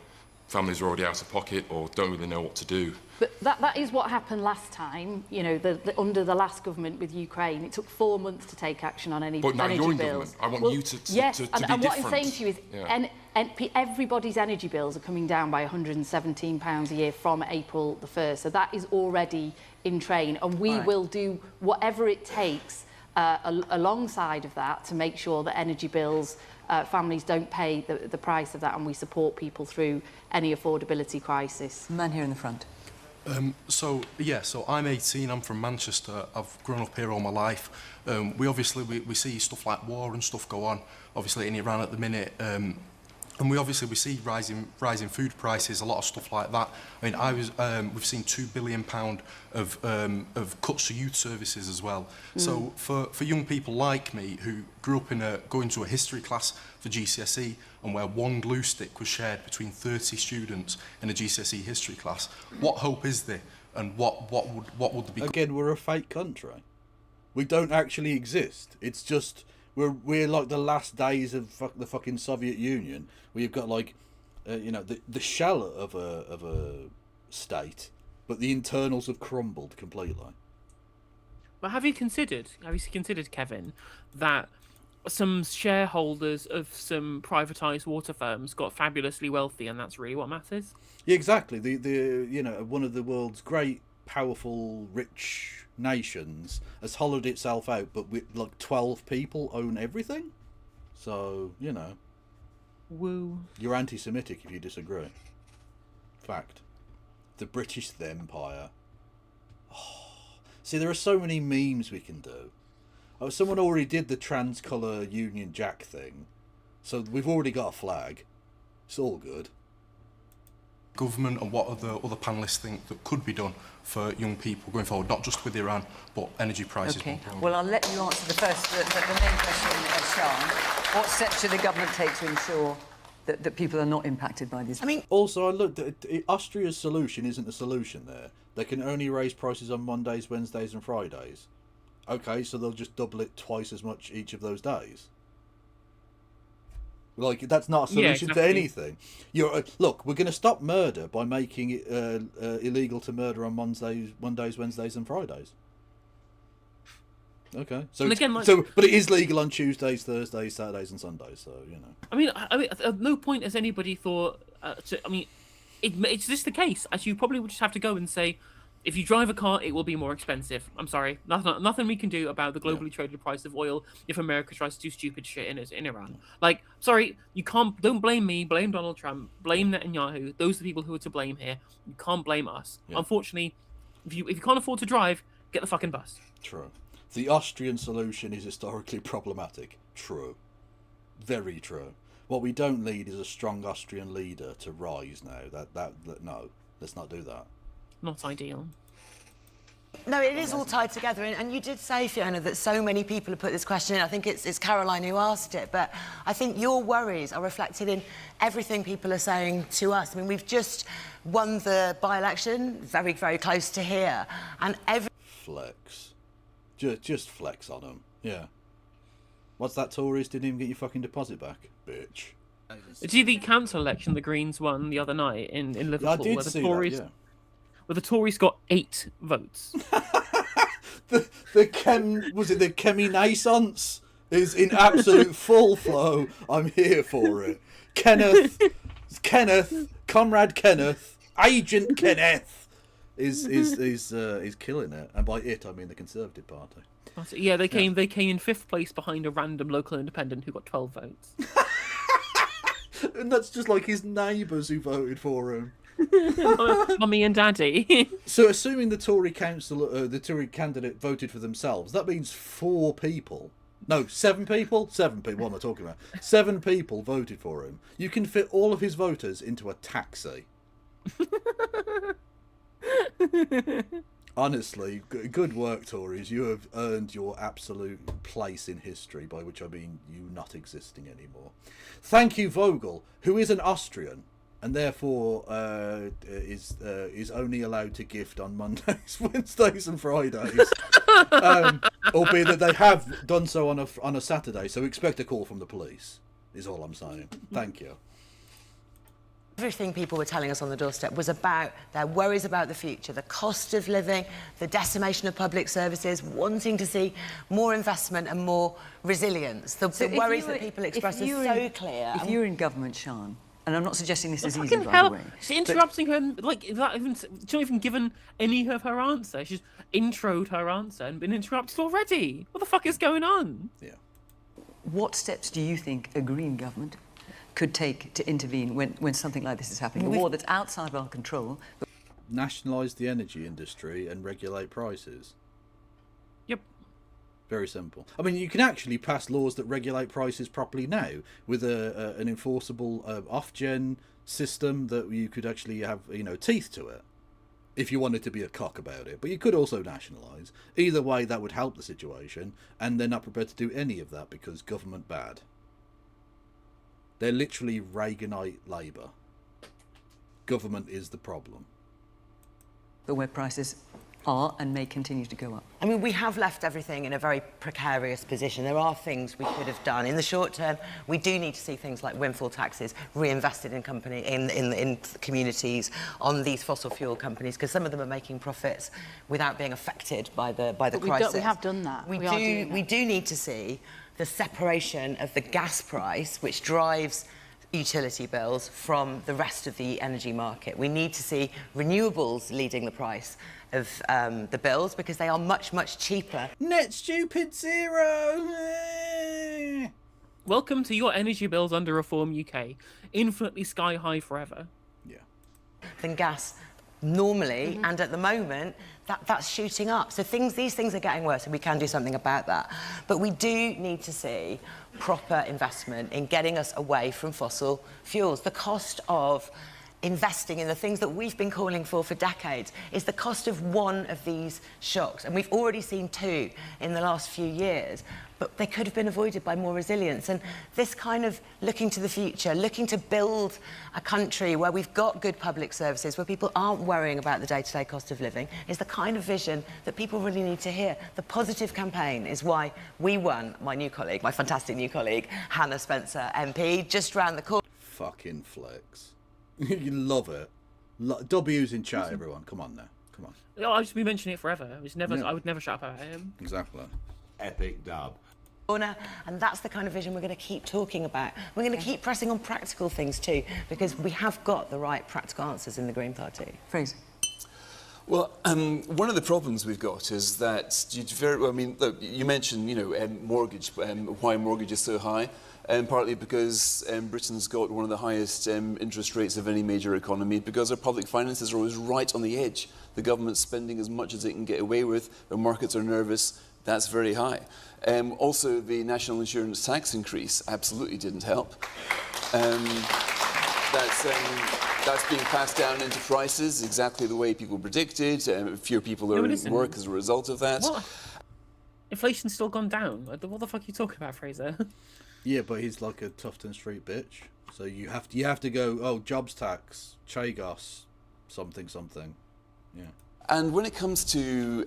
families are already out of pocket or don't really know what to do. But that is what happened last time, under the last government with Ukraine. It took 4 months to take action on any but now energy you're in bills. Government. I want you to yes, be and different. What I'm saying to you is everybody's energy bills are coming down by £117 a year from April the 1st. So that is already in train. And we will do whatever it takes alongside of that to make sure that energy bills, families don't pay the price of that, and we support people through any affordability crisis. Man here in the front. So I'm 18, I'm from Manchester, I've grown up here all my life. We see stuff like war and stuff go on, obviously in Iran at the minute, and we see rising food prices, a lot of stuff like that. I mean, we've seen £2 billion of cuts to youth services as well. So for young people like me who grew up going to a history class for GCSE and where one glue stick was shared between 30 students in a GCSE history class, what hope is there? And what would be? Again, we're a fake country. We don't actually exist. It's just we're like the last days of the fucking Soviet Union, where you've got like, the shell of a state, but the internals have crumbled completely. But have you considered, Kevin, that some shareholders of some privatised water firms got fabulously wealthy, and that's really what matters? Yeah, exactly. One of the world's great, powerful, rich nations has hollowed itself out, but with like 12 people own everything. So, woo. You're anti-Semitic if you disagree. Fact. The British Empire. Oh. See, there are so many memes we can do. Oh, someone already did the trans-colour Union Jack thing, so we've already got a flag. It's all good. Government and what other panellists think that could be done for young people going forward, not just with Iran, but energy prices. Okay. Well, I'll let you answer the main question, Sean. What steps should the government take to ensure that people are not impacted by this? I mean, also, I looked at Austria's solution isn't a solution there. They can only raise prices on Mondays, Wednesdays and Fridays. Okay, so they'll just double it twice as much each of those days. Like, that's not a solution to anything. Look, we're going to stop murder by making it illegal to murder on Mondays, Wednesdays and Fridays. Okay. So, again, but it is legal on Tuesdays, Thursdays, Saturdays and Sundays, so, you know. I mean, at no point has anybody thought... it's just the case, as you probably would just have to go and say, if you drive a car, it will be more expensive. I'm sorry. Nothing we can do about the globally traded price of oil if America tries to do stupid shit in Iran. Like, sorry, you can't... Don't blame me. Blame Donald Trump. Blame Netanyahu. Those are the people who are to blame here. You can't blame us. Yeah. Unfortunately, if you can't afford to drive, get the fucking bus. True. The Austrian solution is historically problematic. True. Very true. What we don't need is a strong Austrian leader to rise now. No, let's not do that. Not ideal. No, it is all tied together, and you did say, Fiona, that so many people have put this question in. I think it's Caroline who asked it, but I think your worries are reflected in everything people are saying to us. I mean, we've just won the by-election, very, very close to here, and Flex. Just flex on them, yeah. What's that, Tories? Didn't even get your fucking deposit back, bitch. Did you see the council election the Greens won the other night in Liverpool? I did see that, yeah. Where the Tories got 8 votes. the Kemi Naissance is in absolute full flow. I'm here for it. Kenneth, Comrade Kenneth, Agent Kenneth is killing it, and by it I mean the Conservative Party. Yeah, they came in 5th place behind a random local independent who got 12 votes. And that's just like his neighbours who voted for him. Mummy and Daddy. So, assuming the Tory the Tory candidate voted for themselves, that means 4 people. No, 7 people. 7 people. What am I talking about? 7 people voted for him. You can fit all of his voters into a taxi. Honestly, good work, Tories. You have earned your absolute place in history, by which I mean you not existing anymore. Thank you, Vogel, who is an Austrian, and therefore is only allowed to gift on Mondays, Wednesdays and Fridays. Albeit that they have done so on a Saturday, so expect a call from the police, is all I'm saying. Thank you. Everything people were telling us on the doorstep was about their worries about the future, the cost of living, the decimation of public services, wanting to see more investment and more resilience. The worries that people express are so clear. If you're in government, Sian, and I'm not suggesting this is easy, by the way. She's interrupting her, like, she's not even given any of her answer. She's introed her answer and been interrupted already. What the fuck is going on? Yeah. What steps do you think a Green government could take to intervene when something like this is happening? A war that's outside of our control. Nationalise the energy industry and regulate prices. Yep. Very simple. I mean, you can actually pass laws that regulate prices properly now with an enforceable off-gen system that you could actually have, teeth to it, if you wanted to be a cock about it. But you could also nationalise. Either way, that would help the situation, and they're not prepared to do any of that because government bad. They're literally Reaganite Labour. Government is the problem. But where prices are and may continue to go up. I mean, we have left everything in a very precarious position. There are things we could have done. In the short term, we do need to see things like windfall taxes reinvested in communities on these fossil fuel companies, because some of them are making profits without being affected by the crisis. We have done that. We do need to see the separation of the gas price, which drives utility bills, from the rest of the energy market. We need to see renewables leading the price of the bills, because they are much, much cheaper. Net stupid zero! Welcome to your energy bills under Reform UK. Infinitely sky high forever. Yeah. Than gas normally, and at the moment, that's shooting up. So these things are getting worse, and we can do something about that. But we do need to see proper investment in getting us away from fossil fuels. The cost of investing in the things that we've been calling for decades is the cost of one of these shocks. And we've already seen 2 in the last few years, but they could have been avoided by more resilience. And this kind of looking to the future, looking to build a country where we've got good public services, where people aren't worrying about the day-to-day cost of living, is the kind of vision that people really need to hear. The positive campaign is why we won, my new colleague, my fantastic new colleague, Hannah Spencer MP, just round the corner. Fucking flex. You love it. W's in chat, everyone. Come on now. Come on. Oh, I'll just be mentioning it forever. It's never. I would never shut up about him. Exactly. Epic dub. And that's the kind of vision we're going to keep talking about. We're going to keep pressing on practical things too, because we have got the right practical answers in the Green Party. Fraser. Well, one of the problems we've got is that I mean, look, you mentioned, you know, mortgage, why mortgage is so high. Partly because Britain's got one of the highest interest rates of any major economy, because our public finances are always right on the edge. The government's spending as much as it can get away with, the markets are nervous, that's very high. Also, the national insurance tax increase absolutely didn't help. That's being passed down into prices exactly the way people predicted. Fewer people are in work as a result of that. What? Inflation's still gone down. What the fuck are you talking about, Fraser? Yeah, but he's like a Tufton Street bitch. So you have to go, oh, jobs tax, Chagos, something. Yeah. And when it comes to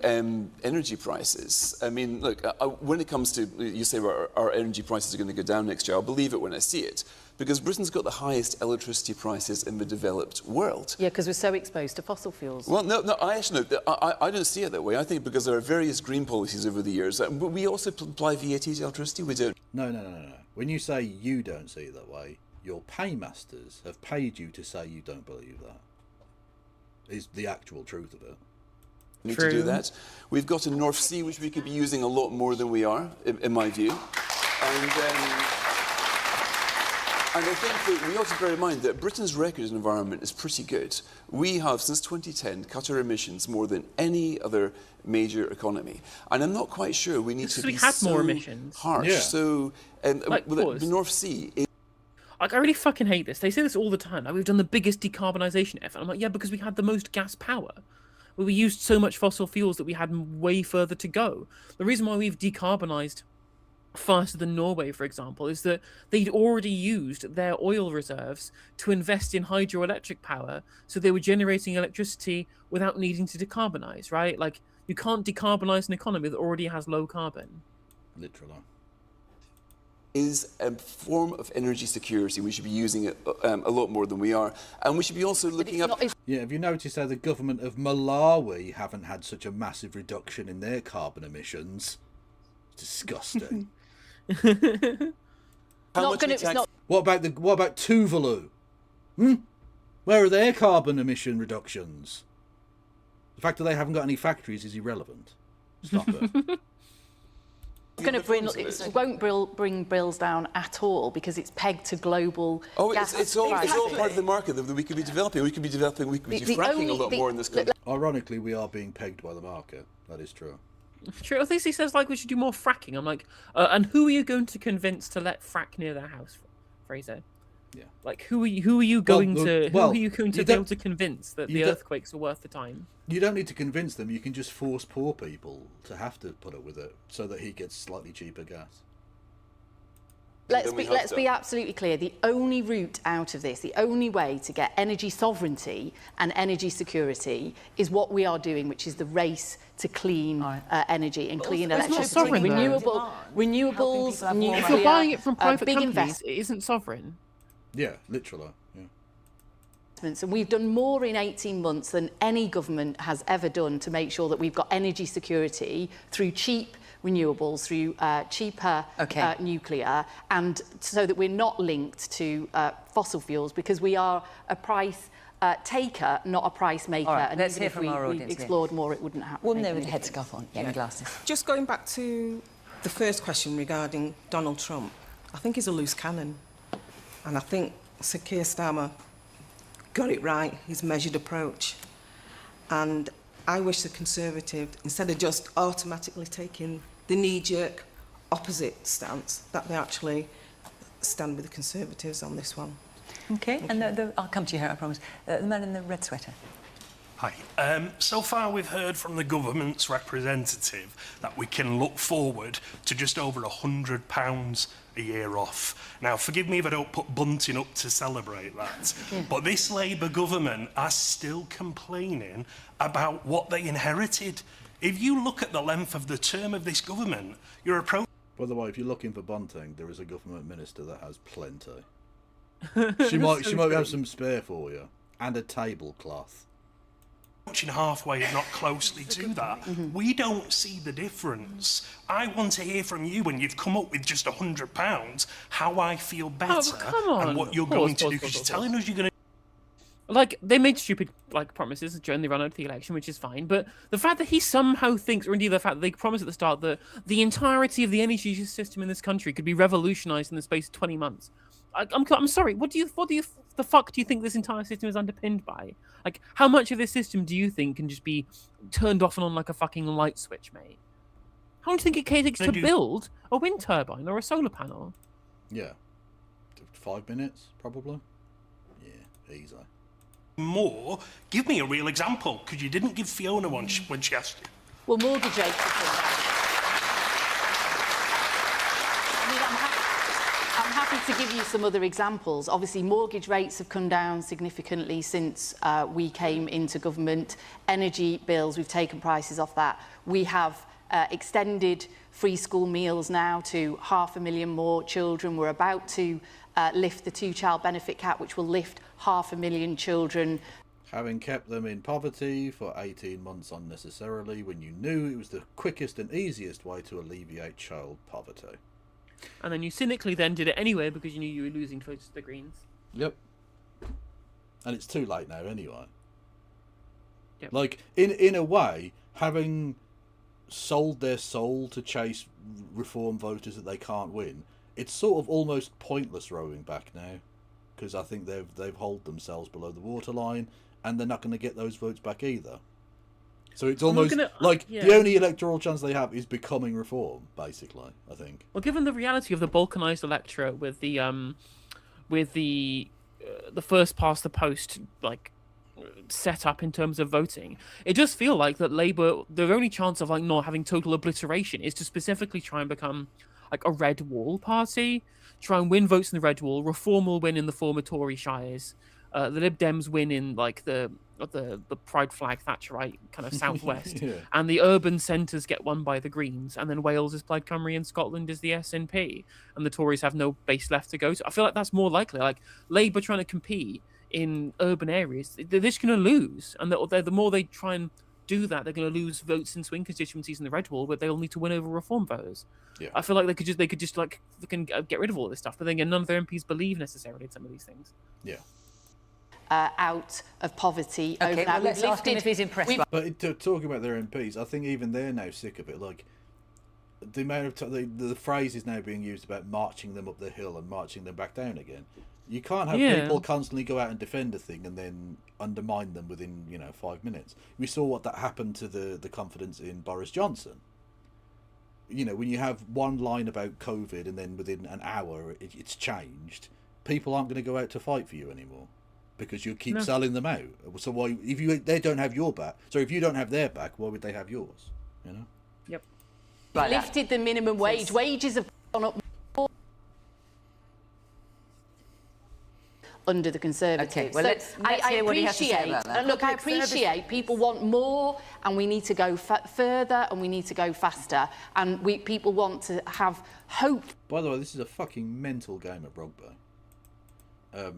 energy prices, I mean, look, when it comes to, you say our energy prices are going to go down next year, I'll believe it when I see it. Because Britain's got the highest electricity prices in the developed world. Yeah, because we're so exposed to fossil fuels. Well, no, I actually, I don't see it that way. I think because there are various green policies over the years, but we also apply VAT to electricity, we don't. No. When you say you don't see it that way, your paymasters have paid you to say you don't believe that. Is the actual truth of it. Need to do that. We've got a North Sea which we could be using a lot more than we are, in my view. And I think that we ought to bear in mind that Britain's record in environment is pretty good. We have, since 2010, cut our emissions more than any other major economy. And I'm not quite sure we need to be so more emissions. harsh. Yeah. So, Like, the North Sea... Like, I really fucking hate this. They say this all the time. Like, we've done the biggest decarbonisation effort. I'm like, yeah, because we had the most gas power. We used so much fossil fuels that we had way further to go. The reason why we've decarbonised faster than Norway, for example, is that they'd already used their oil reserves to invest in hydroelectric power, so they were generating electricity without needing to decarbonise, right? Like, you can't decarbonise an economy that already has low carbon. Literally. Is a form of energy security. We should be using it a lot more than we are. And we should be also looking up... Yeah, have you noticed how the government of Malawi haven't had such a massive reduction in their carbon emissions? Disgusting. What about Tuvalu? Where are their carbon emission reductions? The fact that they haven't got any factories is irrelevant. Stop it. It won't bring bills down at all because it's pegged to global gas it's all part of the market that we could be developing. We could be fracking a lot more in this country. Ironically, we are being pegged by the market. That is true. True. I think he says, like, we should do more fracking. I'm like, and who are you going to convince to let frack near their house, Fraser? Yeah. Like, who are you going to be able to convince that the earthquakes are worth the time? You don't need to convince them. You can just force poor people to have to put up with it so that he gets slightly cheaper gas. Let's be absolutely clear. The only route out of this, the only way to get energy sovereignty and energy security is what we are doing, which is the race to clean energy and clean electricity. Renewables, nuclear. If you're buying it from private big companies, it isn't sovereign. Yeah, literally. Yeah. And we've done more in 18 months than any government has ever done to make sure that we've got energy security through cheap renewables, through cheaper nuclear, and so that we're not linked to fossil fuels, because we are a price taker, not a price maker. Right, and let's even hear if from our audience. We explored more, it wouldn't happen. Woman there with a headscarf on, yellow glasses. Just going back to the first question regarding Donald Trump, I think he's a loose cannon. And I think Sir Keir Starmer got it right, his measured approach. And I wish the Conservative, instead of just automatically taking the knee-jerk opposite stance, that they actually stand with the Conservatives on this one. Okay, and I'll come to you here, I promise. The man in the red sweater. Hi. So far we've heard from the government's representative that we can look forward to just over £100 a year off. Now, forgive me if I don't put bunting up to celebrate that, but this Labour government are still complaining about what they inherited. If you look at the length of the term of this government, you're approaching... By the way, if you're looking for bunting, there is a government minister that has plenty. She might have some spare for you. And a tablecloth. Halfway, if not closely to that. We don't see the difference. I want to hear from you when you've come up with just £100, how I feel better and what you're going to do, because you're telling us you're going to... Like, they made stupid, like, promises during the run-up to the election, which is fine, but the fact that he somehow thinks, or indeed the fact that they promised at the start that the entirety of the energy system in this country could be revolutionised in the space of 20 months. I'm sorry, the fuck do you think this entire system is underpinned by? Like, how much of this system do you think can just be turned off and on like a fucking light switch, mate? How long do you think it takes to build a wind turbine or a solar panel? Yeah. 5 minutes, probably? Yeah, easy. More? Give me a real example, because you didn't give Fiona one when she asked you. Well, mortgage rates have come down. I mean, I'm happy to give you some other examples. Obviously, mortgage rates have come down significantly since we came into government. Energy bills, we've taken prices off that. We have extended free school meals now to 500,000 more children. We're about to lift the 2-child benefit cap, which will lift 500,000 children. Having kept them in poverty for 18 months unnecessarily when you knew it was the quickest and easiest way to alleviate child poverty. And then you cynically then did it anyway because you knew you were losing votes to the Greens. Yep. And it's too late now anyway. Yep. Like, in a way, having sold their soul to chase reform voters that they can't win, it's sort of almost pointless rowing back now, because I think they've holed themselves below the waterline, and they're not going to get those votes back either. So it's almost the only electoral chance they have is becoming reform, basically, I think. Well, given the reality of the balkanised electorate with the first past the post set up in terms of voting, it does feel like that Labour, their only chance of not having total obliteration is to specifically try and become like a red wall party, try and win votes in the red wall. Reform will win in the former Tory shires. The Lib Dems win in like the pride flag Thatcherite kind of southwest, and the urban centres get won by the Greens, and then Wales is Plaid Cymru and Scotland is the SNP, and the Tories have no base left to go to. I feel like that's more likely. Like Labour trying to compete in urban areas, they're just going to lose, and the more they try and do that, they're going to lose votes in swing constituencies in the red wall, where they'll need to win over reform voters. Yeah. I feel like they could just like fucking get rid of all this stuff, but then again, none of their MPs believe necessarily in some of these things. Yeah. Out of poverty. Okay, well, let's ask him if he's impressed. But talking about their MPs, I think even they're now sick of it. Like, the amount of the phrase is now being used about marching them up the hill and marching them back down again. You can't have people constantly go out and defend a thing and then undermine them within 5 minutes. We saw what that happened to the confidence in Boris Johnson. When you have one line about COVID and then within an hour it's changed, people aren't going to go out to fight for you anymore, because you keep selling them out. So why, if they don't have your back, so if you don't have their back, why would they have yours? Yep. Right, lifted the minimum wage. Wages have gone up more under the Conservatives. Okay, well, let's hear what he has to say about that. Look, I appreciate people want more, and we need to go further, and we need to go faster, and people want to have hope. By the way, this is a fucking mental game of rugby.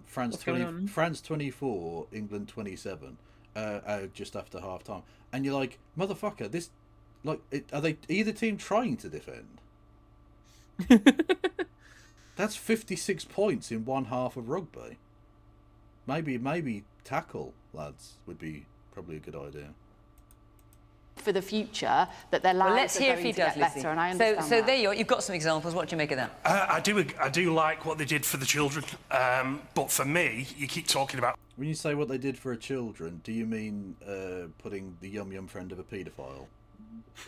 France 24, England 27, just after half time, and you're like, motherfucker, this, are either team trying to defend? That's 56 points in one half of rugby. Maybe tackle, lads, would be probably a good idea. For the future, that their lives well, let's hear are going if he to does, get better, and I understand so that. there you are. You've got some examples. What do you make of that? I do like what they did for the children, but for me, you keep talking about... When you say what they did for children, do you mean putting the yum friend of a paedophile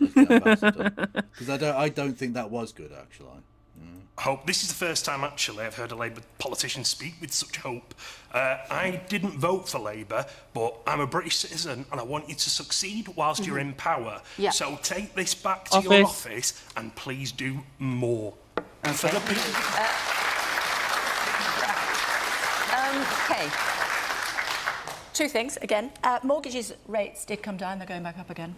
as the ambassador? Because I don't think that was good, actually. Hope. This is the first time, actually, I've heard a Labour politician speak with such hope. I didn't vote for Labour, but I'm a British citizen and I want you to succeed whilst you're in power. Yeah. So take this back to your office and please do more. For the people. Okay. Two things, again. Mortgages rates did come down. They're going back up again.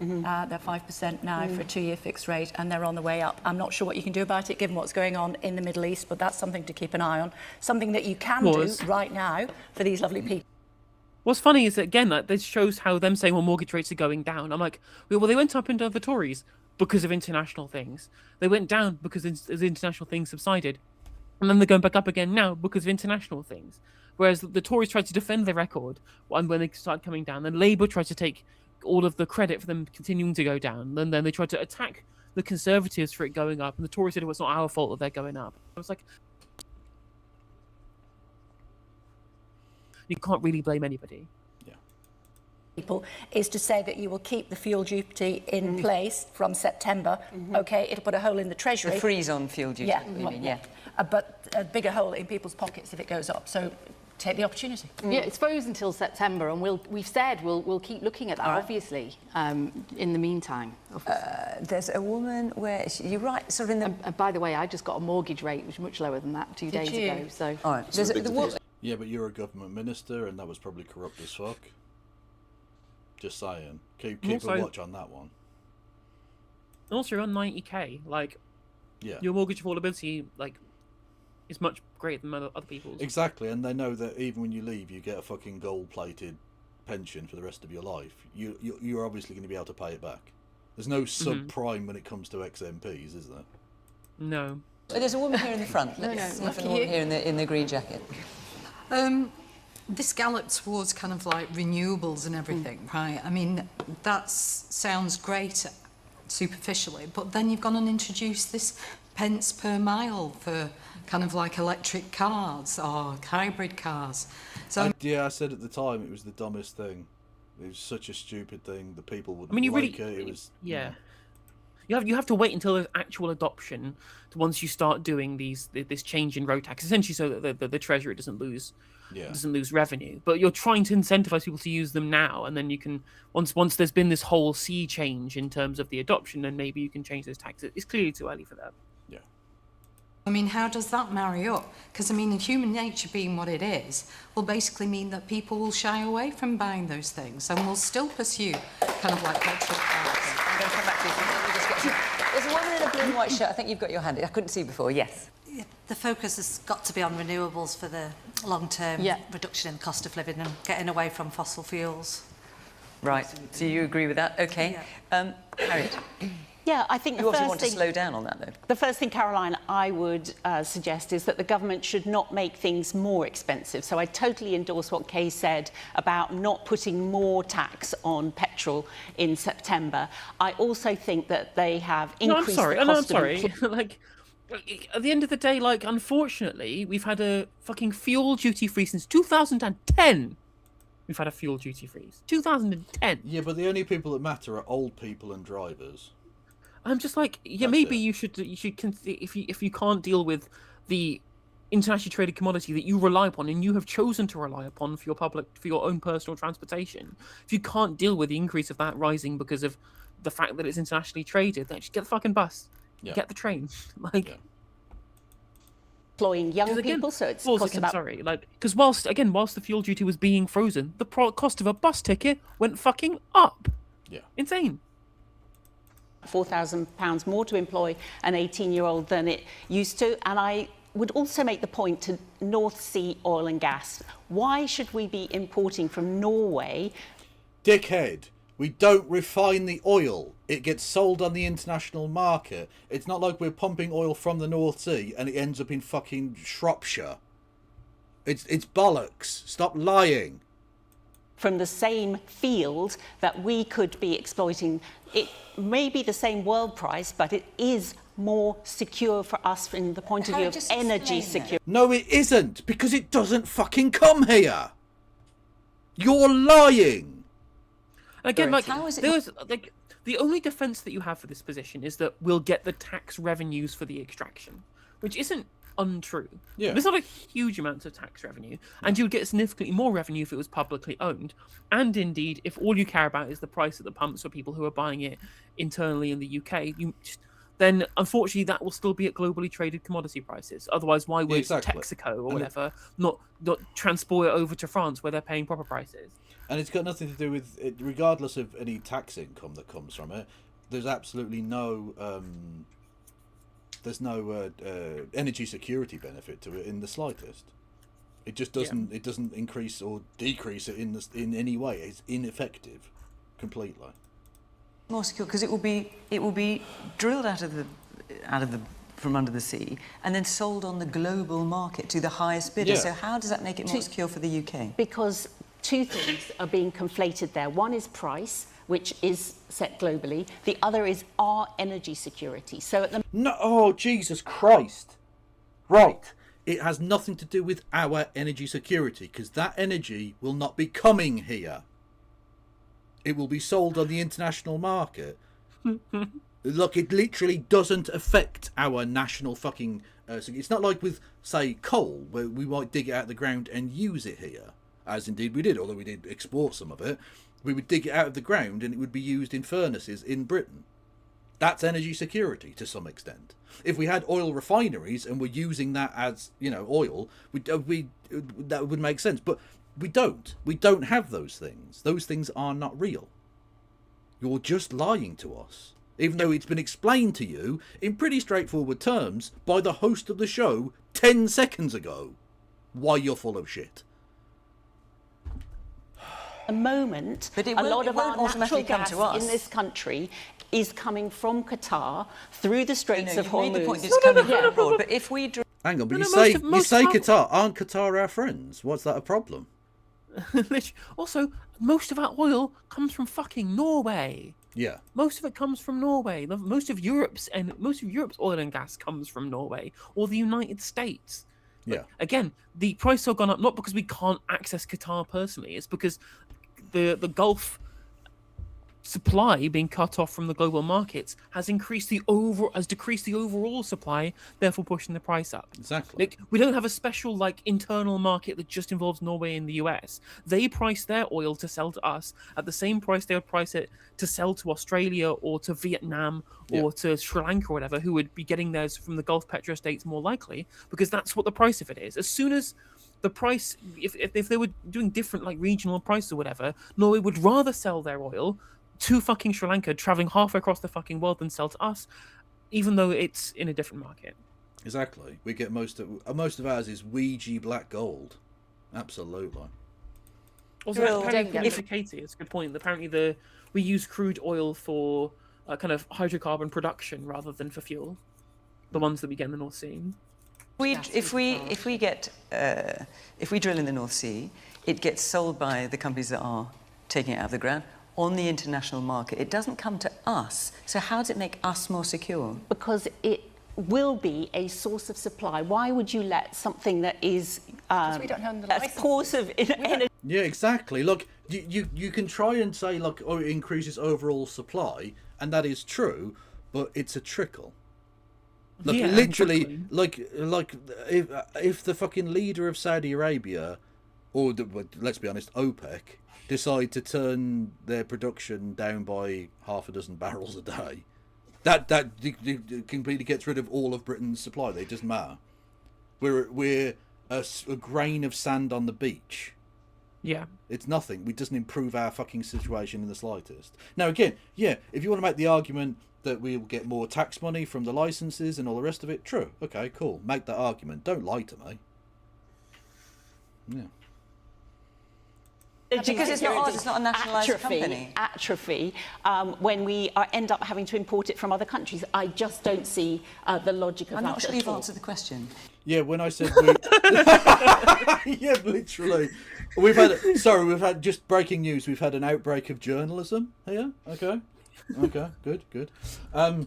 They're 5% now for a 2-year fixed rate, and they're on the way up. I'm not sure what you can do about it, given what's going on in the Middle East, but that's something to keep an eye on. Something that you can do right now for these lovely people. What's funny is that, again, like, this shows how them saying, well, mortgage rates are going down. I'm like, well, they went up under the Tories because of international things. They went down because as international things subsided. And then they're going back up again now because of international things. Whereas the Tories tried to defend their record when they started coming down. Then Labour tried to take all of the credit for them continuing to go down. And then they tried to attack the Conservatives for it going up. And the Tories said it was not our fault that they're going up. I was like, you can't really blame anybody. People is to say that you will keep the fuel duty in place from September. Okay, it'll put a hole in the Treasury. The freeze on fuel duty, yeah, you mean, yeah. But a bigger hole in people's pockets if it goes up. So take the opportunity. Yeah, it's frozen until September, and we've said we'll keep looking at that, obviously, in the meantime. There's a woman where, you're right, sort of in the... And by the way, I just got a mortgage rate, which was much lower than that 2 days ago. So. All right. Yeah, but you're a government minister, and that was probably corrupt as fuck. Just saying. Keep a watch on that one. Also, you're on 90k. Like, your mortgage affordability, like, is much greater than other people's. Exactly, and they know that even when you leave, you get a fucking gold-plated pension for the rest of your life. You're obviously going to be able to pay it back. There's no subprime when it comes to XMPs, is there? No. Well, there's a woman here in the front. Let's see if the woman here in the green jacket. This gallop towards kind of like renewables and everything, right? I mean, that sounds great superficially, but then you've gone and introduced this pence per mile for kind of like electric cars or hybrid cars. So I said at the time it was the dumbest thing. It was such a stupid thing. The people wouldn't you like really, it. It was You have to wait until there's actual adoption once you start doing this change in road tax, essentially, so that the Treasury doesn't lose revenue. But you're trying to incentivize people to use them now, and then you can once there's been this whole sea change in terms of the adoption, then maybe you can change those taxes. It's clearly too early for that. Yeah. I mean, how does that marry up? Because I mean, human nature being what it is, will basically mean that people will shy away from buying those things, and will still pursue kind of like electric cars. I'm going to come back to you. There's a woman in a blue and white shirt. I think you've got your hand. I couldn't see before. Yes. Yeah, the focus has got to be on renewables for the long-term reduction in cost of living and getting away from fossil fuels. Right. So you agree with that? Okay. Harriet. Yeah, I think you obviously want to slow down on that, though. The first thing, Caroline, I would suggest is that the government should not make things more expensive. So I totally endorse what Kay said about not putting more tax on petrol in September. I also think that they have increased the cost of... Like, at the end of the day, like, unfortunately, we've had a fucking fuel duty-free since 2010. We've had a fuel duty-free. 2010. Yeah, but the only people that matter are old people and drivers. I'm just like, yeah, maybe you should if you can't deal with the internationally traded commodity that you rely upon and you have chosen to rely upon for your own personal transportation. If you can't deal with the increase of that rising because of the fact that it's internationally traded, then just get the fucking bus, get the train, like. Employing young people, so it's cost about... Sorry, like, because whilst the fuel duty was being frozen, the cost of a bus ticket went fucking up. Yeah. Insane. £4,000 more to employ an 18-year-old than it used to. And I would also make the point to North Sea oil and gas. Why should we be importing from Norway? Dickhead, we don't refine the oil. It gets sold on the international market. It's not like we're pumping oil from the North Sea and it ends up in fucking Shropshire. It's bollocks. Stop lying. From the same field that we could be exploiting. It may be the same world price, but it is more secure for us from the point of view of energy security. No, it isn't, because it doesn't fucking come here. You're lying. Again, like, the only defence that you have for this position is that we'll get the tax revenues for the extraction. which isn't untrue. Yeah. There's not a huge amount of tax revenue, and you would get significantly more revenue if it was publicly owned. And indeed, if all you care about is the price at the pumps for people who are buying it internally in the UK, then unfortunately that will still be at globally traded commodity prices. Otherwise, why would Texaco or whatever not transport it over to France where they're paying proper prices? And it's got nothing to do with it, regardless of any tax income that comes from it. There's absolutely no energy security benefit to it in the slightest. It just doesn't. Yeah. It doesn't increase or decrease it in any way. It's ineffective, completely. More secure because it will be drilled out of the from under the sea and then sold on the global market to the highest bidder. Yeah. So how does that make it more secure for the UK? Because two things are being conflated there. One is price, which is set globally. The other is our energy security. So at the oh, Jesus Christ. Right. It has nothing to do with our energy security, because that energy will not be coming here. It will be sold on the international market. Look, it literally doesn't affect our national fucking... it's not like with, say, coal, where we might dig it out of the ground and use it here, as indeed we did, although we did export some of it. We would dig it out of the ground and it would be used in furnaces in Britain. That's energy security to some extent. If we had oil refineries and we're using that as, oil, that would make sense. But we don't. We don't have those things. Those things are not real. You're just lying to us. Even though it's been explained to you in pretty straightforward terms by the host of the show 10 seconds ago why you're full of shit. A moment, but a lot of our natural gas in this country is coming from Qatar through the Straits of Hormuz. You made the point it's coming from abroad, but if we... Hang on, but you say Qatar. Aren't Qatar our friends? What's that a problem? Also, most of our oil comes from fucking Norway. Yeah. Most of it comes from Norway. Most of Europe's oil and gas comes from Norway or the United States. Yeah. Again, the price has gone up not because we can't access Qatar personally. It's because the Gulf supply being cut off from the global markets has decreased the overall supply, therefore pushing the price up. Exactly. Like, we don't have a special internal market that just involves Norway and the US. They price their oil to sell to us at the same price they would price it to sell to Australia or to Vietnam or to Sri Lanka or whatever, who would be getting theirs from the Gulf petrostates more likely, because that's what the price of it is. As soon as the price, if they were doing different regional prices or whatever, Norway would rather sell their oil to fucking Sri Lanka, traveling halfway across the fucking world, than sell to us, even though it's in a different market. Exactly. We get most of ours is Ouija black gold. Absolutely. Also, apparently, Katie, it's a good point. Apparently, we use crude oil for kind of hydrocarbon production rather than for fuel. The ones that we get in the North Sea. If we drill in the North Sea, it gets sold by the companies that are taking it out of the ground on the international market. It doesn't come to us. So how does it make us more secure? Because it will be a source of supply. Why would you let something that is we don't own the a source of energy? Yeah, exactly. Look, you can try and say, look, it increases overall supply, and that is true, but it's a trickle. Like, literally, if the fucking leader of Saudi Arabia, or let's be honest, OPEC, decide to turn their production down by half a dozen barrels a day, that completely gets rid of all of Britain's supply. It doesn't matter. We're a grain of sand on the beach. Yeah. It's nothing. It doesn't improve our fucking situation in the slightest. Now, again, if you want to make the argument that we will get more tax money from the licenses and all the rest of it, true. Okay, cool. Make that argument. Don't lie to me. Yeah. Because it's not ours, it's not a nationalised company. Atrophy, when we end up having to import it from other countries. I just don't see the logic of that. I'm not sure you've answered the question. Yeah, when I said yeah, literally. We've had just breaking news. We've had an outbreak of journalism here. Okay, good. I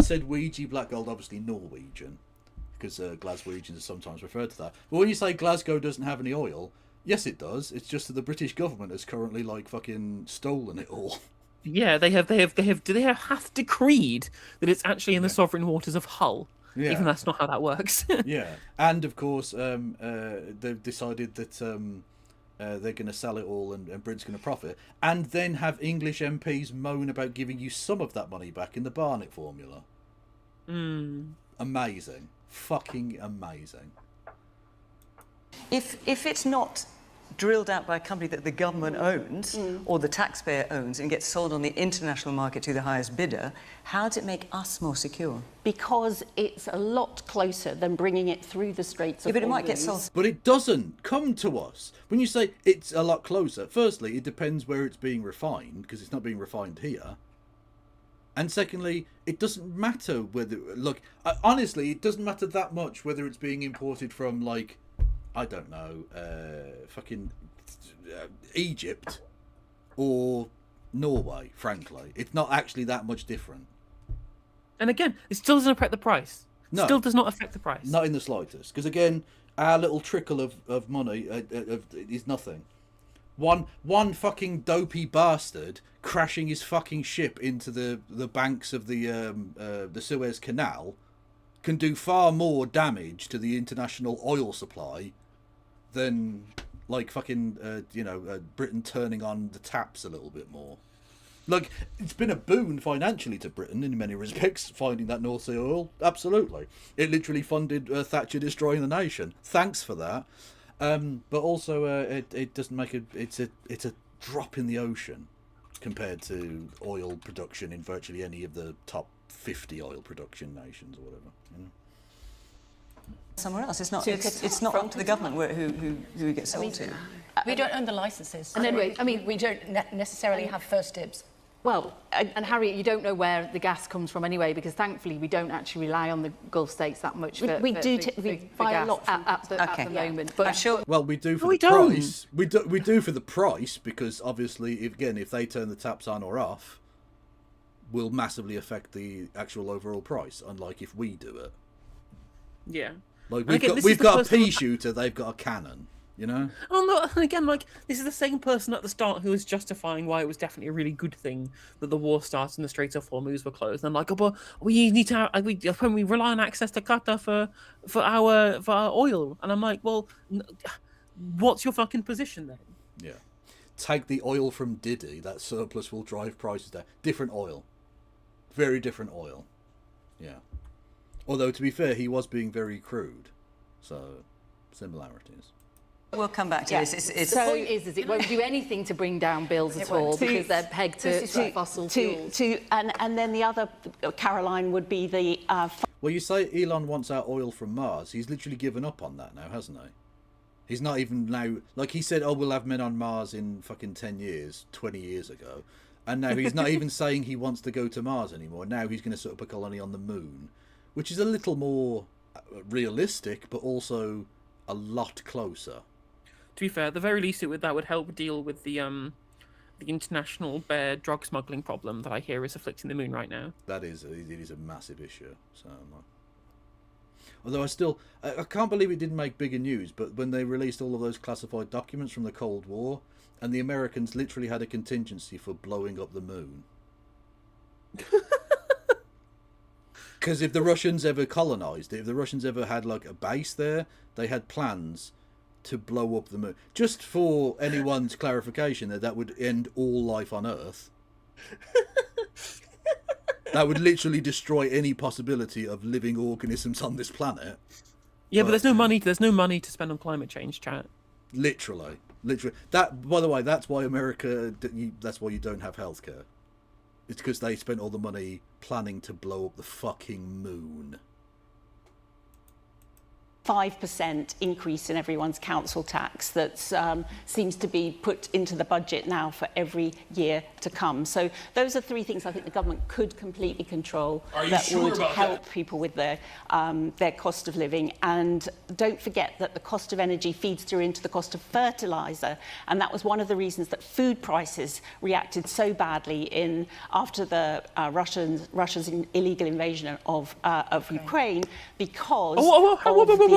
said Ouija black gold, obviously Norwegian, because Glaswegians are sometimes referred to that. But when you say Glasgow doesn't have any oil, yes, it does. It's just that the British government has currently fucking stolen it all. Yeah, they have decreed that it's actually in the sovereign waters of Hull. Yeah. Even though that's not how that works. Yeah, and of course, they've decided that they're going to sell it all, and Britain's going to profit, and then have English MPs moan about giving you some of that money back in the Barnett formula. Amazing, fucking amazing. If it's not drilled out by a company that the government owns or the taxpayer owns and gets sold on the international market to the highest bidder, how does it make us more secure? Because it's a lot closer than bringing it through the Straits of Yeah, but it might get Hormuz. sold. But it doesn't come to us. When you say it's a lot closer, firstly, it depends where it's being refined, because it's not being refined here. And secondly, it doesn't matter whether... Look, honestly, it doesn't matter that much whether it's being imported from, like, I don't know, fucking Egypt or Norway, frankly. It's not actually that much different. And again, it still doesn't affect the price. No. Still does not affect the price. Not in the slightest. Because again, our little trickle of money is nothing. One fucking dopey bastard crashing his fucking ship into the banks of the Suez Canal can do far more damage to the international oil supply than like fucking Britain turning on the taps a little bit more. Like, it's been a boon financially to Britain in many respects, finding that North Sea oil. Absolutely. It literally funded Thatcher destroying the nation. Thanks for that. But also, it doesn't make it's a drop in the ocean compared to oil production in virtually any of the top 50 oil production nations or whatever. You know? Somewhere else. It's not. It's not up to the government who it gets sold to. We don't own the licenses. And then I mean, we don't necessarily have first dibs. Well, and Harriet, you don't know where the gas comes from anyway, because thankfully we don't actually rely on the Gulf states that much. We buy a lot at the moment. But I'm sure. Well, we do for No, the we don't. price. We do for the price, because obviously, if they turn the taps on or off, will massively affect the actual overall price. Unlike if we do it. Yeah. Like And we've got a person- pea shooter, they've got a cannon. You know. Oh no! And again, like, this is the same person at the start who was justifying why it was definitely a really good thing that the war started and the Straits of Hormuz were closed. And I'm like, oh, but we need to when we rely on access to Qatar for our oil. And I'm like, well, what's your fucking position then? Yeah. Take the oil from Diddy. That surplus will drive prices down. Different oil. Very different oil. Yeah. Although, to be fair, he was being very crude. So, similarities. We'll come back to this. The point is it won't do anything to bring down bills at all, because they're pegged to fossil fuels. And then the other, Caroline, would be the... Well, you say Elon wants our oil from Mars. He's literally given up on that now, hasn't he? He's not even now... Like, he said, oh, we'll have men on Mars in fucking 10 years, 20 years ago. And now he's not even saying he wants to go to Mars anymore. Now he's going to set up a colony on the moon, which is a little more realistic, but also a lot closer. To be fair, at the very least, that would help deal with the international drug smuggling problem that I hear is afflicting the moon right now. It is a massive issue. So, although I can't believe it didn't make bigger news. But when they released all of those classified documents from the Cold War, and the Americans literally had a contingency for blowing up the moon. Because if the Russians ever colonized it, if the Russians ever had like a base there, they had plans to blow up the moon. Just for anyone's clarification, that would end all life on Earth. That would literally destroy any possibility of living organisms on this planet. Yeah, but there's no money. There's no money to spend on climate change, chat. Literally. That, by the way, that's why America. That's why you don't have healthcare. It's because they spent all the money planning to blow up the fucking moon. 5% increase in everyone's council tax that seems to be put into the budget now for every year to come. So those are three things I think the government could completely control that would help people with their cost of living. And don't forget that the cost of energy feeds through into the cost of fertiliser, and that was one of the reasons that food prices reacted so badly after the Russia's illegal invasion of Ukraine, because Whoa.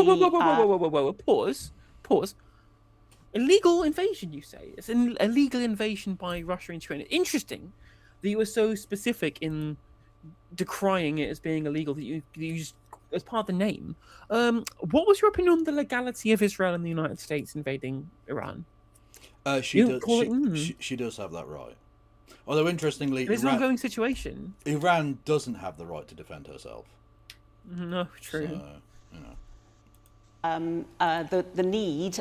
Pause. Illegal invasion, you say? It's an illegal invasion by Russia into Ukraine. Interesting that you were so specific in decrying it as being illegal that you just as part of the name. What was your opinion on the legality of Israel and the United States invading Iran? She does have that right. Although, interestingly, it's an ongoing situation. Iran doesn't have the right to defend herself. No, true. So, you know. The need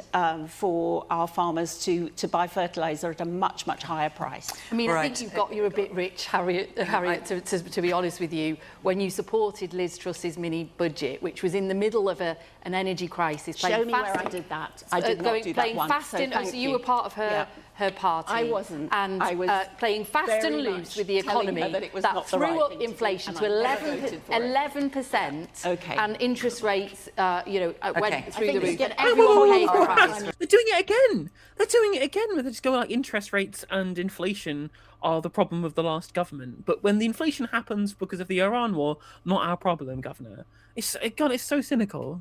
for our farmers to buy fertiliser at a much higher price. I mean, I think you're a bit rich, Harriet, to be honest with you, when you supported Liz Truss's mini budget, which was in the middle of an energy crisis. Show me where I did that. I did not do that once, so thank you. You were part of her party. I wasn't. And I was playing fast and loose with the economy that threw up inflation to 11%. Okay. And interest rates, went through the roof. And They're doing it again. They're doing it again. Where they just go like interest rates and inflation are the problem of the last government. But when the inflation happens because of the Iran war, not our problem, Governor. It's so cynical.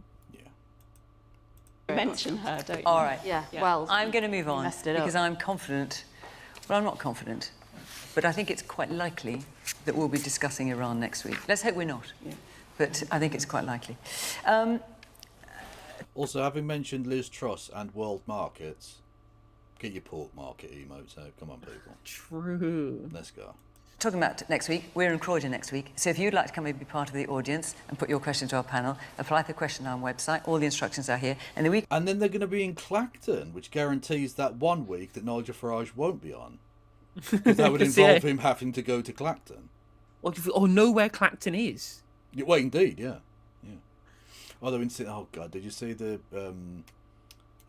Mention her, don't you? All right. Yeah. Well, I'm going to move on messed it up. because I'm confident. Well, I'm not confident, but I think it's quite likely that we'll be discussing Iran next week. Let's hope we're not. Yeah. But I think it's quite likely. Also, having mentioned Liz Truss and world markets, get your pork market emotes out. Come on, people. True. Let's go. Talking about next week, we're in Croydon next week. So if you'd like to come and be part of the audience and put your question to our panel, apply the question on our website. All the instructions are here. And then they're going to be in Clacton, which guarantees that 1 week that Nigel Farage won't be on. Because that would involve him having to go to Clacton. Or know where Clacton is. Well, indeed, yeah. Although, oh God, did you see the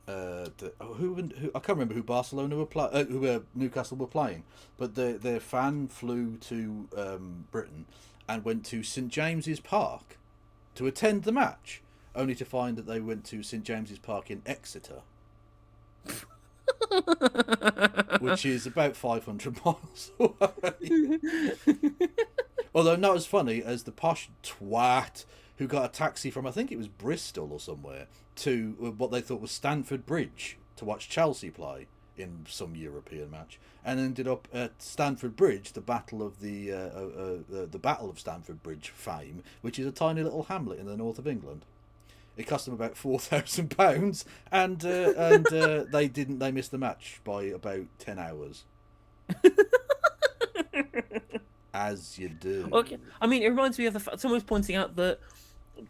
who I can't remember who Barcelona were who Newcastle were playing, but their fan flew to Britain and went to St James's Park to attend the match, only to find that they went to St James's Park in Exeter, which is about 500 miles away. Although not as funny as the posh twat who got a taxi from, I think it was Bristol or somewhere, to what they thought was Stamford Bridge to watch Chelsea play in some European match, and ended up at Stamford Bridge, the Battle of the Battle of Stamford Bridge fame, which is a tiny little hamlet in the north of England. It cost them about £4,000, and they missed the match by about 10 hours. As you do. Okay. I mean, it reminds me of someone was pointing out that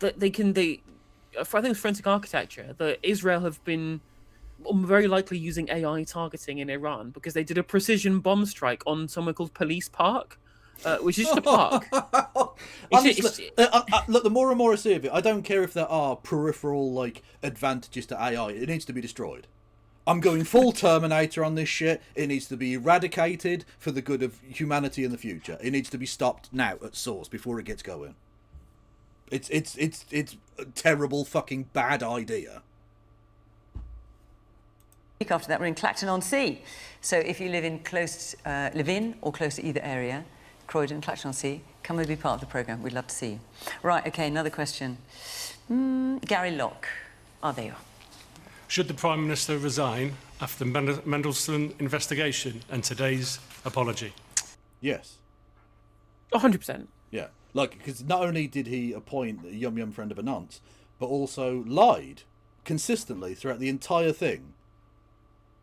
I think it was forensic architecture, that Israel have been very likely using AI targeting in Iran because they did a precision bomb strike on somewhere called Police Park, which is just a park. Honestly, look, the more and more I see of it, I don't care if there are peripheral advantages to AI. It needs to be destroyed. I'm going full Terminator on this shit. It needs to be eradicated for the good of humanity in the future. It needs to be stopped now at source before it gets going. It's a terrible fucking bad idea. Week after that, we're in Clacton-on-Sea. So if you live in or close to either area, Croydon, Clacton-on-Sea, come and be part of the programme. We'd love to see you. Right, okay, another question. Gary Locke, are they? Should the Prime Minister resign after the Mendelssohn investigation and today's apology? Yes. 100%. Yeah. Because not only did he appoint a yum friend of a nonce, but also lied consistently throughout the entire thing.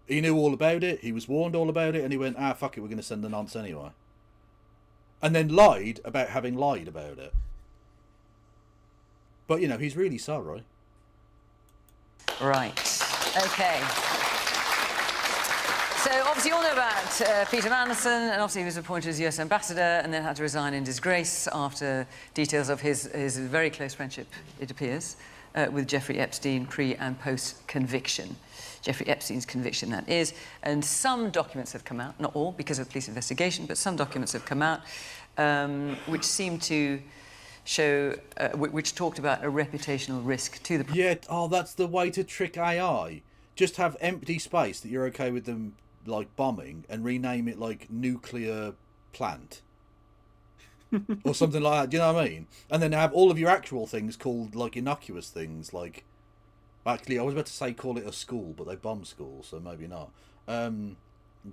He knew all about it, he was warned all about it, and he went, fuck it, we're going to send the nonce anyway. And then lied about having lied about it. But, he's really sorry. Right. Okay. So, obviously, you all know about Peter Mandelson, and obviously he was appointed as US Ambassador and then had to resign in disgrace after details of his very close friendship, it appears, with Jeffrey Epstein pre- and post-conviction. Jeffrey Epstein's conviction, that is. And some documents have come out, not all, because of police investigation, but some documents have come out which seem to show, which talked about a reputational risk to the... Yeah, that's the way to trick AI. Just have empty space that you're okay with them, bombing, and rename it, nuclear plant. Or something like that, do you know what I mean? And then have all of your actual things called, innocuous things, Actually, I was about to say call it a school, but they bomb schools, so maybe not.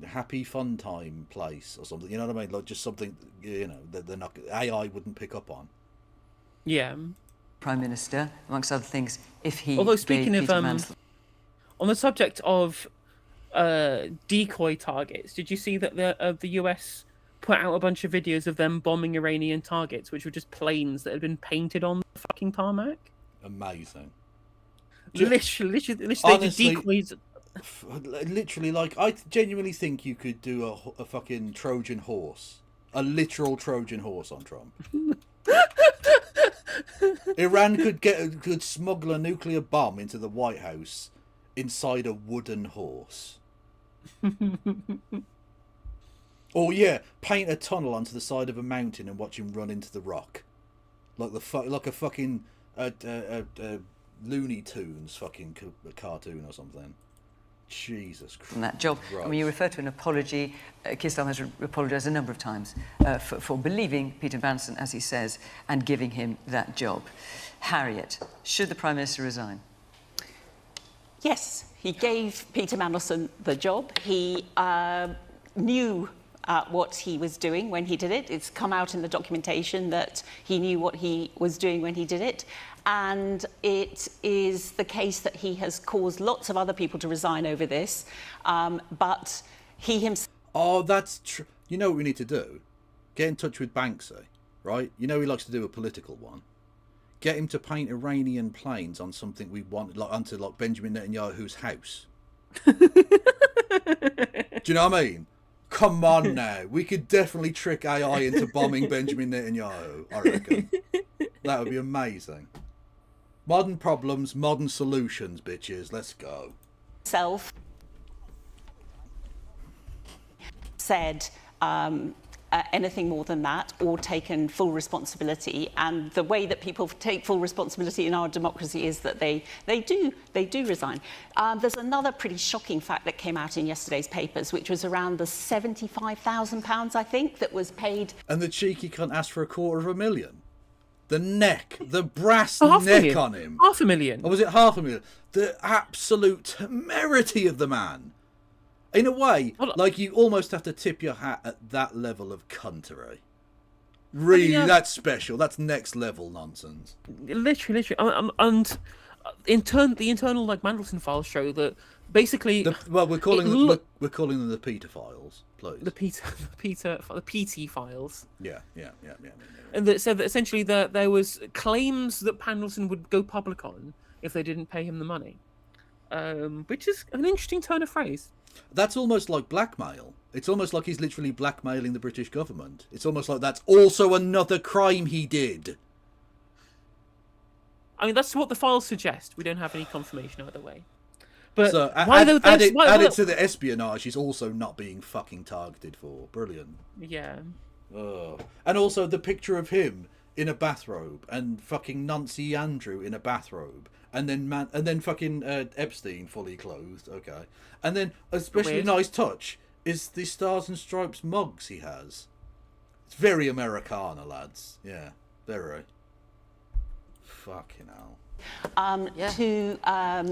Happy fun time place or something, you know what I mean? Just something, that they're not, AI wouldn't pick up on. Yeah. Prime Minister, amongst other things, if he Although speaking of, Mansell... on the subject of decoy targets, did you see that the US put out a bunch of videos of them bombing Iranian targets, which were just planes that had been painted on the fucking tarmac? Amazing. Literally, honestly, they decoys. Literally, like, I genuinely think you could do a fucking Trojan horse. A literal Trojan horse on Trump. Iran could smuggle a nuclear bomb into the White House inside a wooden horse. Or yeah, paint a tunnel onto the side of a mountain and watch him run into the rock, like a fucking Looney Tunes fucking cartoon or something. Jesus Christ. From that job. I mean, you refer to an apology. Keir Starmer has apologised a number of times for believing Peter Mandelson, as he says, and giving him that job. Harriet, should the Prime Minister resign? Yes, he gave Peter Mandelson the job. He knew what he was doing when he did it. It's come out in the documentation that he knew what he was doing when he did it. And it is the case that he has caused lots of other people to resign over this, but he himself... Oh, that's true. You know what we need to do? Get in touch with Banksy, right? You know he likes to do a political one. Get him to paint Iranian planes on something we want, like onto like Benjamin Netanyahu's house. Do you know what I mean? Come on now. We could definitely trick AI into bombing Benjamin Netanyahu, I reckon. That would be amazing. Modern problems, modern solutions, bitches. Let's go. Said anything more than that or taken full responsibility, and the way that people take full responsibility in our democracy is that they do resign. There's another pretty shocking fact that came out in yesterday's papers, which was around the £75,000, I think, that was paid. And the cheeky cunt asked for $250,000. The neck, the brass neck on him. $500,000. Or was it $500,000? The absolute temerity of the man. In a way, like, you almost have to tip your hat at that level of cuntery. Really, that's special. That's next level nonsense. Literally. And the internal like Mandelson files show that basically. We're calling them the Peter files, please. The PT files. Yeah. And that said that essentially there was claims that Mandelson would go public on if they didn't pay him the money, which is an interesting turn of phrase. That's almost like blackmail. It's almost like he's literally blackmailing the British government. It's almost like that's also another crime he did. I mean, that's what the files suggest. We don't have any confirmation either way. But so add it to the espionage he's also not being fucking targeted for. Brilliant. Yeah. And also the picture of him in a bathrobe and fucking Nancy Andrew in a bathrobe. And then fucking Epstein fully clothed, okay. And then, especially a nice touch, is the Stars and Stripes mugs he has. It's very Americana, lads. Yeah, very. Fucking hell. To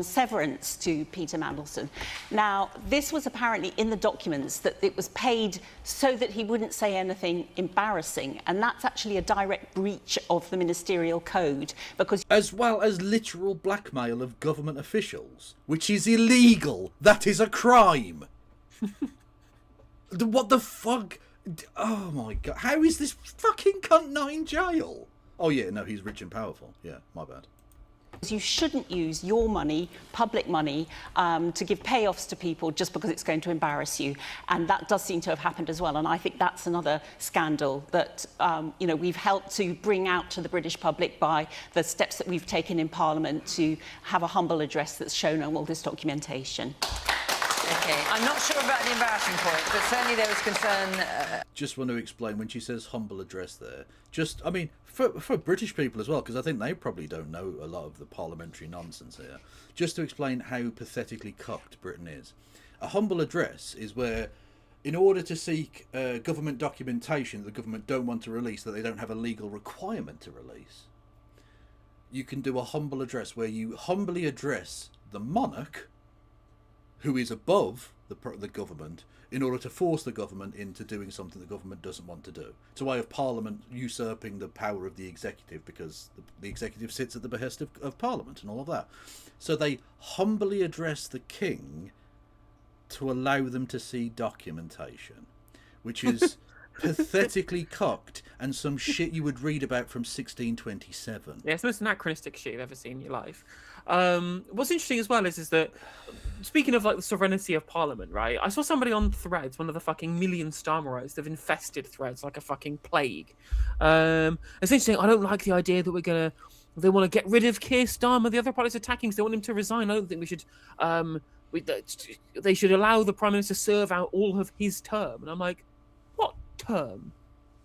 severance to Peter Mandelson. Now, this was apparently in the documents that it was paid so that he wouldn't say anything embarrassing, and that's actually a direct breach of the ministerial code, because... As well as literal blackmail of government officials, which is illegal. That is a crime. What the fuck? Oh my god. How is this fucking cunt not in jail? Oh yeah, no, he's rich and powerful. Yeah, my bad. You shouldn't use your money, public money, to give payoffs to people just because it's going to embarrass you. And that does seem to have happened as well. And I think that's another scandal that we've helped to bring out to the British public by the steps that we've taken in Parliament to have a humble address that's shown on all this documentation. Okay, I'm not sure about the embarrassing point, but certainly there was concern... Just want to explain, when she says humble address there, I mean, for British people as well, because I think they probably don't know a lot of the parliamentary nonsense here, just to explain how pathetically cucked Britain is. A humble address is where, in order to seek government documentation that the government don't want to release, that they don't have a legal requirement to release, you can do a humble address where you humbly address the monarch, who is above the government in order to force the government into doing something the government doesn't want to do. It's a way of Parliament usurping the power of the executive, because the executive sits at the behest of Parliament and all of that. So they humbly address the king to allow them to see documentation, which is pathetically cocked and some shit you would read about from 1627. Yeah, it's the most anachronistic shit you've ever seen in your life. What's interesting as well is that, speaking of like the sovereignty of Parliament, right? I saw somebody on Threads, one of the fucking million Starmerites that have infested Threads like a fucking plague. Essentially, I don't like the idea that they want to get rid of Keir Starmer. The other party's attacking because they want him to resign. I don't think we should. They should allow the Prime Minister to serve out all of his term. And I'm like, what term?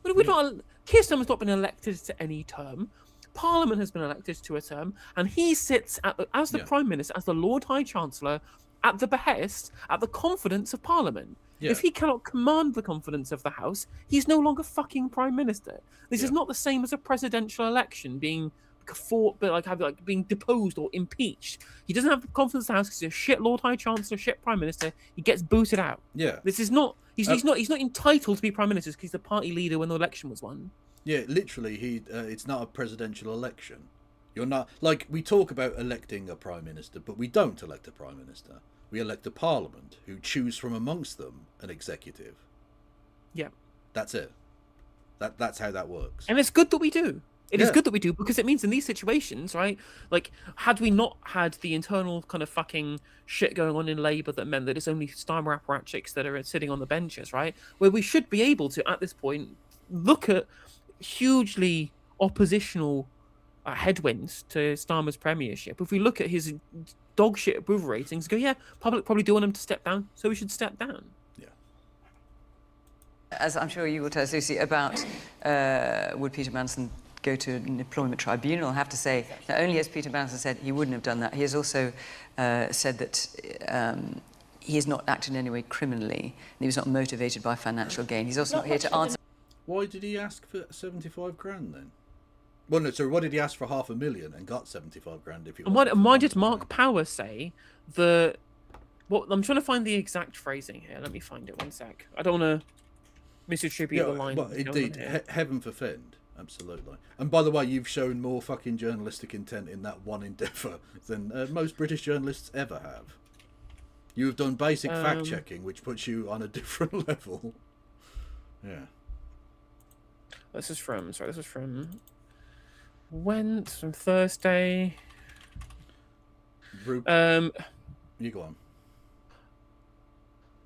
Keir Starmer's not been elected to any term. Parliament has been elected to a term, and he sits as the Prime Minister, as the Lord High Chancellor, at the behest, at the confidence of Parliament. Yeah. If he cannot command the confidence of the House, he's no longer fucking Prime Minister. This is not the same as a presidential election being fought, but being deposed or impeached. He doesn't have the confidence of the House because he's a shit Lord High Chancellor, shit Prime Minister. He gets booted out. Yeah, this is not. He's not entitled to be Prime Minister because he's the party leader when the election was won. Yeah, literally, it's not a presidential election. You're not, like, we talk about electing a Prime Minister, but we don't elect a Prime Minister. We elect a Parliament who choose from amongst them an executive. Yeah. That's it. That's how that works. And it's good that we do. It is good that we do, because it means in these situations, right, like, had we not had the internal kind of fucking shit going on in Labour that meant that it's only Starmer apparatchiks that are sitting on the benches, right, where we should be able to, at this point, look at hugely oppositional headwinds to Starmer's premiership. If we look at his dog shit approval ratings, go, yeah, public probably do want him to step down, so we should step down. As I'm sure you will tell us, Lucy, about would Peter Mandelson go to an employment tribunal? I have to say, not only has Peter Mandelson said he wouldn't have done that, he has also said that he has not acted in any way criminally, and he was not motivated by financial gain. He's also not here to answer. Why did he ask for 75 grand then? Well, no, sorry, why did he ask for $500,000 and got 75 grand? If And why did Mark Power say that? Well, I'm trying to find the exact phrasing here. Let me find it. One sec. I don't want to misattribute the line. Well, indeed, heaven forfend. Absolutely. And by the way, you've shown more fucking journalistic intent in that one endeavour than most British journalists ever have. You have done basic fact-checking, which puts you on a different level. Yeah. This is from Thursday. You go on.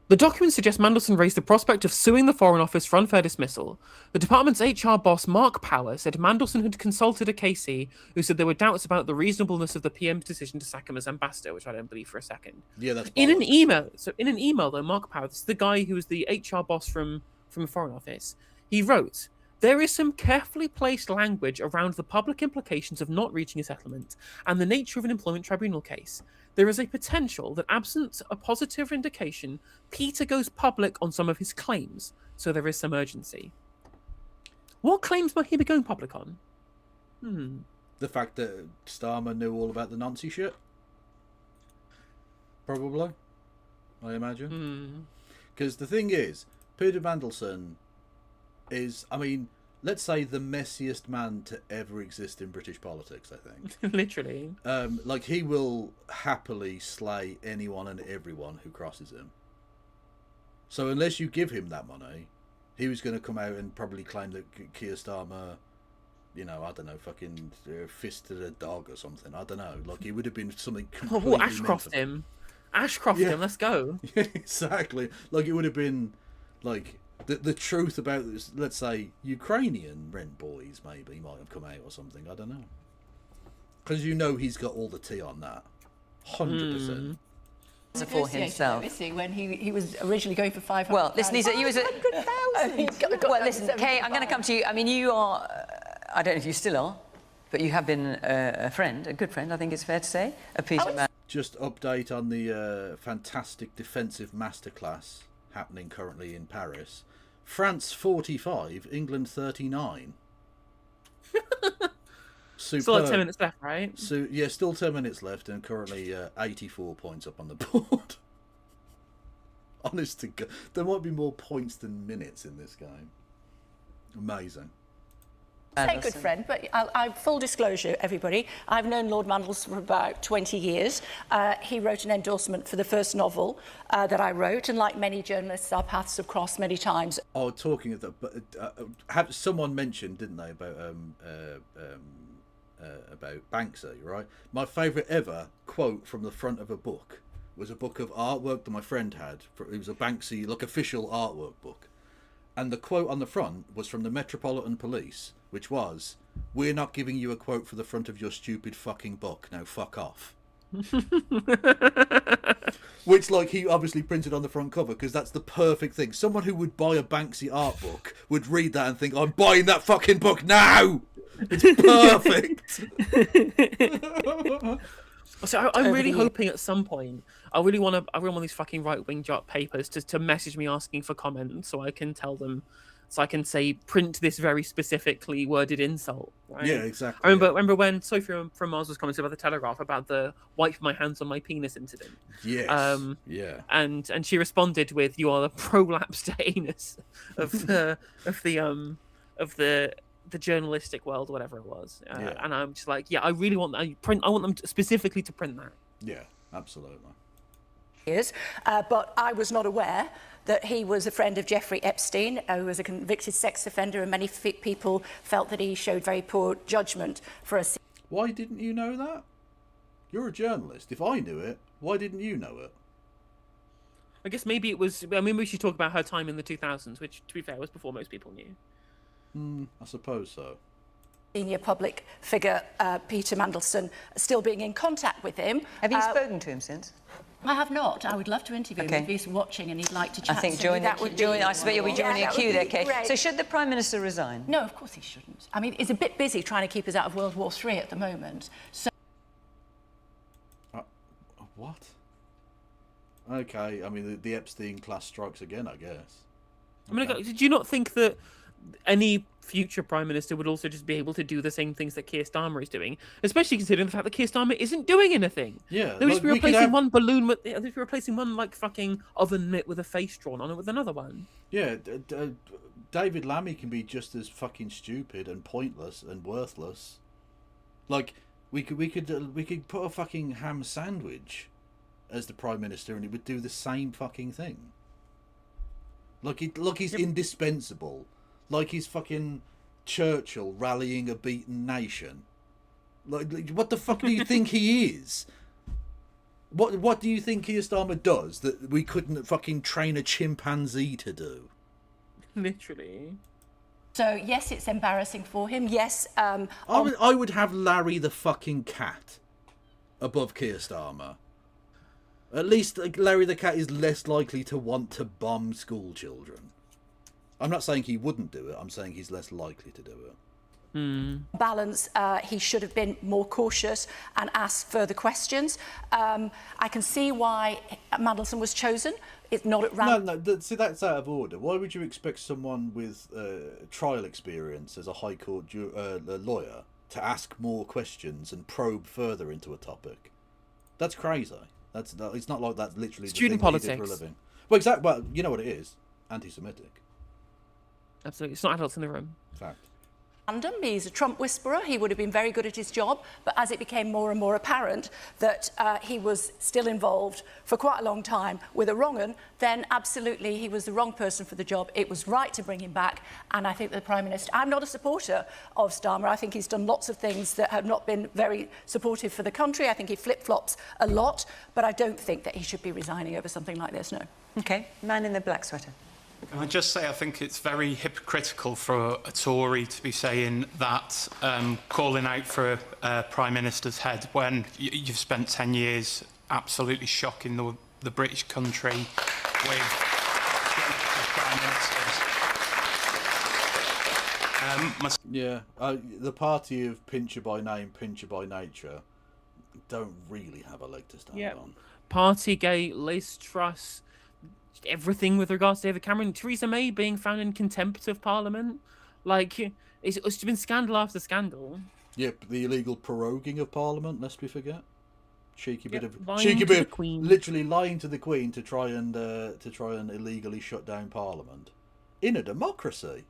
The documents suggest Mandelson raised the prospect of suing the Foreign Office for unfair dismissal. The department's HR boss, Mark Power, said Mandelson had consulted a KC who said there were doubts about the reasonableness of the PM's decision to sack him as ambassador, which I don't believe for a second. Yeah, that's in an email. So in an email, though, Mark Power, this is the guy who was the HR boss from the Foreign Office, he wrote, "There is some carefully placed language around the public implications of not reaching a settlement and the nature of an employment tribunal case. There is a potential that, absent a positive indication, Peter goes public on some of his claims, so there is some urgency." What claims might he be going public on? The fact that Starmer knew all about the Nazi shit? Probably, I imagine. Because the thing is, Peter Mandelson is, I mean, let's say the messiest man to ever exist in British politics, I think. Literally. Like, he will happily slay anyone and everyone who crosses him. So unless you give him that money, he was going to come out and probably claim that Keir Starmer, you know, I don't know, fucking fisted a dog or something. I don't know. Like, it would have been something completely Ashcroft him. Ashcroft him, let's go. Yeah, exactly. Like, it would have been, like, the truth about, let's say, Ukrainian rent boys maybe might have come out or something. I don't know. Because you know he's got all the tea on that. 100%. For himself. Is he, when he was originally going for 500,000? Well, listen, Lisa, you was a... 100,000. Well, listen, Kay, I'm going to come to you. I mean, you are, I don't know if you still are, but you have been a friend, a good friend, I think it's fair to say, of Peter Mandelson. Just update on the fantastic defensive masterclass happening currently in Paris. France 45, England 39. Still have 10 minutes left, right? So yeah, still 10 minutes left, and currently 84 points up on the board. Honest to God, there might be more points than minutes in this game. Amazing. Say good friend, but full disclosure, everybody, I've known Lord Mandelston for about 20 years. He wrote an endorsement for the first novel that I wrote, and like many journalists, our paths have crossed many times. Oh, talking of that, but someone mentioned, didn't they, about Banksy, right? My favourite ever quote from the front of a book was a book of artwork that my friend had. It was a Banksy, like, official artwork book. And the quote on the front was from the Metropolitan Police, which was, "We're not giving you a quote for the front of your stupid fucking book. Now fuck off." Which, like, he obviously printed on the front cover because that's the perfect thing. Someone who would buy a Banksy art book would read that and think, "I'm buying that fucking book now." It's perfect. So I'm really hoping at some point I really want these fucking right-wing jot papers to message me asking for comments so I can tell them, so I can say, print this very specifically worded insult. Right? Yeah, exactly. I remember when Sophie from Mars was commenting about the Telegraph about the wipe my hands on my penis incident. Yes. Yeah. And she responded with, "You are the prolapsed anus of the journalistic world," whatever it was. And I'm just like, yeah, I really want that. I want them specifically to print that. Yeah, absolutely. But I was not aware that he was a friend of Jeffrey Epstein, who was a convicted sex offender, and many people felt that he showed very poor judgment for a... Why didn't you know that? You're a journalist. If I knew it, why didn't you know it? I guess maybe it was... I mean, we should talk about her time in the 2000s, which, to be fair, was before most people knew. I suppose so. Senior public figure, Peter Mandelson, still being in contact with him. Have you spoken to him since? I have not. I would love to interview him if he's watching and he'd like to chat. I think I expect you'll be joining a queue there, Kate. So should the Prime Minister resign? No, of course he shouldn't. I mean, he's a bit busy trying to keep us out of World War III at the moment. So. What? Okay, I mean, the Epstein class strikes again, I guess. I mean, did you not think that any future Prime Minister would also just be able to do the same things that Keir Starmer is doing, especially considering the fact that Keir Starmer isn't doing anything? Yeah, they would just be replacing one balloon with, they'd be replacing one like fucking oven mitt with a face drawn on it with another one. Yeah, David Lammy can be just as fucking stupid and pointless and worthless. Like, we could put a fucking ham sandwich as the Prime Minister and it would do the same fucking thing. Look, he's indispensable. Like he's fucking Churchill rallying a beaten nation. Like what the fuck do you think he is? What do you think Keir Starmer does that we couldn't fucking train a chimpanzee to do? Literally. So yes, it's embarrassing for him. Yes, I would have Larry the fucking cat above Keir Starmer. At least Larry the cat is less likely to want to bomb school children. I'm not saying he wouldn't do it. I'm saying he's less likely to do it. Balance, he should have been more cautious and asked further questions. I can see why Mandelson was chosen. It's not at random. No, see, that's out of order. Why would you expect someone with trial experience as a High Court lawyer to ask more questions and probe further into a topic? That's crazy. It's not like that's literally student the thing politics he did for a living. Well, exactly. Well, you know what it is. Anti-Semitic. Absolutely. It's not adults in the room. Fact. He's a Trump whisperer. He would have been very good at his job, but as it became more and more apparent that he was still involved for quite a long time with a wrong 'un, then absolutely he was the wrong person for the job. It was right to bring him back, and I think the Prime Minister... I'm not a supporter of Starmer. I think he's done lots of things that have not been very supportive for the country. I think he flip-flops a lot, but I don't think that he should be resigning over something like this, no. OK, man in the black sweater. Can I just say I think it's very hypocritical for a Tory to be saying that, calling out for a Prime Minister's head when you've spent 10 years absolutely shocking the British country with Prime Ministers. The party of pincher by name, pincher by nature don't really have a leg to stand on. Partygate, Liz Truss... everything with regards to David Cameron, Theresa May being found in contempt of Parliament, like it's been scandal after scandal. Yep, the illegal proroguing of Parliament, lest we forget, Cheeky bit of Queen. literally lying to the Queen to try and illegally shut down Parliament in a democracy.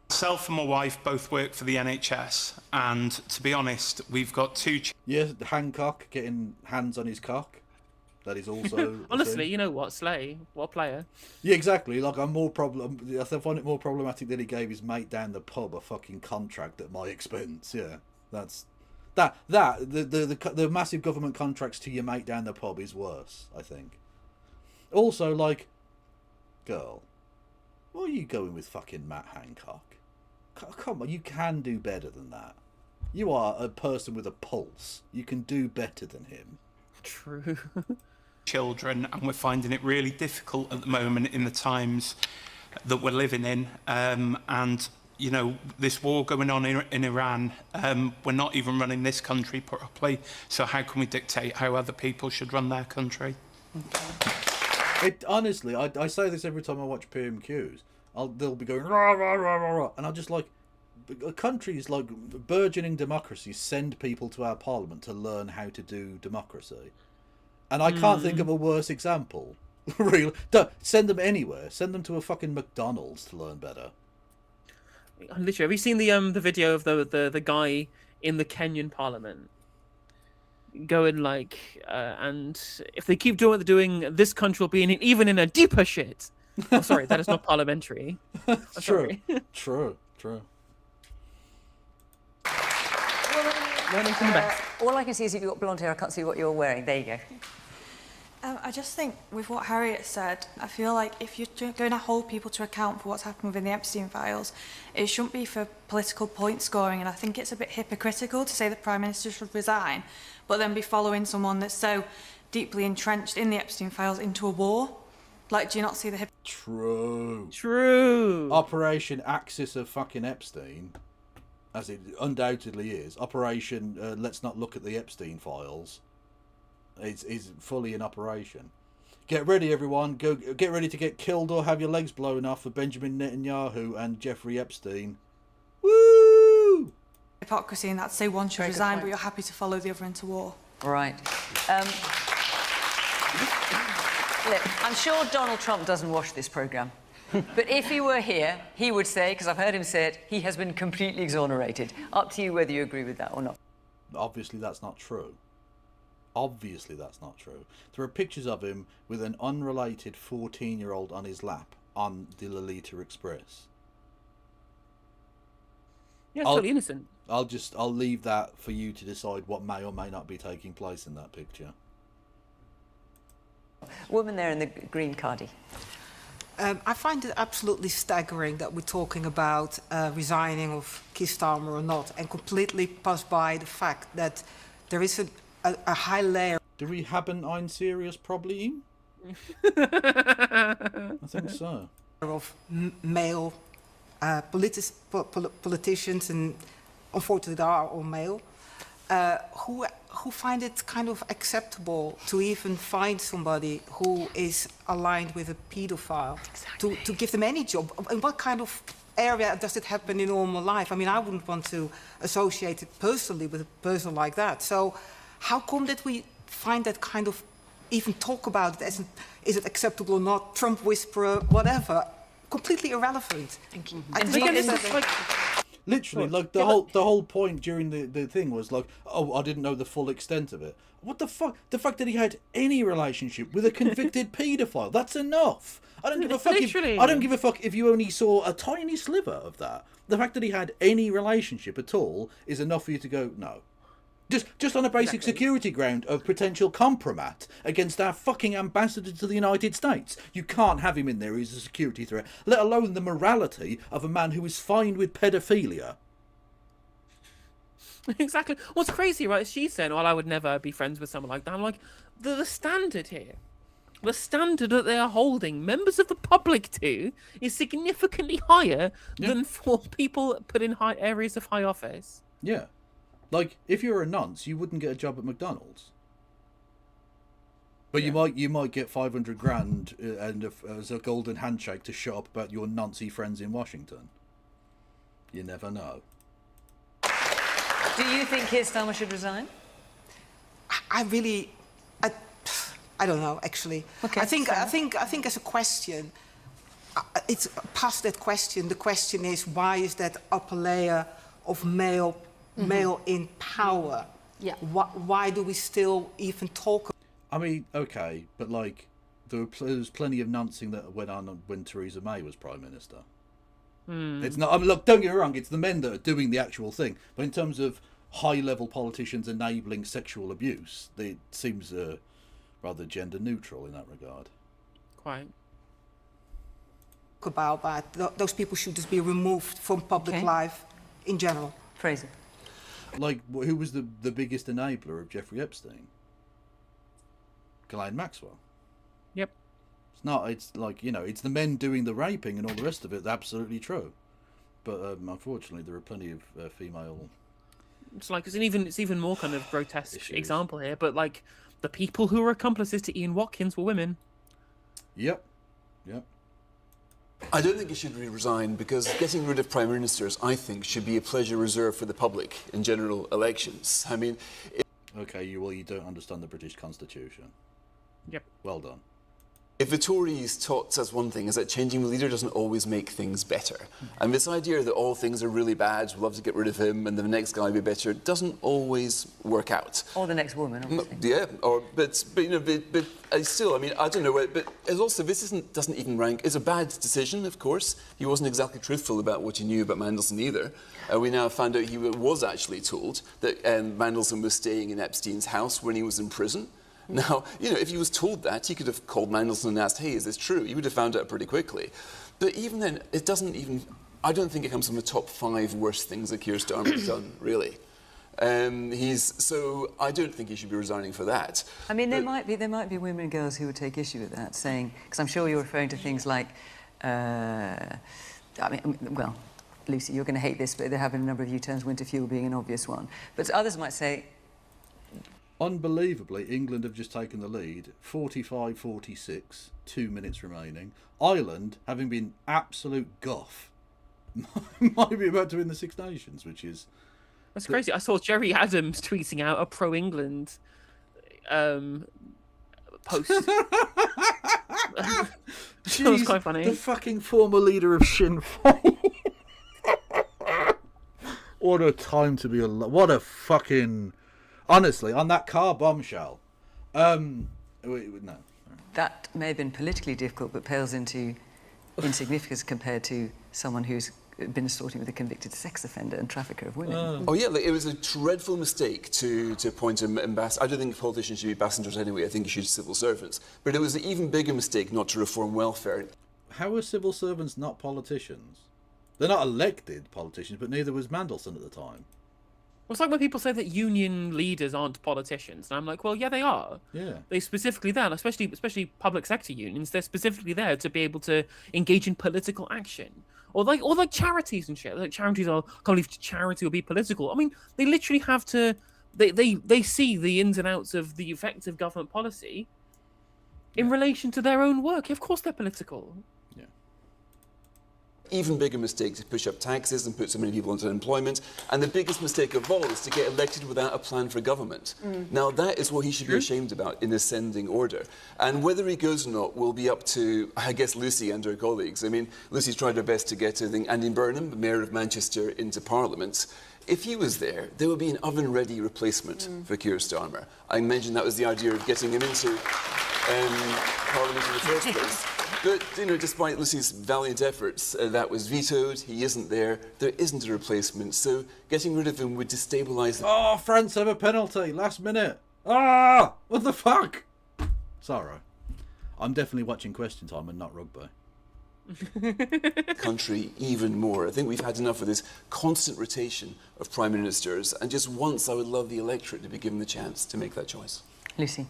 Myself and my wife both work for the NHS, and to be honest, we've got two. Yes, Hancock getting hands on his cock. That is also honestly, you know what, Slay, what a player. Yeah, exactly. Like I find it more problematic that he gave his mate down the pub a fucking contract at my expense. Yeah, the massive government contracts to your mate down the pub is worse, I think. Also, like, girl, why are you going with fucking Matt Hancock? Come on, you can do better than that. You are a person with a pulse. You can do better than him. True. Children, and we're finding it really difficult at the moment in the times that we're living in. And, you know, this war going on in Iran, we're not even running this country properly. So how can we dictate how other people should run their country? Honestly, I say this every time I watch PMQs. They'll be going rah rah rah rah rah, and I just like countries like burgeoning democracies send people to our parliament to learn how to do democracy, and I can't think of a worse example. Really, don't send them anywhere. Send them to a fucking McDonald's to learn better. Literally, have you seen the video of the guy in the Kenyan parliament going like, and if they keep doing what they're doing, this country will be even in a deeper shit. Oh, sorry, that is not parliamentary. True. True. Learning from the best. All I can see is if you've got blonde hair, I can't see what you're wearing. There you go. I just think with what Harriet said, I feel like if you're going to hold people to account for what's happened within the Epstein files, it shouldn't be for political point scoring, and I think it's a bit hypocritical to say the Prime Minister should resign, but then be following someone that's so deeply entrenched in the Epstein files into a war. Like, do you not see the True. Operation Axis of fucking Epstein, as it undoubtedly is. Operation Let's Not Look at the Epstein Files is fully in operation. Get ready, everyone. Get ready to get killed or have your legs blown off for Benjamin Netanyahu and Jeffrey Epstein. Woo! hypocrisy in that to say one should resign, but you're happy to follow the other into war? Right. Look, I'm sure Donald Trump doesn't watch this programme. But if he were here, he would say, because I've heard him say it, he has been completely exonerated. Up to you whether you agree with that or not. Obviously, that's not true. Obviously, that's not true. There are pictures of him with an unrelated 14-year-old on his lap on the Lolita Express. Yeah, totally innocent. I'll leave that for you to decide what may or may not be taking place in that picture. Woman there in the green cardie. I find it absolutely staggering that we're talking about resigning of Keir Starmer or not, and completely pass by the fact that there is a high layer. Do we haben ein serious problem? I think so. Of male politicians, and unfortunately they are all male, who find it kind of acceptable to even find somebody who is aligned with a paedophile, to give them any job. In what kind of area does it happen in normal life? I mean, I wouldn't want to associate it personally with a person like that. So how come that we find that kind of, even talk about it as, is it acceptable or not, Trump whisperer, whatever, completely irrelevant. Thank you. Literally, like the whole point during the thing was like, oh, I didn't know the full extent of it. What the fuck? The fact that he had any relationship with a convicted paedophile, that's enough. I don't give a fuck. I don't give a fuck if you only saw a tiny sliver of that. The fact that he had any relationship at all is enough for you to go, no. Just on a basic security ground of potential compromat against our fucking ambassador to the United States. You can't have him in there as a security threat, let alone the morality of a man who is fined with pedophilia. Exactly. What's crazy, right? She's saying, well, I would never be friends with someone like that. I'm like, the standard here, the standard that they are holding members of the public to is significantly higher than for people put in high areas of high office. Yeah. Like, if you're a nonce, you wouldn't get a job at McDonald's. But you might get 500 grand and as a golden handshake to shut up about your noncy friends in Washington. You never know. Do you think Keir Starmer should resign? I really, I don't know, actually. Okay, I think as a question, it's past that question. The question is, why is that upper layer of male in power? Yeah. Why do we still even talk? I mean, okay, but like, there was plenty of nuncing that went on when Theresa May was Prime Minister. It's not. I mean, look, don't get me wrong. It's the men that are doing the actual thing. But in terms of high-level politicians enabling sexual abuse, it seems rather gender neutral in that regard. Quite. About that, those people should just be removed from public life in general. Fraser. Like, who was the biggest enabler of Jeffrey Epstein? Ghislaine Maxwell. Yep. It's not. It's like, you know, it's the men doing the raping and all the rest of it. Absolutely true. But unfortunately, there are plenty of female. It's like it's even more kind of grotesque example here. But like the people who were accomplices to Ian Watkins were women. Yep. Yep. I don't think he should resign because getting rid of prime ministers, I think, should be a pleasure reserved for the public in general elections. I mean, okay, you don't understand the British Constitution. Yep. Well done. If the Tories taught us one thing, is that changing the leader doesn't always make things better. And this idea that all things are really bad, we'll have to get rid of him, and the next guy will be better, doesn't always work out. Or the next woman, obviously. Yeah, but you know, but still, I mean, I don't know. But also, this doesn't even rank. It's a bad decision, of course. He wasn't exactly truthful about what he knew about Mandelson either. We now found out he was actually told that Mandelson was staying in Epstein's house when he was in prison. Now, you know, if he was told that, he could have called Mandelson and asked, hey, is this true? He would have found out pretty quickly. But even then, it doesn't even... I don't think it comes from the top 5 worst things that Keir Starmer has done, really. So I don't think he should be resigning for that. I mean, there might be women and girls who would take issue with that, saying... Because I'm sure you're referring to things like... well, Lucy, you're going to hate this, but they're having a number of U-turns, winter fuel being an obvious one. But others might say... Unbelievably, England have just taken the lead, 45-46, 2 minutes remaining. Ireland, having been absolute guff, might be about to win the Six Nations, which is... That's crazy. I saw Jerry Adams tweeting out a pro-England post. That was quite funny. The fucking former leader of Sinn Féin. What a time to be alive. What a fucking... Honestly, on that car bombshell. No. That may have been politically difficult, but pales into insignificance compared to someone who's been assaulting with a convicted sex offender and trafficker of women. Oh yeah, it was a dreadful mistake to appoint an ambassador. I don't think politicians should be ambassadors anyway. I think you should be civil servants. But it was an even bigger mistake not to reform welfare. How are civil servants not politicians? They're not elected politicians, but neither was Mandelson at the time. Well, it's like when people say that union leaders aren't politicians, and I'm like, well, yeah, they are. Yeah. They specifically there, especially public sector unions. They're specifically there to be able to engage in political action, or like charities and shit. Like charities are, can't believe charity will be political. I mean, they literally have to. They see the ins and outs of the effective government policy in relation to their own work. Of course, they're political. Even bigger mistake to push up taxes and put so many people into unemployment. And the biggest mistake of all is to get elected without a plan for government. Now, that is what he should be ashamed about in ascending order. And whether he goes or not will be up to, I guess, Lucy and her colleagues. I mean, Lucy's tried her best to get, I think, Andy Burnham, the Mayor of Manchester, into Parliament. If he was there, there would be an oven-ready replacement for Keir Starmer. I mentioned that was the idea of getting him into Parliament in the first place. But, you know, despite Lucy's valiant efforts, that was vetoed. He isn't there. There isn't a replacement. So getting rid of him would destabilise... Oh, France have a penalty. Last minute. Ah! What the fuck? Sorry. I'm definitely watching Question Time and not rugby. Country even more. I think we've had enough of this constant rotation of prime ministers, and just once I would love the electorate to be given the chance to make that choice. Lucy?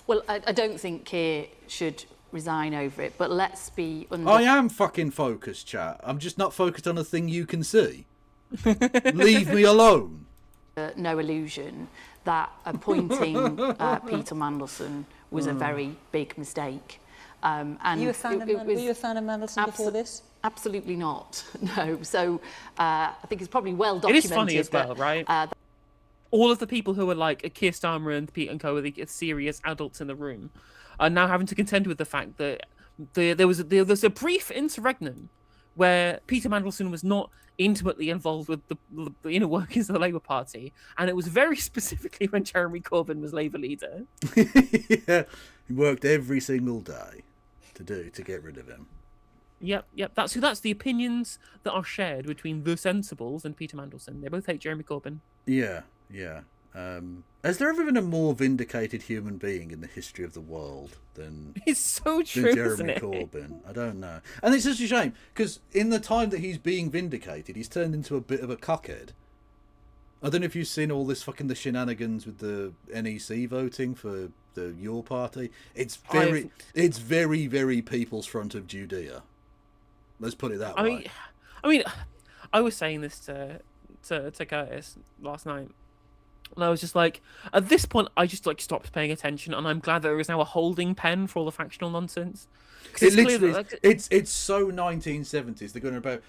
Well, I don't think Keir should resign over it, but let's be... I am fucking focused, chat. I'm just not focused on a thing you can see. Leave me alone. No illusion that appointing Peter Mandelson was a very big mistake. And were you a fan of Mandelson before this? Absolutely not. No. So I think it's probably well documented. It is funny as well, right? All of the people who are like Keir Starmer and Pete and Co, are the serious adults in the room, are now having to contend with the fact that there was a brief interregnum where Peter Mandelson was not intimately involved with the inner workings of the Labour Party, and it was very specifically when Jeremy Corbyn was Labour leader. Yeah, he worked every single day to get rid of him. Yep. That's the opinions that are shared between the Sensibles and Peter Mandelson. They both hate Jeremy Corbyn. Yeah. Has there ever been a more vindicated human being in the history of the world than it's so true, Jeremy isn't it? Corbyn? I don't know, and it's such a shame because in the time that he's being vindicated, he's turned into a bit of a cockhead. I don't know if you've seen all this fucking the shenanigans with the NEC voting for your party. It's very, very People's Front of Judea. Let's put it that way. I mean, I was saying this to Curtis last night. And I was just like, at this point, I just like stopped paying attention, and I'm glad there is now a holding pen for all the factional nonsense. It's so 1970s. They're going about,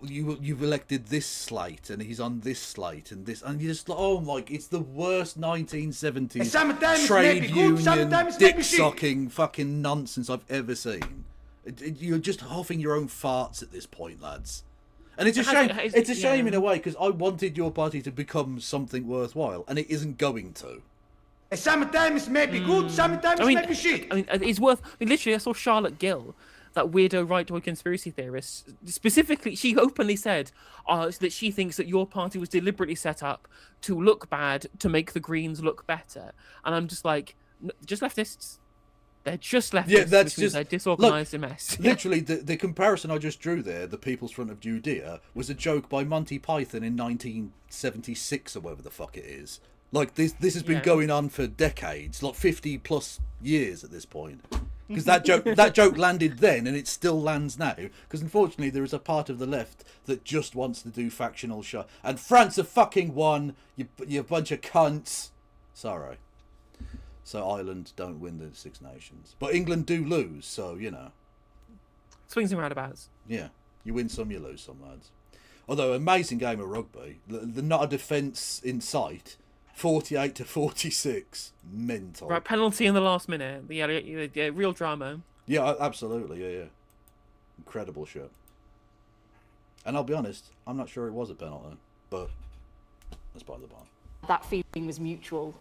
you've elected this slate, and he's on this slate, and this, and you just it's the worst 1970s trade union dick sucking fucking nonsense I've ever seen. You're just huffing your own farts at this point, lads. And it's a shame. It's a shame in a way because I wanted your party to become something worthwhile, and it isn't going to. Sometimes maybe good, sometimes maybe shit. I mean, it's worth. I mean, literally, I saw Charlotte Gill, that weirdo right-wing conspiracy theorist. Specifically, she openly said that she thinks that your party was deliberately set up to look bad to make the Greens look better. And I'm just like, just leftists. They're just leftists. Yeah, that's just they're disorganised and mess. Literally, the comparison I just drew there, the People's Front of Judea, was a joke by Monty Python in 1976 or whatever the fuck it is. Like this has been going on for decades, like 50 plus years at this point. Because that joke landed then, and it still lands now. Because unfortunately, there is a part of the left that just wants to do factional shit. And France have fucking won. You bunch of cunts. Sorry. So Ireland don't win the Six Nations. But England do lose, so, you know. Swings and roundabouts. Yeah. You win some, you lose some, lads. Although, amazing game of rugby. The not a defence in sight. 48-46. Mental. Right, penalty in the last minute. Yeah, real drama. Yeah, absolutely. Yeah. Incredible shit. And I'll be honest, I'm not sure it was a penalty. But that's by the by. That feeling was mutual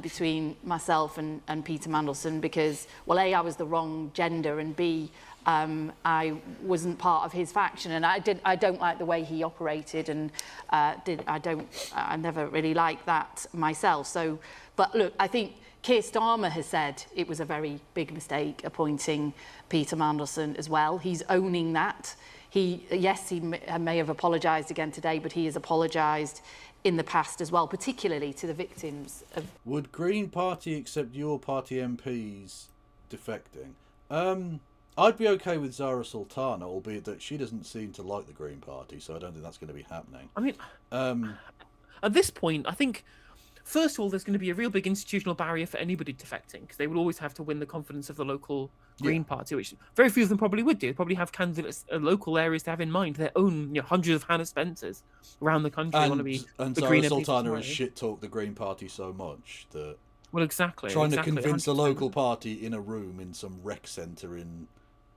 between myself and Peter Mandelson because, well, A, I was the wrong gender, and B, I wasn't part of his faction, and I don't like the way he operated, and I never really liked that myself. So, but look, I think Keir Starmer has said it was a very big mistake appointing Peter Mandelson as well. He's owning that. He may have apologised again today, but he has apologised in the past as well, particularly to the victims of... Would Green Party accept your party MPs defecting? I'd be okay with Zara Sultana, albeit that she doesn't seem to like the Green Party, so I don't think that's going to be happening. I mean, at this point, I think, first of all, there's going to be a real big institutional barrier for anybody defecting, because they will always have to win the confidence of the local Green Party, which very few of them probably would do. They probably have candidates, local areas to have in mind, their own hundreds of Hannah Spencers around the country want to be and the Zara Green Sultana has shit-talked the Green Party so much that... Well, exactly. Trying to convince a local party in a room in some rec centre in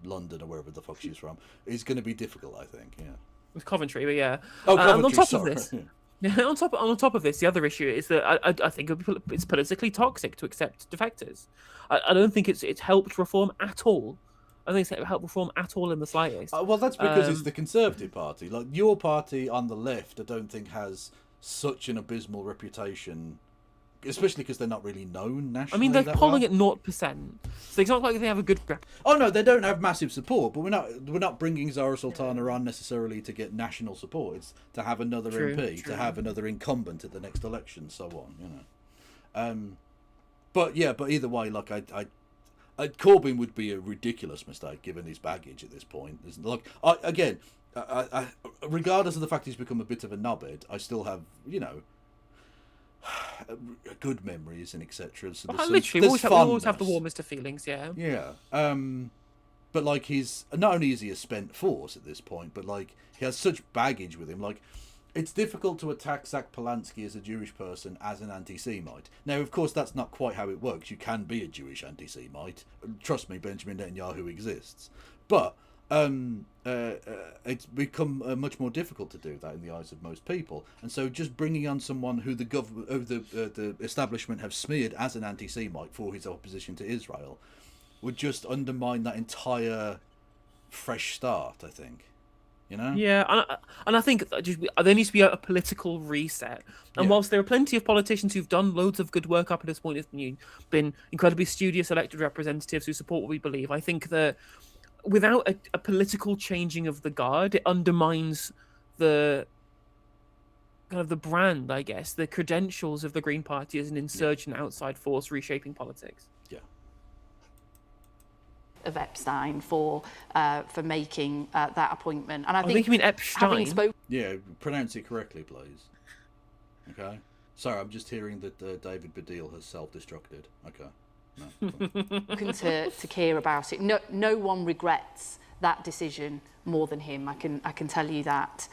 London or wherever the fuck she's from is going to be difficult, I think, yeah. With Coventry, but yeah. Oh, Coventry, on top sorry. of this... Yeah, on top of this, the other issue is that I think it's politically toxic to accept defectors. I don't think it's helped reform at all. I don't think it's helped reform at all in the slightest. Well, that's because it's the Conservative Party. Like, your party on the left, I don't think has such an abysmal reputation, especially because they're not really known nationally. I mean, they're polling at 0%, so it's not like they have a good grip. Oh no, they don't have massive support, but we're not bringing Zara Sultana on necessarily to get national support. It's to have another MP, to have another incumbent at the next election, so on. You know, but either way, like Corbyn would be a ridiculous mistake given his baggage at this point. Like I regardless of the fact he's become a bit of a knobhead, I still have good memories and etc. So literally, we always have the warmest of feelings, yeah. Yeah. But like, not only is he a spent force at this point, but like he has such baggage with him. Like, it's difficult to attack Zach Polanski as a Jewish person as an anti-Semite. Now, of course, that's not quite how it works. You can be a Jewish anti-Semite. Trust me, Benjamin Netanyahu exists. But it's become much more difficult to do that in the eyes of most people. And so just bringing on someone who the establishment have smeared as an anti-Semite for his opposition to Israel would just undermine that entire fresh start, I think. You know? Yeah, and I think there needs to be a political reset. And whilst there are plenty of politicians who've done loads of good work up at this point, have been incredibly studious elected representatives who support what we believe, I think that without a political changing of the guard, it undermines the kind of the brand, I guess, the credentials of the Green Party as an insurgent outside force reshaping politics. Yeah. Of Epstein for making that appointment, and I think you mean Epstein. Yeah, pronounce it correctly, please. Okay. Sorry, I'm just hearing that David Baddiel has self-destructed. Okay. No. Spoken to Keir about it. No one regrets that decision more than him. I can tell you that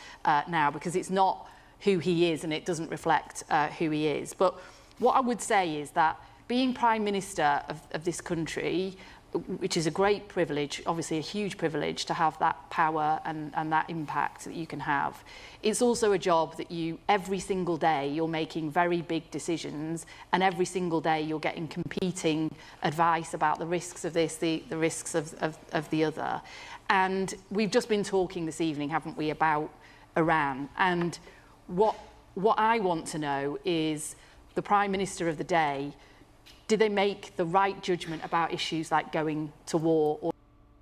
now, because it's not who he is and it doesn't reflect who he is. But what I would say is that being Prime Minister of this country, which is a great privilege, obviously a huge privilege to have that power and that impact that you can have. It's also a job that every single day, you're making very big decisions, and every single day you're getting competing advice about the risks of this, the risks of the other. And we've just been talking this evening, haven't we, about Iran. And what I want to know is the Prime Minister of the day, did they make the right judgment about issues like going to war?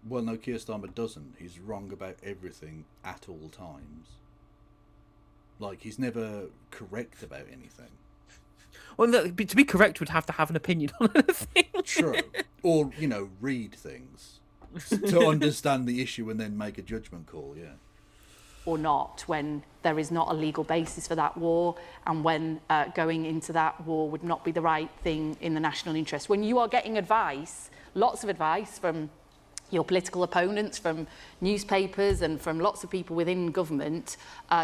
Well, no, Keir Starmer doesn't. He's wrong about everything at all times. Like, he's never correct about anything. Well, to be correct would have to have an opinion on anything. True. Or, read things to understand the issue and then make a judgment call, yeah. Or not, when there is not a legal basis for that war, and when going into that war would not be the right thing in the national interest. When you are getting advice, lots of advice from your political opponents, from newspapers and from lots of people within government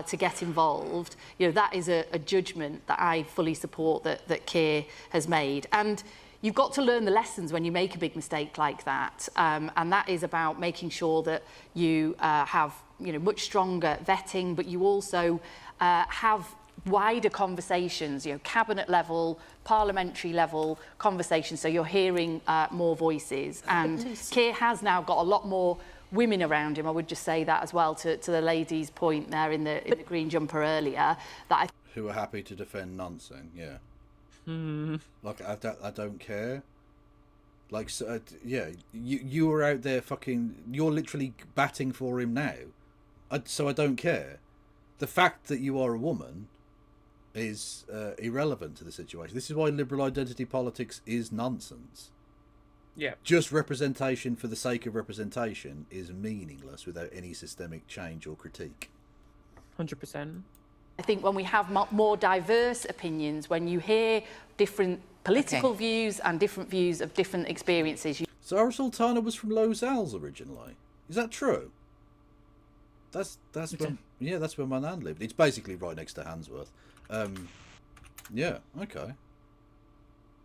to get involved, that is a judgment that I fully support that Keir has made. And you've got to learn the lessons when you make a big mistake like that. And that is about making sure that you have much stronger vetting, but you also have wider conversations, cabinet level, parliamentary level conversations, so you're hearing more voices. And Keir has now got a lot more women around him. I would just say that as well, to the lady's point there in the green jumper earlier, that who are happy to defend nonsense, yeah. Like, I don't care. Like, so, yeah, you are out there you're literally batting for him now. So I don't care. The fact that you are a woman is irrelevant to the situation. This is why liberal identity politics is nonsense. Yeah. Just representation for the sake of representation is meaningless without any systemic change or critique. 100%. I think when we have more diverse opinions, when you hear different political views and different views of different experiences. Zara Sultana was from Los Als originally. Is that true? That's where my nan lived. It's basically right next to Handsworth. Yeah, okay.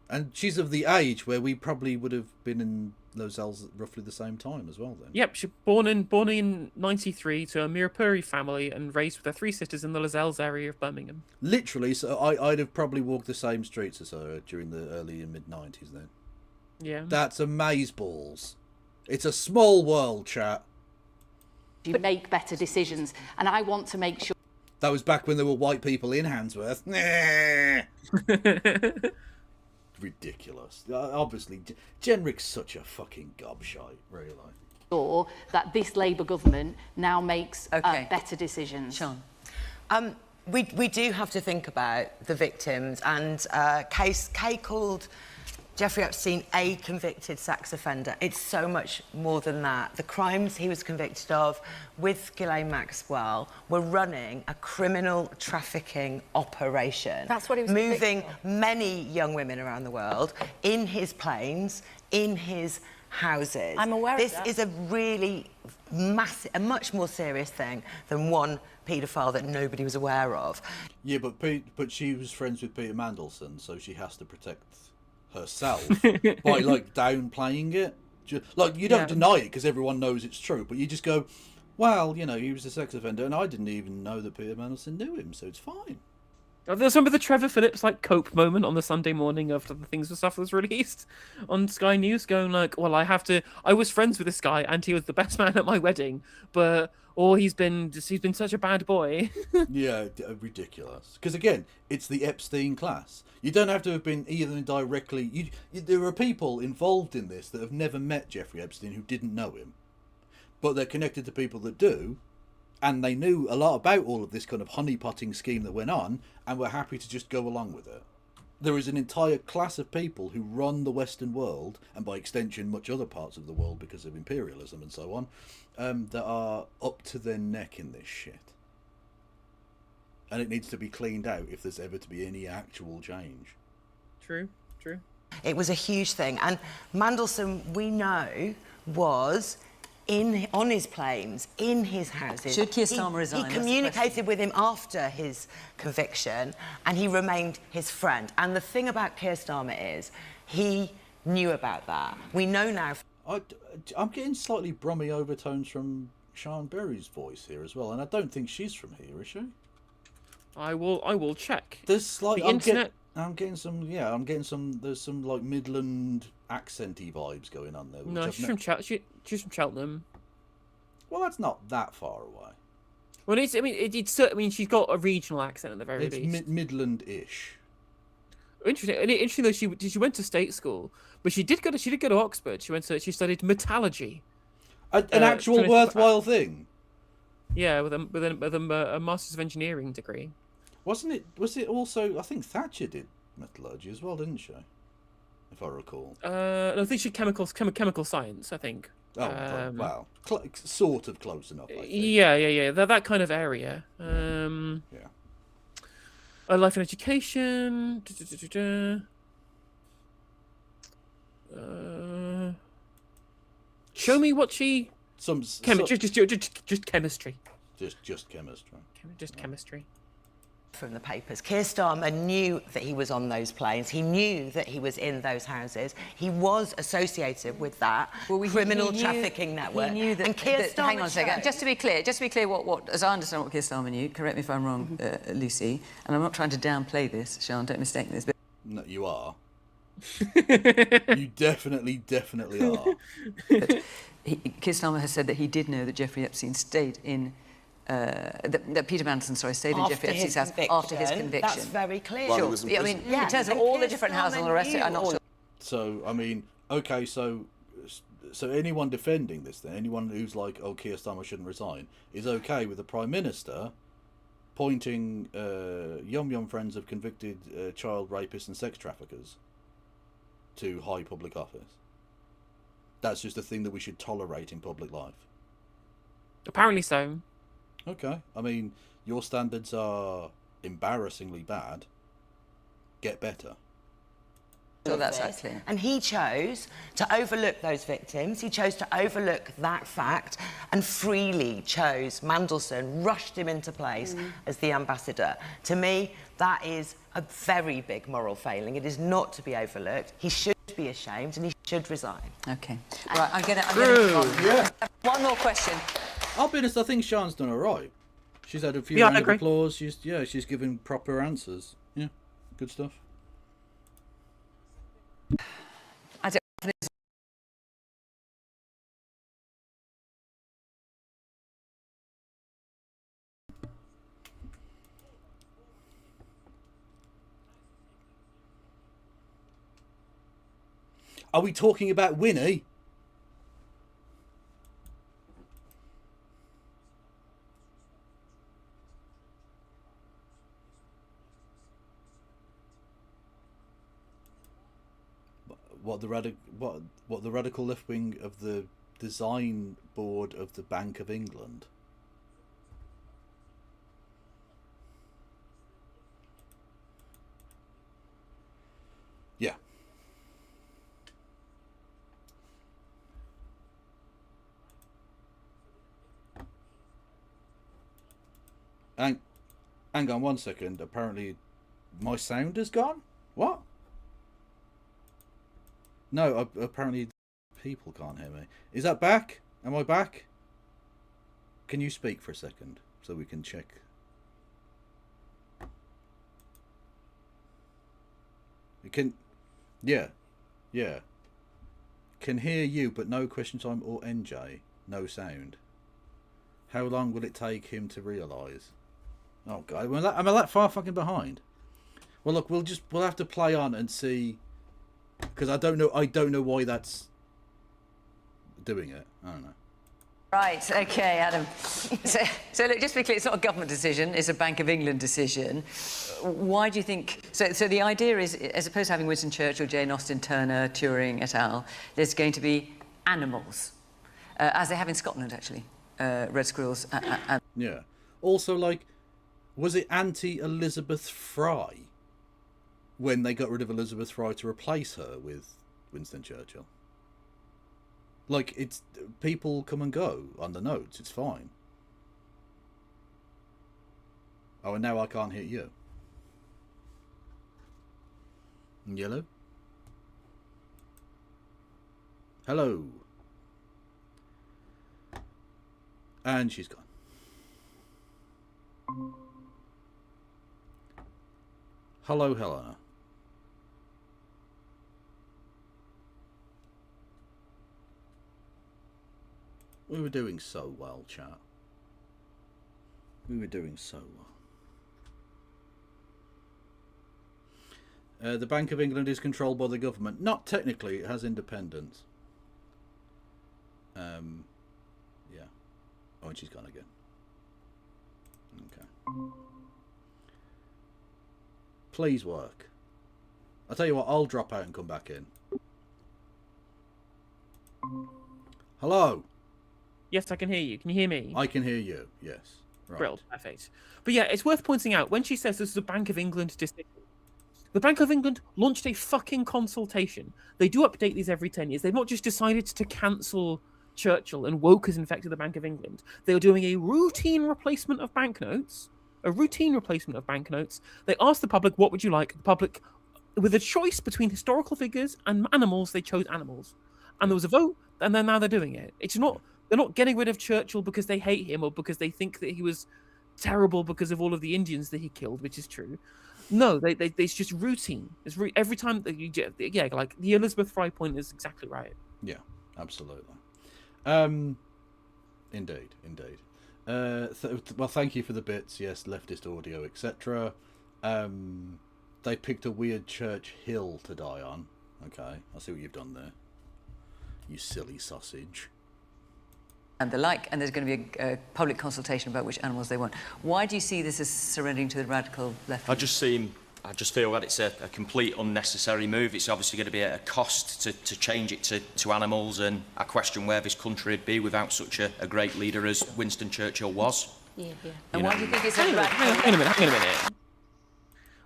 And she's of the age where we probably would have been in Los Els roughly the same time as well then. Yep, she born in 93 to a Mirapuri family and raised with her 3 sisters in the Los Els area of Birmingham. Literally, so I'd have probably walked the same streets as her during the early and mid-90s then. Yeah. That's amazeballs. It's a small world, chat. You make better decisions, and I want to make sure... That was back when there were white people in Handsworth. Ridiculous. Obviously, Jenrick's such a fucking gobshite, really. Sure that this Labour government now makes better decisions. Sean? We do have to think about the victims, and Kay called Jeffrey Epstein a convicted sex offender. It's so much more than that. The crimes he was convicted of with Ghislaine Maxwell were running a criminal trafficking operation. That's what he was moving many young women around the world in his planes, in his houses. I'm aware of this that. is a really a much more serious thing than one paedophile that nobody was aware of. Yeah, but she was friends with Peter Mandelson, so she has to protect herself by like downplaying it. Like you don't deny it because everyone knows it's true, but you just go, well, you know, he was a sex offender, and I didn't even know that Peter Mandelson knew him, so it's fine. There's some of the Trevor Phillips like cope moment on the Sunday morning after the Things and Stuff was released on Sky News, going like, "Well, I was friends with this guy, and he was the best man at my wedding, but he's been such a bad boy." Yeah, ridiculous. Because again, it's the Epstein class. You don't have to have been even directly. There are people involved in this that have never met Jeffrey Epstein who didn't know him, but they're connected to people that do. And they knew a lot about all of this kind of honeypotting scheme that went on and were happy to just go along with it. There is an entire class of people who run the Western world, and by extension much other parts of the world because of imperialism and so on, that are up to their neck in this shit. And it needs to be cleaned out if there's ever to be any actual change. True. It was a huge thing. And Mandelson, we know, was on his planes, in his houses. Should Keir Starmer resign? He communicated with him after his conviction, and he remained his friend. And the thing about Keir Starmer is, he knew about that. We know now. I'm getting slightly Brummy overtones from Sian Berry's voice here as well, and I don't think she's from here, is she? I will check. There's slight. The internet. I'm getting some. Yeah, I'm getting some. There's some like Midland accenty vibes going on there. No, she's from Cheltenham. Well, that's not that far away. Well, I mean, she's got a regional accent at the very least. It's Midland-ish. Interesting. Interesting though, she went to state school, but she did go to Oxford. She studied metallurgy. An actual worthwhile thing. Yeah, with a Master's of Engineering degree. Was it also? I think Thatcher did metallurgy as well, didn't she? If I recall. No, I think she chemical science. I think. Oh, wow. Sort of close enough, I think. Yeah. That kind of area. Yeah. Life and education. Show me what she. Just chemistry. Just chemistry. Just chemistry. From the papers, Keir Starmer knew that he was on those planes. He knew that he was in those houses. He was associated with that criminal trafficking network. He knew that. And Keir Starmer hang on a second. Just to be clear, what as I understand what Keir Starmer knew. Correct me if I'm wrong, Lucy. And I'm not trying to downplay this, Sian. Don't mistake this. But no, you are. You definitely are. But Keir Starmer has said that he did know that Jeffrey Epstein stayed in. That Peter Mandelson, stayed in Jeffrey Epstein's house after his conviction. That's very clear. Sure. I mean, in terms of all the different houses and all the rest of it, I'm not sure. So, I mean, okay, so anyone defending this then, anyone who's like, oh, Keir Starmer shouldn't resign, is okay with the Prime Minister pointing yum-yum friends of convicted child rapists and sex traffickers to high public office. That's just a thing that we should tolerate in public life. Apparently so. Okay. I mean, your standards are embarrassingly bad. Get better. So that's clear. And he chose to overlook those victims. He chose to overlook that fact and freely chose Mandelson, rushed him into place as the ambassador. To me, that is a very big moral failing. It is not to be overlooked. He should be ashamed and he should resign. Okay. Right, I'm going to Yeah. One more question. I'll be honest, I think Sian's done all right. She's had a few rounds of applause. She's given proper answers. Yeah, good stuff. Are we talking about Winnie? What the radical left wing of the design board of the Bank of England? Yeah. Hang on 1 second. Apparently, my sound is gone. What? No, apparently people can't hear me. Is that back? Am I back? Can you speak for a second so we can check? We can... Yeah. Can hear you, but no question time or NJ. No sound. How long will it take him to realise? Oh God, am I that far fucking behind? Well, look, we'll have to play on and see, because I don't know why that's doing it. I don't know. Right, okay, Adam. So look, just to be clear, it's not a government decision, it's a Bank of England decision. Why do you think... So the idea is, as opposed to having Winston Churchill, Jane Austen, Turner, Turing, et al., there's going to be animals, as they have in Scotland, actually. Red squirrels and... Yeah. Also, like, was it anti-Elizabeth Fry when they got rid of Elizabeth Fry to replace her with Winston Churchill? Like, it's... People come and go on the notes. It's fine. Oh, and now I can't hear you. Yellow? Hello. And she's gone. Hello, Helena. We were doing so well, chat. We were doing so well. The Bank of England is controlled by the government. Not technically, it has independence. Yeah. Oh, and she's gone again. Okay. Please work. I'll tell you what, I'll drop out and come back in. Hello? Yes, I can hear you. Can you hear me? I can hear you, yes. Right. Brilliant, perfect. But yeah, it's worth pointing out, when she says this is a Bank of England decision, the Bank of England launched a fucking consultation. They do update these every 10 years. They've not just decided to cancel Churchill and woke has infected the Bank of England. They are doing a routine replacement of banknotes. A routine replacement of banknotes. They asked the public, what would you like? The public, with a choice between historical figures and animals, they chose animals. And there was a vote, and then now they're doing it. It's not... They're not getting rid of Churchill because they hate him or because they think that he was terrible because of all of the Indians that he killed, which is true. No, it's just routine. It's every time that you get, yeah, like the Elizabeth Fry point is exactly right. Yeah, absolutely. Indeed. Well, thank you for the bits. Yes, leftist audio, etc. They picked a weird church hill to die on. Okay, I see what you've done there. You silly sausage. And the like, and there's going to be a public consultation about which animals they want. Why do you see this as surrendering to the radical left? I just feel that it's a complete unnecessary move. It's obviously going to be a cost to change it to animals, and I question where this country would be without such a great leader as Winston Churchill was. Yeah. And why do you think it's a hang on a minute.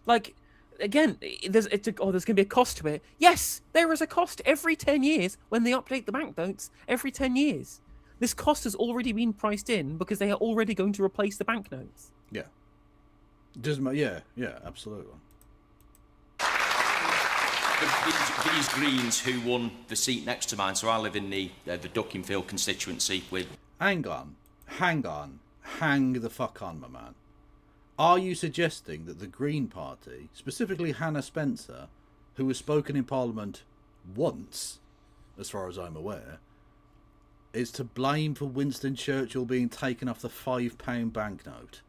Like, again, there's going to be a cost to it. Yes, there is a cost every 10 years when they update the banknotes. Every 10 years. This cost has already been priced in because they are already going to replace the banknotes. Yeah. Yeah, absolutely. These Greens who won the seat next to mine, so I live in the Duckingfield constituency with... Hang on. Hang the fuck on, my man. Are you suggesting that the Green Party, specifically Hannah Spencer, who has spoken in Parliament once, as far as I'm aware, is to blame for Winston Churchill being taken off the £5 banknote?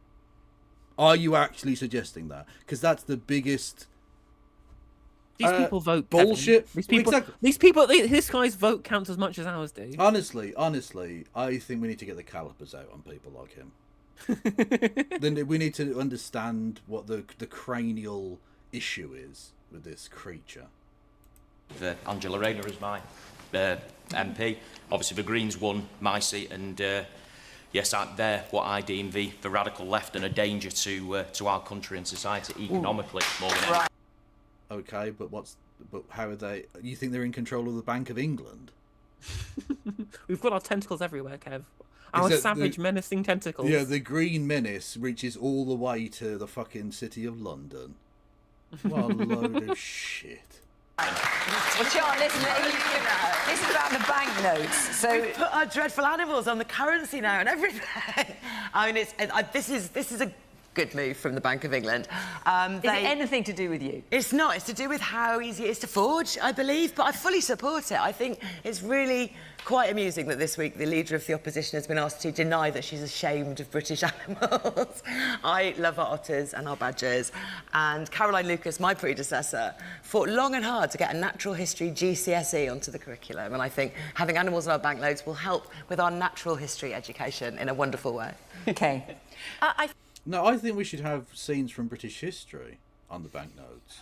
Are you actually suggesting that? Because that's the biggest... These people vote. Bullshit. These people. This guy's vote counts as much as ours do. Honestly, I think we need to get the calipers out on people like him. Then we need to understand what the cranial issue is with this creature. Angela Rayner is my MP. Obviously, the Greens won my seat, and yes, they're what I deem the radical left and a danger to our country and society economically more than anything. Okay, but how are they? You think they're in control of the Bank of England? We've got our tentacles everywhere, Kev. Our savage, menacing tentacles. Yeah, the Green Menace reaches all the way to the fucking city of London. What a load of shit. Well, John, listen, this is about the banknotes. So we put our dreadful animals on the currency now and everything. I mean, this is a good move from the Bank of England. Is it anything to do with you? It's not. It's to do with how easy it is to forge, I believe. But I fully support it. I think it's really quite amusing that this week the leader of the opposition has been asked to deny that she's ashamed of British animals. I love our otters and our badgers. And Caroline Lucas, my predecessor, fought long and hard to get a natural history GCSE onto the curriculum. And I think having animals on our banknotes will help with our natural history education in a wonderful way. OK. No, I think we should have scenes from British history on the banknotes.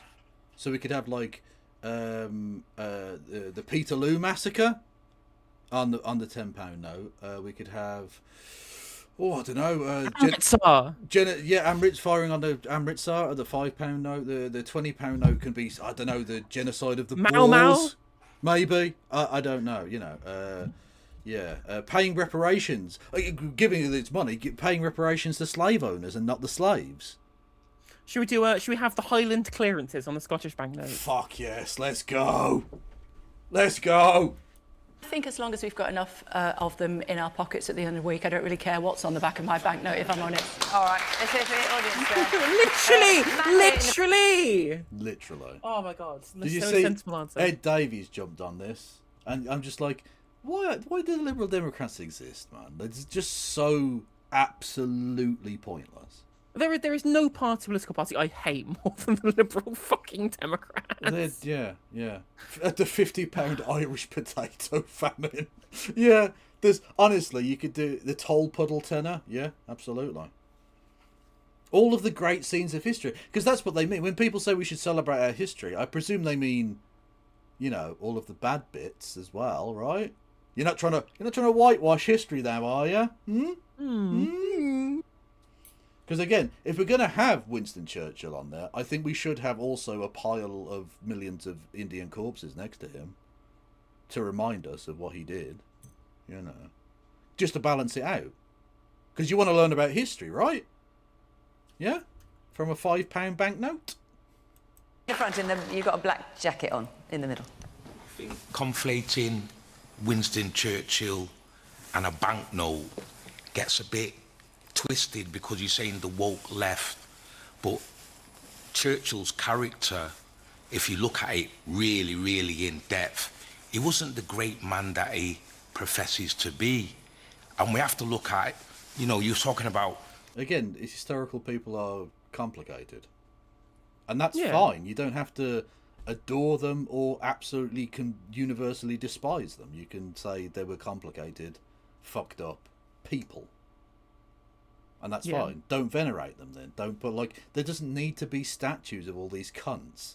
So we could have, like, the Peterloo Massacre on the £10 note. We could have, I don't know, Amritsar. Amrit firing on the Amritsar at the £5 note. The £20 note can be, I don't know, the genocide of the Mau Boers. Maybe. I don't know. You know. Paying reparations, giving its money, paying reparations to slave owners and not the slaves. Should we have the Highland clearances on the Scottish banknotes? Fuck yes, let's go. Let's go. I think as long as we've got enough of them in our pockets at the end of the week, I don't really care what's on the back of my banknote, if I'm honest. All right, let's hear from the audience there. Literally. Oh my God. Did you so see sensible answer. Ed Davies jumped on this, and I'm just like, why do the Liberal Democrats exist, man? It's just so absolutely pointless. There is no political party I hate more than the Liberal fucking Democrats. Yeah. At the £50 Irish potato famine. Yeah, there's honestly, you could do the toll puddle tenor. Yeah, absolutely. All of the great scenes of history, because that's what they mean when people say we should celebrate our history. I presume they mean, you know, all of the bad bits as well, right? You're not trying to whitewash history, now, are you? Because again, if we're going to have Winston Churchill on there, I think we should have also a pile of millions of Indian corpses next to him to remind us of what he did. You know, just to balance it out. Because you want to learn about history, right? Yeah, from a £5 banknote. In the front, you've got a black jacket on in the middle. I think conflating Winston Churchill and a banknote gets a bit twisted because you're saying the woke left, but Churchill's character, if you look at it really, really in depth, he wasn't the great man that he professes to be. And we have to look at, you know, you're talking about... Again, historical people are complicated. And that's fine. You don't have to adore them or absolutely universally despise them. You can say they were complicated, fucked up people. And that's fine. Don't venerate them then. Don't put, like, there doesn't need to be statues of all these cunts.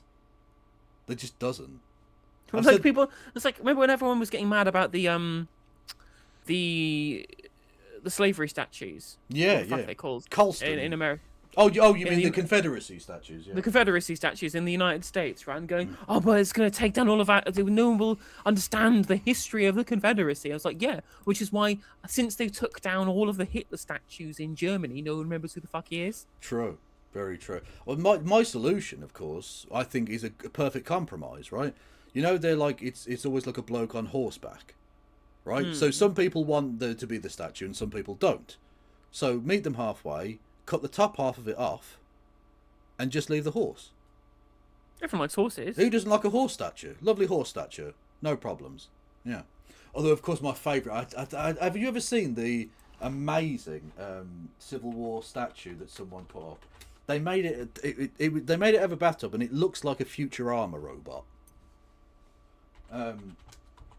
There just doesn't. It's like people. It's like, remember when everyone was getting mad about the slavery statues? Yeah, what the fuck are they called? Colston in America. Oh, you mean the Confederacy statues? Yeah. The Confederacy statues in the United States, right? And going, but it's going to take down all of that. No one will understand the history of the Confederacy. I was like, yeah, which is why since they took down all of the Hitler statues in Germany, no one remembers who the fuck he is. True, very true. Well, my solution, of course, I think is a perfect compromise, right? You know, they're like it's always like a bloke on horseback, right? So some people want there to be the statue and some people don't. So meet them halfway. Cut the top half of it off and just leave the horse. Everyone likes horses. Who doesn't like a horse statue? Lovely horse statue. No problems. Yeah. Although, of course, my favourite... have you ever seen the amazing Civil War statue that someone put up? They made they made it out of a bathtub and it looks like a Futurama robot. Hang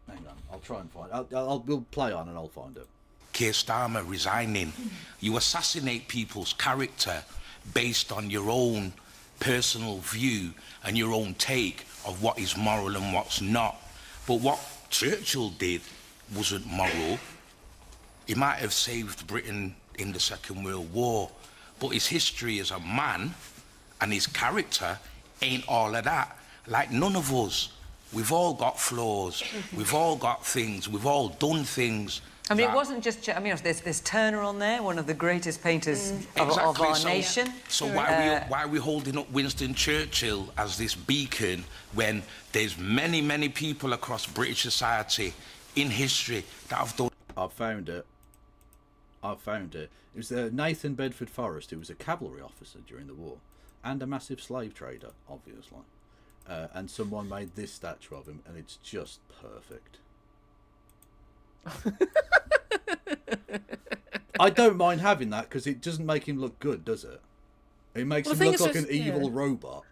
on. I'll try and find it. We'll play on and I'll find it. Keir Starmer resigning. You assassinate people's character based on your own personal view and your own take of what is moral and what's not. But what Churchill did wasn't moral. He might have saved Britain in the Second World War, but his history as a man and his character ain't all of that. Like none of us. We've all got flaws. We've all got things. We've all done things. I mean, it wasn't just... I mean, there's Turner on there, one of the greatest painters of our nation. So why are we holding up Winston Churchill as this beacon when there's many, many people across British society in history that have done... I've found it. It was Nathan Bedford Forrest, who was a cavalry officer during the war and a massive slave trader, obviously. And someone made this statue of him, and it's just perfect. I don't mind having that because it doesn't make him look good, does it? It makes him look like an evil robot.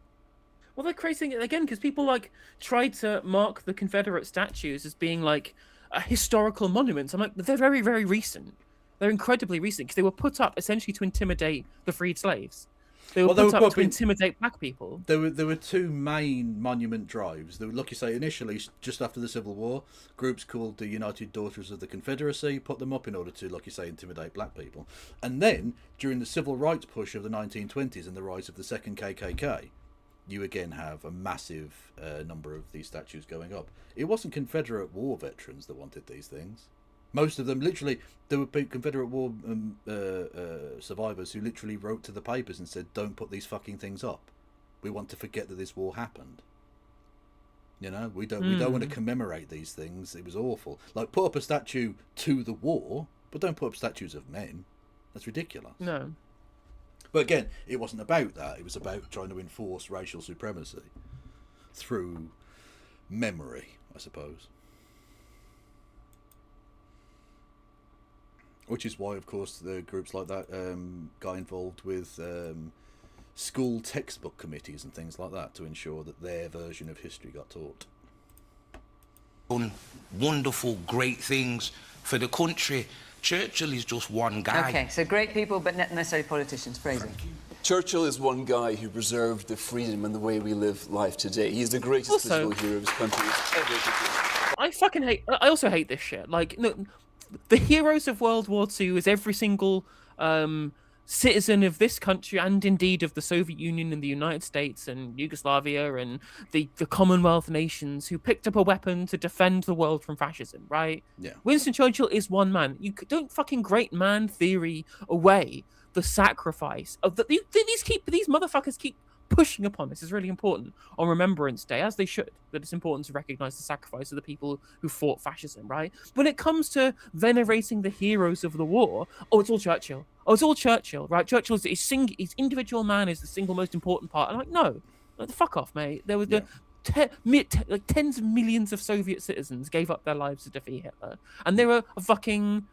Well, they're creating it again because people like tried to mark the Confederate statues as being like a historical monument. I'm like, they're very, very recent. They're incredibly recent because they were put up essentially to intimidate the freed slaves. They were put up to intimidate black people. There were two main monument drives. There were, like you say, initially, just after the Civil War, groups called the United Daughters of the Confederacy put them up in order to, like you say, intimidate black people. And then, during the civil rights push of the 1920s and the rise of the second KKK, you again have a massive number of these statues going up. It wasn't Confederate War veterans that wanted these things. Most of them, literally, there were Confederate War survivors who literally wrote to the papers and said, don't put these fucking things up. We want to forget that this war happened. You know, we don't want to commemorate these things. It was awful. Like, put up a statue to the war, but don't put up statues of men. That's ridiculous. No. But again, it wasn't about that. It was about trying to enforce racial supremacy through memory, I suppose. Which is why, of course, the groups like that got involved with school textbook committees and things like that to ensure that their version of history got taught. Done wonderful, great things for the country. Churchill is just one guy. Okay, so great people, but not necessarily politicians. Fraser. Churchill is one guy who preserved the freedom and the way we live life today. He's the greatest political hero his country has ever produced. I also hate this shit. Like, no, the heroes of World War II is every single citizen of this country and indeed of the Soviet Union and the United States and Yugoslavia and the Commonwealth nations who picked up a weapon to defend the world from fascism, right? Yeah. Winston Churchill is one man. You don't fucking great man theory away the sacrifice of these motherfuckers keep pushing upon this is really important on Remembrance Day, as they should, that it's important to recognise the sacrifice of the people who fought fascism, right? When it comes to venerating the heroes of the war, it's all Churchill. It's all Churchill, right? Churchill is his individual man is the single most important part. I'm like, no, fuck off, mate. There was like tens of millions of Soviet citizens gave up their lives to defeat Hitler, and they were a fucking.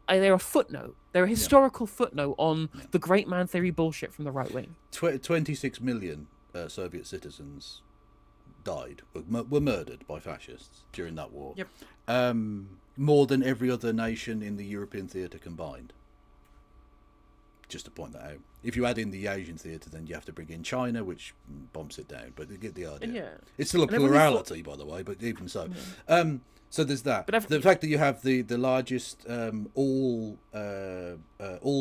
They're a footnote. They're a historical footnote on the great man theory bullshit from the right wing. 26 million Soviet citizens died, were murdered by fascists during that war. Yep. More than every other nation in the European theatre combined. Just to point that out. If you add in the Asian theatre, then you have to bring in China, which bumps it down. But you get the idea. Yeah. It's still a plurality, by the way, but even so. Yeah. So there's that. But the fact that you have the largest all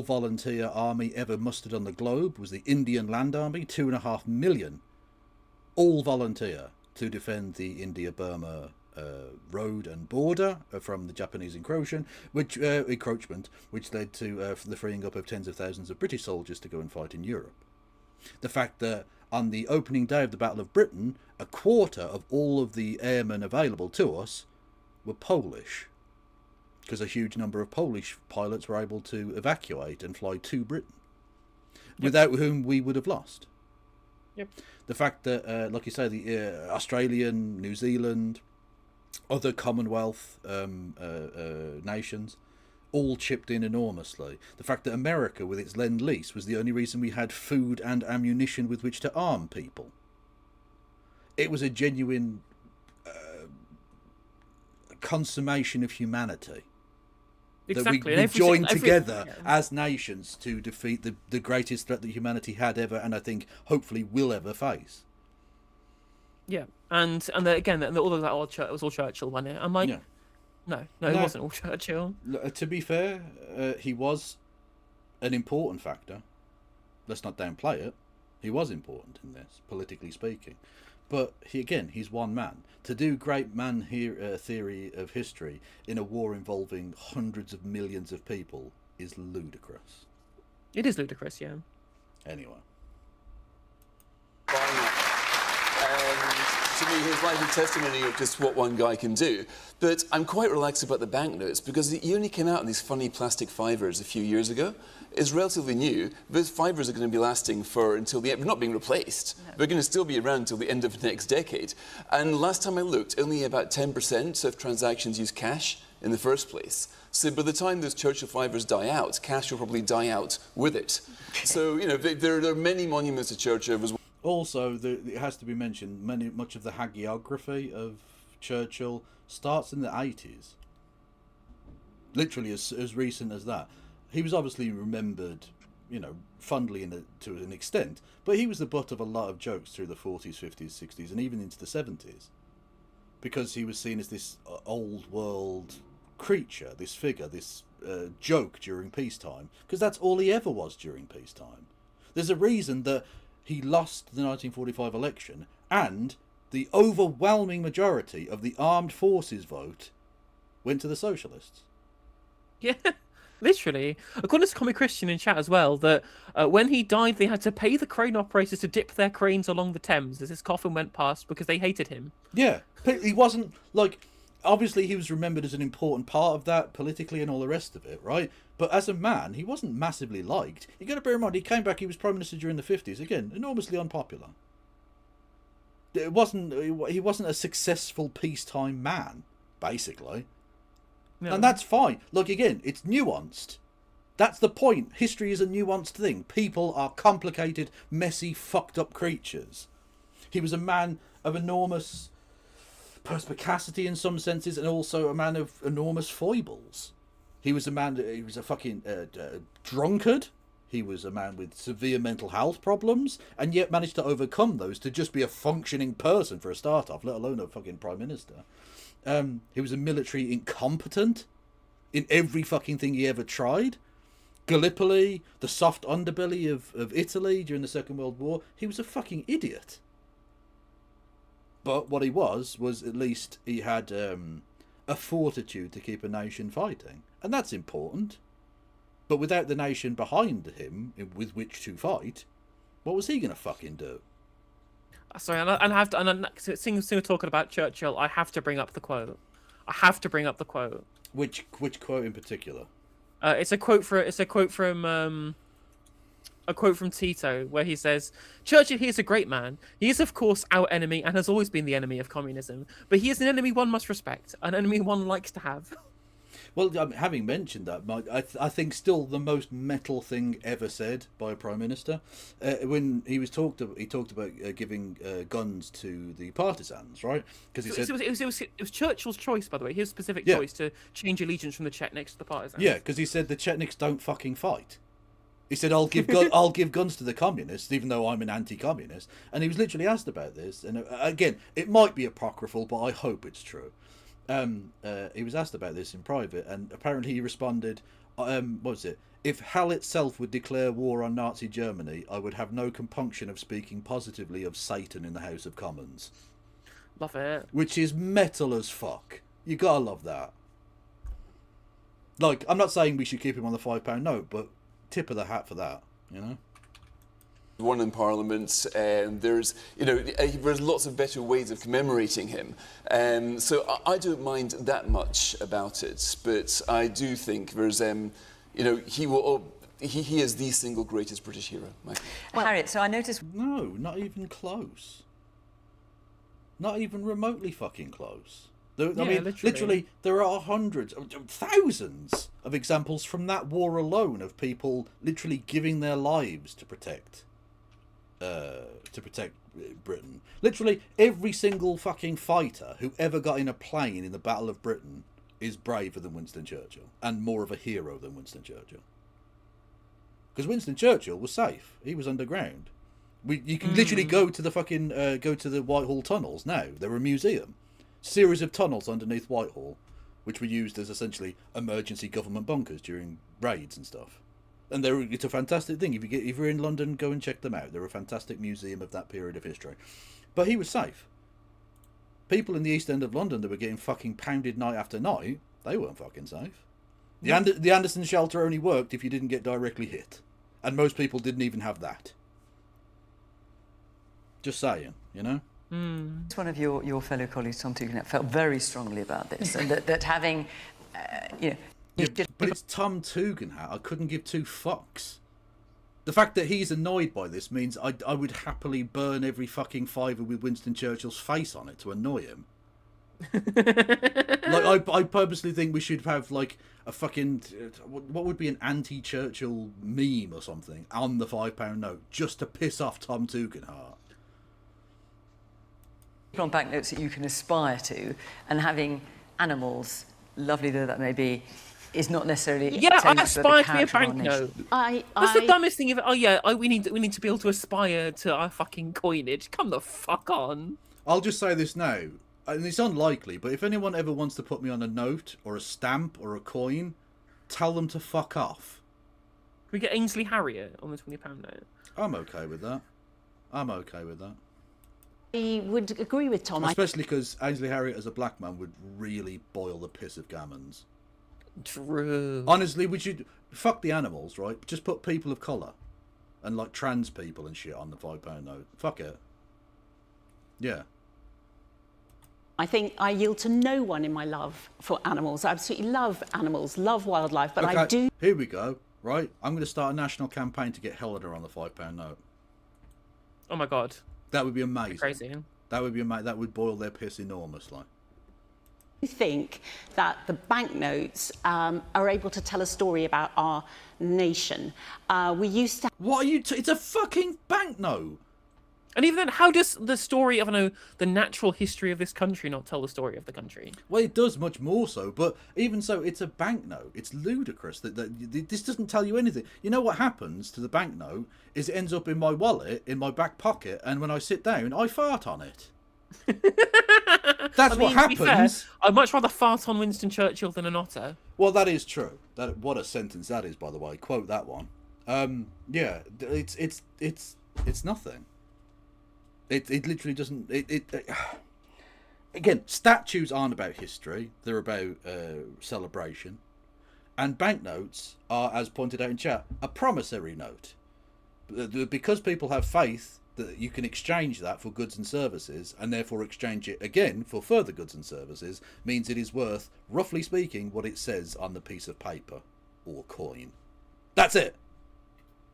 volunteer army ever mustered on the globe was the Indian Land Army, 2.5 million, all volunteer to defend the India-Burma road and border from the Japanese encroachment, which led to the freeing up of tens of thousands of British soldiers to go and fight in Europe. The fact that on the opening day of the Battle of Britain, a quarter of all of the airmen available to us were Polish, because a huge number of Polish pilots were able to evacuate and fly to Britain, without whom we would have lost. Yep. The fact that, like you say, the Australian, New Zealand, other Commonwealth nations all chipped in enormously. The fact that America, with its Lend-Lease, was the only reason we had food and ammunition with which to arm people. It was a genuine consummation of humanity. Exactly. That we joined together as nations to defeat the greatest threat that humanity had ever, and I think hopefully will ever face. Yeah, and again, all of that it was all Churchill, wasn't it? I'm like, no, it wasn't all Churchill. To be fair, he was an important factor. Let's not downplay it. He was important in this, politically speaking. But he's one man. To do great man theory of history in a war involving hundreds of millions of people is ludicrous. It is ludicrous, yeah. Anyway. To me, here's like a testimony of just what one guy can do. But I'm quite relaxed about the banknotes because he only came out in these funny plastic fivers a few years ago. It's relatively new. Those fivers are going to be lasting for until the end. They're not being replaced. No. They're going to still be around until the end of the next decade. And last time I looked, only about 10% of transactions use cash in the first place. So by the time those Churchill fivers die out, cash will probably die out with it. So, you know, there are many monuments to Churchill as well. Also, it has to be mentioned, much of the hagiography of Churchill starts in the 80s. Literally as recent as that. He was obviously remembered, you know, fondly to an extent, but he was the butt of a lot of jokes through the 40s, 50s, 60s, and even into the 70s. Because he was seen as this old world creature, this figure, this joke during peacetime. Because that's all he ever was during peacetime. There's a reason that he lost the 1945 election, and the overwhelming majority of the armed forces vote went to the socialists. Yeah, literally. According to Comic Christian in chat as well, that when he died, they had to pay the crane operators to dip their cranes along the Thames as his coffin went past because they hated him. Yeah, he wasn't, like, obviously he was remembered as an important part of that politically and all the rest of it, right? But as a man, he wasn't massively liked. You got to bear in mind, he came back, he was Prime Minister during the 50s. Again, enormously unpopular. He wasn't a successful peacetime man, basically. No. And that's fine. Look, again, it's nuanced. That's the point. History is a nuanced thing. People are complicated, messy, fucked up creatures. He was a man of enormous perspicacity in some senses, and also a man of enormous foibles. He was a fucking drunkard. He was a man with severe mental health problems, and yet managed to overcome those to just be a functioning person for a start off, let alone a fucking prime minister. He was a military incompetent in every fucking thing he ever tried. Gallipoli, the soft underbelly of Italy during the Second World War. He was a fucking idiot. But what he was at least he had a fortitude to keep a nation fighting. And that's important. But without the nation behind him with which to fight, what was he going to fucking do? Sorry, and seeing we're talking about Churchill, I have to bring up the quote. Which quote in particular? It's a quote from Tito, where he says, "Churchill, he is a great man. He is, of course, our enemy and has always been the enemy of communism. But he is an enemy one must respect, an enemy one likes to have." Well, having mentioned that, I think still the most metal thing ever said by a prime minister, when he talked about giving guns to the partisans, right? Because he said it was Churchill's choice, by the way, his specific choice to change allegiance from the Chetniks to the partisans. Yeah, because he said the Chetniks don't fucking fight. He said, I'll give guns to the communists, even though I'm an anti-communist. And he was literally asked about this. And again, it might be apocryphal, but I hope it's true. He was asked about this in private, and apparently he responded, what was it? If hell itself would declare war on Nazi Germany, I would have no compunction of speaking positively of Satan in the House of Commons. Love it. Which is metal as fuck. You gotta love that. Like, I'm not saying we should keep him on the £5 note, but tip of the hat for that, you know? One in Parliament, there's lots of better ways of commemorating him. So I don't mind that much about it, but I do think there's, he is the single greatest British hero. Well, Harriet, so I noticed... No, not even close. Not even remotely fucking close. Literally, there are hundreds, thousands of examples from that war alone of people literally giving their lives to protect Britain. Literally, every single fucking fighter who ever got in a plane in the Battle of Britain is braver than Winston Churchill and more of a hero than Winston Churchill. Because Winston Churchill was safe; he was underground. You can literally go to the fucking go to the Whitehall tunnels now. They're a museum. Series of tunnels underneath Whitehall, which were used as essentially emergency government bunkers during raids and stuff. And it's a fantastic thing. If you're in London, go and check them out. They're a fantastic museum of that period of history. But he was safe. People in the East End of London that were getting fucking pounded night after night, they weren't fucking safe. The Anderson shelter only worked if you didn't get directly hit. And most people didn't even have that. Just saying, you know? One of your fellow colleagues, Tom Tugendhat, felt very strongly about this, and that having, you know... Yeah, but it's Tom Tugendhat. I couldn't give two fucks. The fact that he's annoyed by this means I would happily burn every fucking fiver with Winston Churchill's face on it to annoy him. Like, I purposely think we should have, like, a fucking... what would be an anti-Churchill meme or something on the £5 note, just to piss off Tom Tugendhat. On banknotes that you can aspire to, and having animals, lovely though that may be, is not necessarily... Yeah, I aspire to be a banknote. That's the dumbest thing. We need to be able to aspire to our fucking coinage. Come the fuck on. I'll just say this now, and it's unlikely, but if anyone ever wants to put me on a note, or a stamp, or a coin, tell them to fuck off. Can we get Ainsley Harriott on the £20 note? I'm okay with that. I'm okay with that. I would agree with Tom. Especially because Ainsley Harriott as a black man would really boil the piss of gammons. True. Honestly, we should... Fuck the animals, right? Just put people of colour. And, like, trans people and shit on the £5 note. Fuck it. Yeah. I think I yield to no one in my love for animals. I absolutely love animals, love wildlife, but okay, I do... Here we go, right? I'm going to start a national campaign to get Helena on the £5 note. Oh my god. That would be amazing. Crazy. That would be amazing. That would boil their piss enormously. I think that the banknotes are able to tell a story about our nation. We used to... What are you... It's a fucking banknote! And even then, how does the story of, the natural history of this country not tell the story of the country? Well, it does much more so, but even so, it's a banknote. It's ludicrous that this doesn't tell you anything. You know what happens to the banknote is it ends up in my wallet, in my back pocket, and when I sit down, I fart on it. That's what happens. Fair, I'd much rather fart on Winston Churchill than an otter. Well, that is true. What a sentence that is, by the way. Quote that one. Yeah, it's nothing. It literally doesn't... Again, statues aren't about history. They're about celebration. And banknotes are, as pointed out in chat, a promissory note. Because people have faith that you can exchange that for goods and services, and therefore exchange it again for further goods and services, means it is worth, roughly speaking, what it says on the piece of paper or coin. That's it.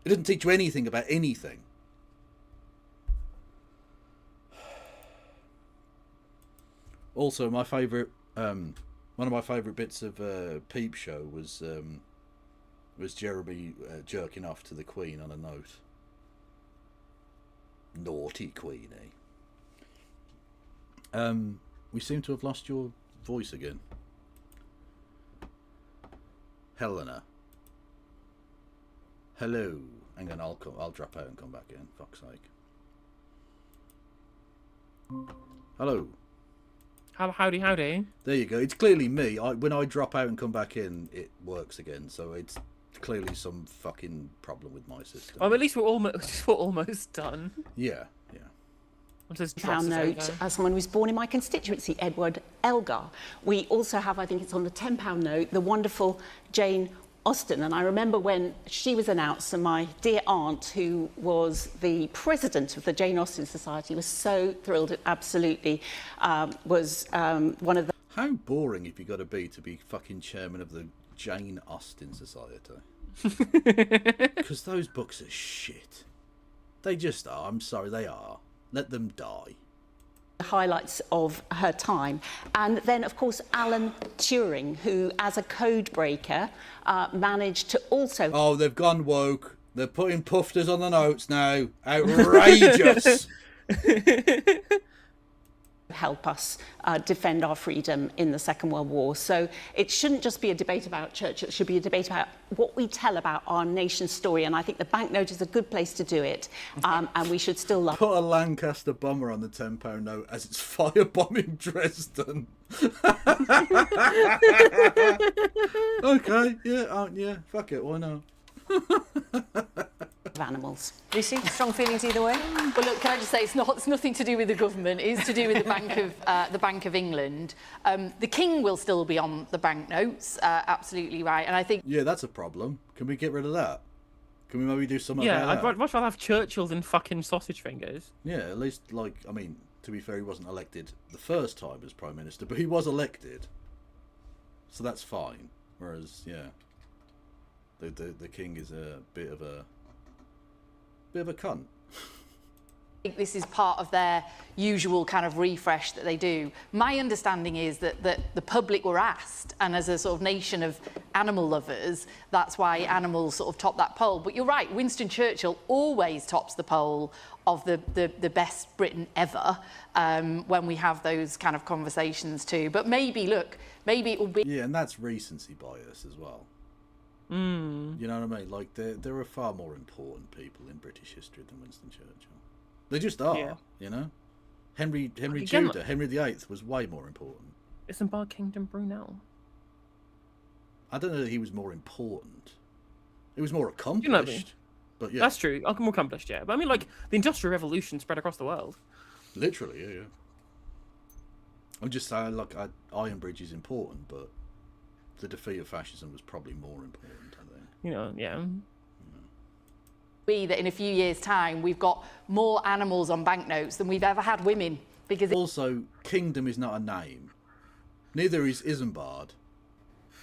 It doesn't teach you anything about anything. Also, my favourite, one of my favourite bits of Peep Show was Jeremy jerking off to the Queen on a note. Naughty Queenie. We seem to have lost your voice again. Helena. Hello. Hang on, I'll drop out and come back in. Fuck's sake. Hello. Howdy, howdy. There you go. It's clearly me. When I drop out and come back in, it works again. So it's clearly some fucking problem with my system. Well, at least we're almost done. Yeah, yeah. £10 note as someone who was born in my constituency, Edward Elgar. We also have, I think it's on the £10 note, the wonderful Jane Austen. And I remember when she was announced, and my dear aunt, who was the president of the Jane Austen Society, was so thrilled. It absolutely was one of the... How boring have you got to be fucking chairman of the Jane Austen Society? Because those books are shit. They just are. I'm sorry, they are. Let them die. Highlights of her time. And then, of course, Alan Turing, who, as a code breaker, managed to also... Oh, they've gone woke. They're putting pufters on the notes now. Outrageous! help us defend our freedom in the Second World War. So it shouldn't just be a debate about Churchill, it should be a debate about what we tell about our nation's story, and I think the banknote is a good place to do it, and we should still love... Put a Lancaster bomber on the £10 note as it's firebombing Dresden. Okay, yeah, fuck it, why not? of animals. Lucy, strong feelings either way? Well, look, can I just say it's nothing to do with the government. It's to do with the Bank of England. The King will still be on the banknotes, absolutely right. And I think Yeah, that's a problem. Can we get rid of that? Can we maybe do something Yeah, about I'd that? much rather have Churchills and fucking sausage fingers. Yeah, at least, like, I mean, to be fair, he wasn't elected the first time as Prime Minister, but he was elected. So that's fine. Whereas, yeah, the King is a bit of a cunt. I think this is part of their usual kind of refresh that they do. My understanding is that the public were asked, and as a sort of nation of animal lovers, that's why animals sort of top that poll. But you're right, Winston Churchill always tops the poll of the best Britain ever when we have those kind of conversations too. But maybe, look, maybe it will be... Yeah, and that's recency bias as well. Mm. You know what I mean? Like, there are far more important people in British history than Winston Churchill. They just are, Yeah. you know? Henry Again, Tudor, Henry VIII was way more important. Isn't Bar Kingdom Brunel? I don't know that he was more important. He was more accomplished. You know what I mean? But yeah. That's true. I'm more accomplished, yeah. But I mean, like, the Industrial Revolution spread across the world. Literally, yeah. I'm just saying, like, Iron Bridge is important, but the defeat of fascism was probably more important, I think. You know, yeah. Be that in a few years' time we've got more animals on banknotes than we've ever had women. Because also, Kingdom is not a name. Neither is Isambard.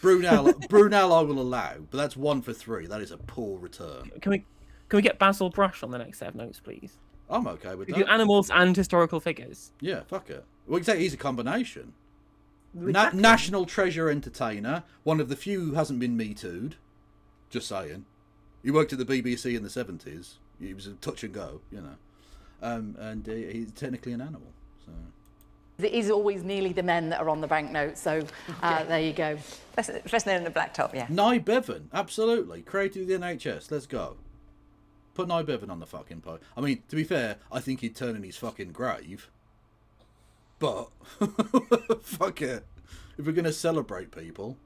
Brunel I will allow, but that's 1 for 3. That is a poor return. Can we get Basil Brush on the next set of notes, please? I'm okay with We that. do animals and historical figures. Yeah, fuck it. We can say he's a combination. Exactly. National treasure entertainer, one of the few who hasn't been Me Too'd. Just saying. He worked at the BBC in the 70s. He was a touch and go, you know. And he's technically an animal. So. it is always nearly the men that are on the banknotes, so there you go. First name in the black top, yeah. Nye Bevan, absolutely. Created the NHS, let's go. Put Nye Bevan on the fucking post. I mean, to be fair, I think he'd turn in his fucking grave. But, fuck it. If we're going to celebrate people...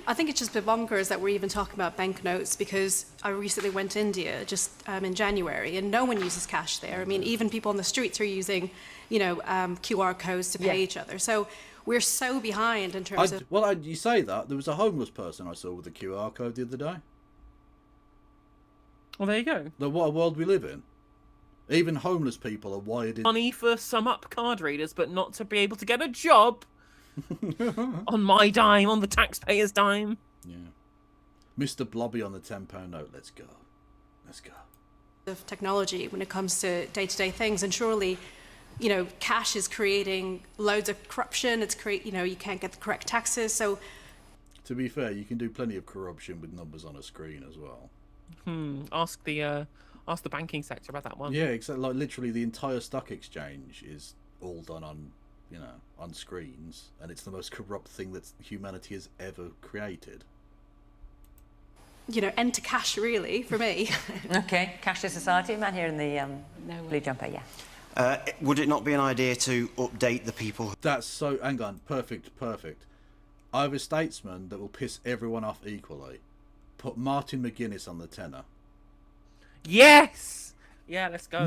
I think it's just a bit bonkers that we're even talking about banknotes, because I recently went to India just in January, and no one uses cash there. I mean, even people on the streets are using, you know, QR codes to pay each other. So we're so behind in terms of... Well, you say that. There was a homeless person I saw with a QR code the other day. Well, there you go. What a world we live in. Even homeless people are wired in... Money for some up card readers, but not to be able to get a job. On my dime, on the taxpayer's dime. Yeah. Mr. Blobby on the £10 note. Let's go. Let's go. Of technology when it comes to day-to-day things, and surely, you know, cash is creating loads of corruption. It's you know, you can't get the correct taxes. So, to be fair, you can do plenty of corruption with numbers on a screen as well. Ask the banking sector about that one. Yeah, exactly. Like literally, the entire stock exchange is all done on, you know, on screens, and it's the most corrupt thing that humanity has ever created. you know, end to cash, really, for me. Okay, cashless society. Man here in the blue jumper, yeah. Would it not be an idea to update the people? That's so... Hang on. Perfect. I have a statesman that will piss everyone off equally. Put Martin McGuinness on the tenner. Yes! Yeah, let's go.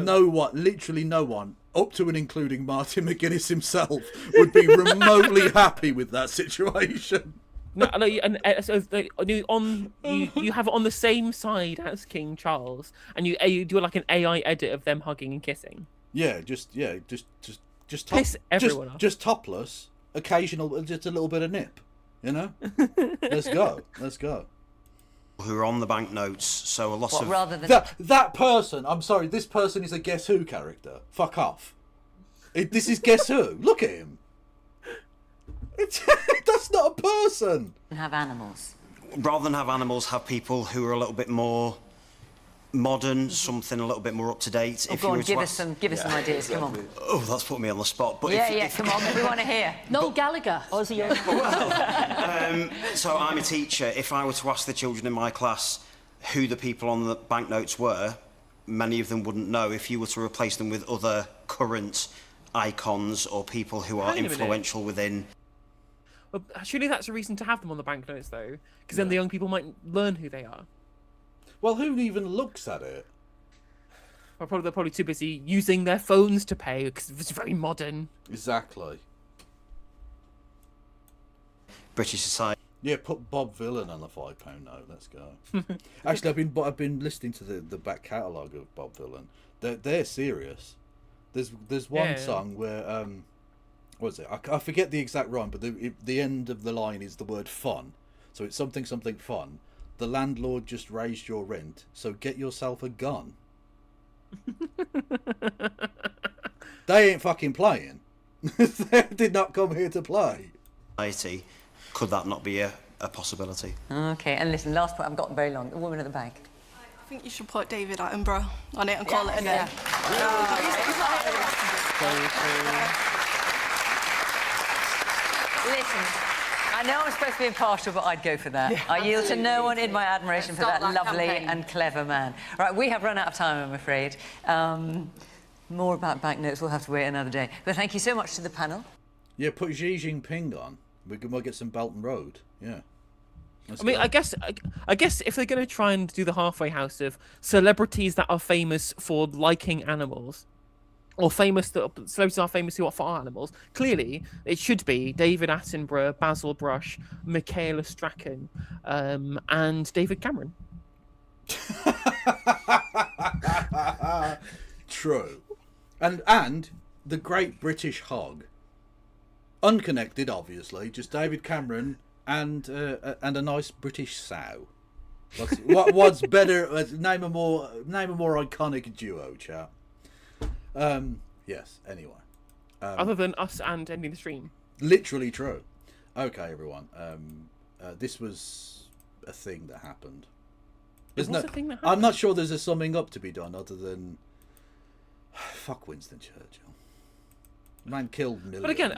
Literally no one, up to and including Martin McGuinness himself, would be remotely happy with that situation. No, and so you have it on the same side as King Charles, and you do like an AI edit of them hugging and kissing. Yeah, just piss everyone off. Just topless, occasional, just a little bit of nip, you know. Let's go. Who are on the banknotes, so a lot of... rather than... That person, I'm sorry, this person is a Guess Who character. Fuck off. This is Guess Who. Look at him. That's not a person. Have animals. Rather than have animals, have people who are a little bit more modern, something a little bit more up to date. Oh, go on, give us some ideas. Come on. Oh, that's put me on the spot. But come on, we want to hear. Noel Gallagher. So I'm a teacher. If I were to ask the children in my class who the people on the banknotes were, many of them wouldn't know. If you were to replace them with other current icons or people who are influential within... Well, surely that's a reason to have them on the banknotes, though, because then the young people might learn who they are. Well, who even looks at it? Well, they're probably too busy using their phones to pay because it's very modern. Exactly. British society. Yeah, put Bob Villain on the £5 note. Let's go. Actually, I've been listening to the back catalogue of Bob Villain. They're serious. There's one song where what is it? I forget the exact rhyme, but the end of the line is the word fun. So it's something fun. The landlord just raised your rent, so get yourself a gun. They ain't fucking playing. They did not come here to play. Could that not be a possibility? Okay, and listen, last point, I've got very long. The woman at the back. I think you should put David Attenborough on it and call it a day. Listen, I know I'm supposed to be impartial, but I'd go for that. Yeah, I yield to no one in my admiration for that lovely and clever man. Right, we have run out of time, I'm afraid. More about banknotes, we'll have to wait another day. But thank you so much to the panel. Yeah, put Xi Jinping on. We'll get some Belt and Road. Yeah. I mean, I guess if they're going to try and do the halfway house of celebrities that are famous for liking animals, or celebrities are famous who are for animals, clearly it should be David Attenborough, Basil Brush, Michaela Strachan, and David Cameron. True. And the Great British Hog. Unconnected, obviously, just David Cameron and a nice British sow. What's better? Name a more iconic duo, chap. Yes. Anyway, other than us and ending the stream. Literally true. Okay, everyone. This was a thing that happened. I'm not sure there's a summing up to be done other than fuck Winston Churchill. Man killed millions. But again,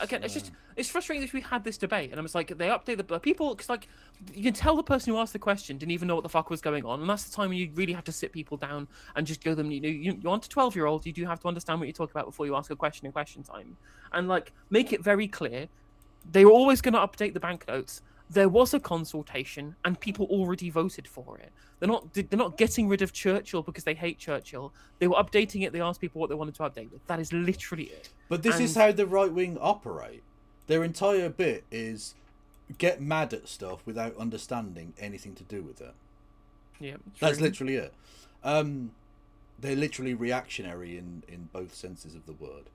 it's frustrating that we had this debate, and I'm just like, they update the people, because like you can tell the person who asked the question didn't even know what the fuck was going on, and that's the time when you really have to sit people down and just go them. You want a 12-year-old, you do have to understand what you talk about before you ask a question in question time, and like make it very clear. They were always going to update the banknotes. There was a consultation, and people already voted for it. They're not getting rid of Churchill because they hate Churchill. They were updating it. They asked people what they wanted to update with. That is literally it. But this is how the right wing operate. Their entire bit is get mad at stuff without understanding anything to do with it. Yeah, that's literally it. They're literally reactionary in both senses of the word.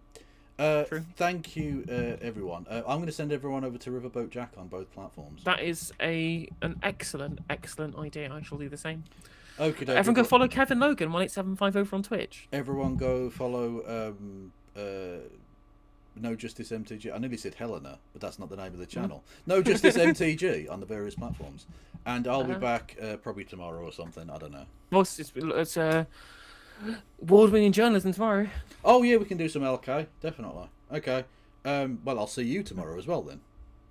Thank you, everyone. I'm going to send everyone over to Riverboat Jack on both platforms. That is an excellent idea. I shall do the same. Okay, everyone go follow Kevin Logan 18750 on Twitch. Everyone go follow No Justice MTG. I nearly said Helena, but that's not the name of the channel. No Justice MTG on the various platforms, and I'll be back probably tomorrow or something. I don't know. Well, it's award-winning journalism tomorrow. Oh yeah, we can do some LK, definitely. Okay. Well, I'll see you tomorrow as well then.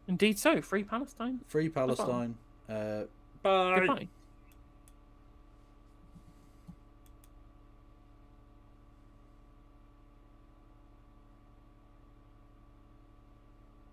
Indeed so. Free Palestine. Free Palestine. Bye. Goodbye.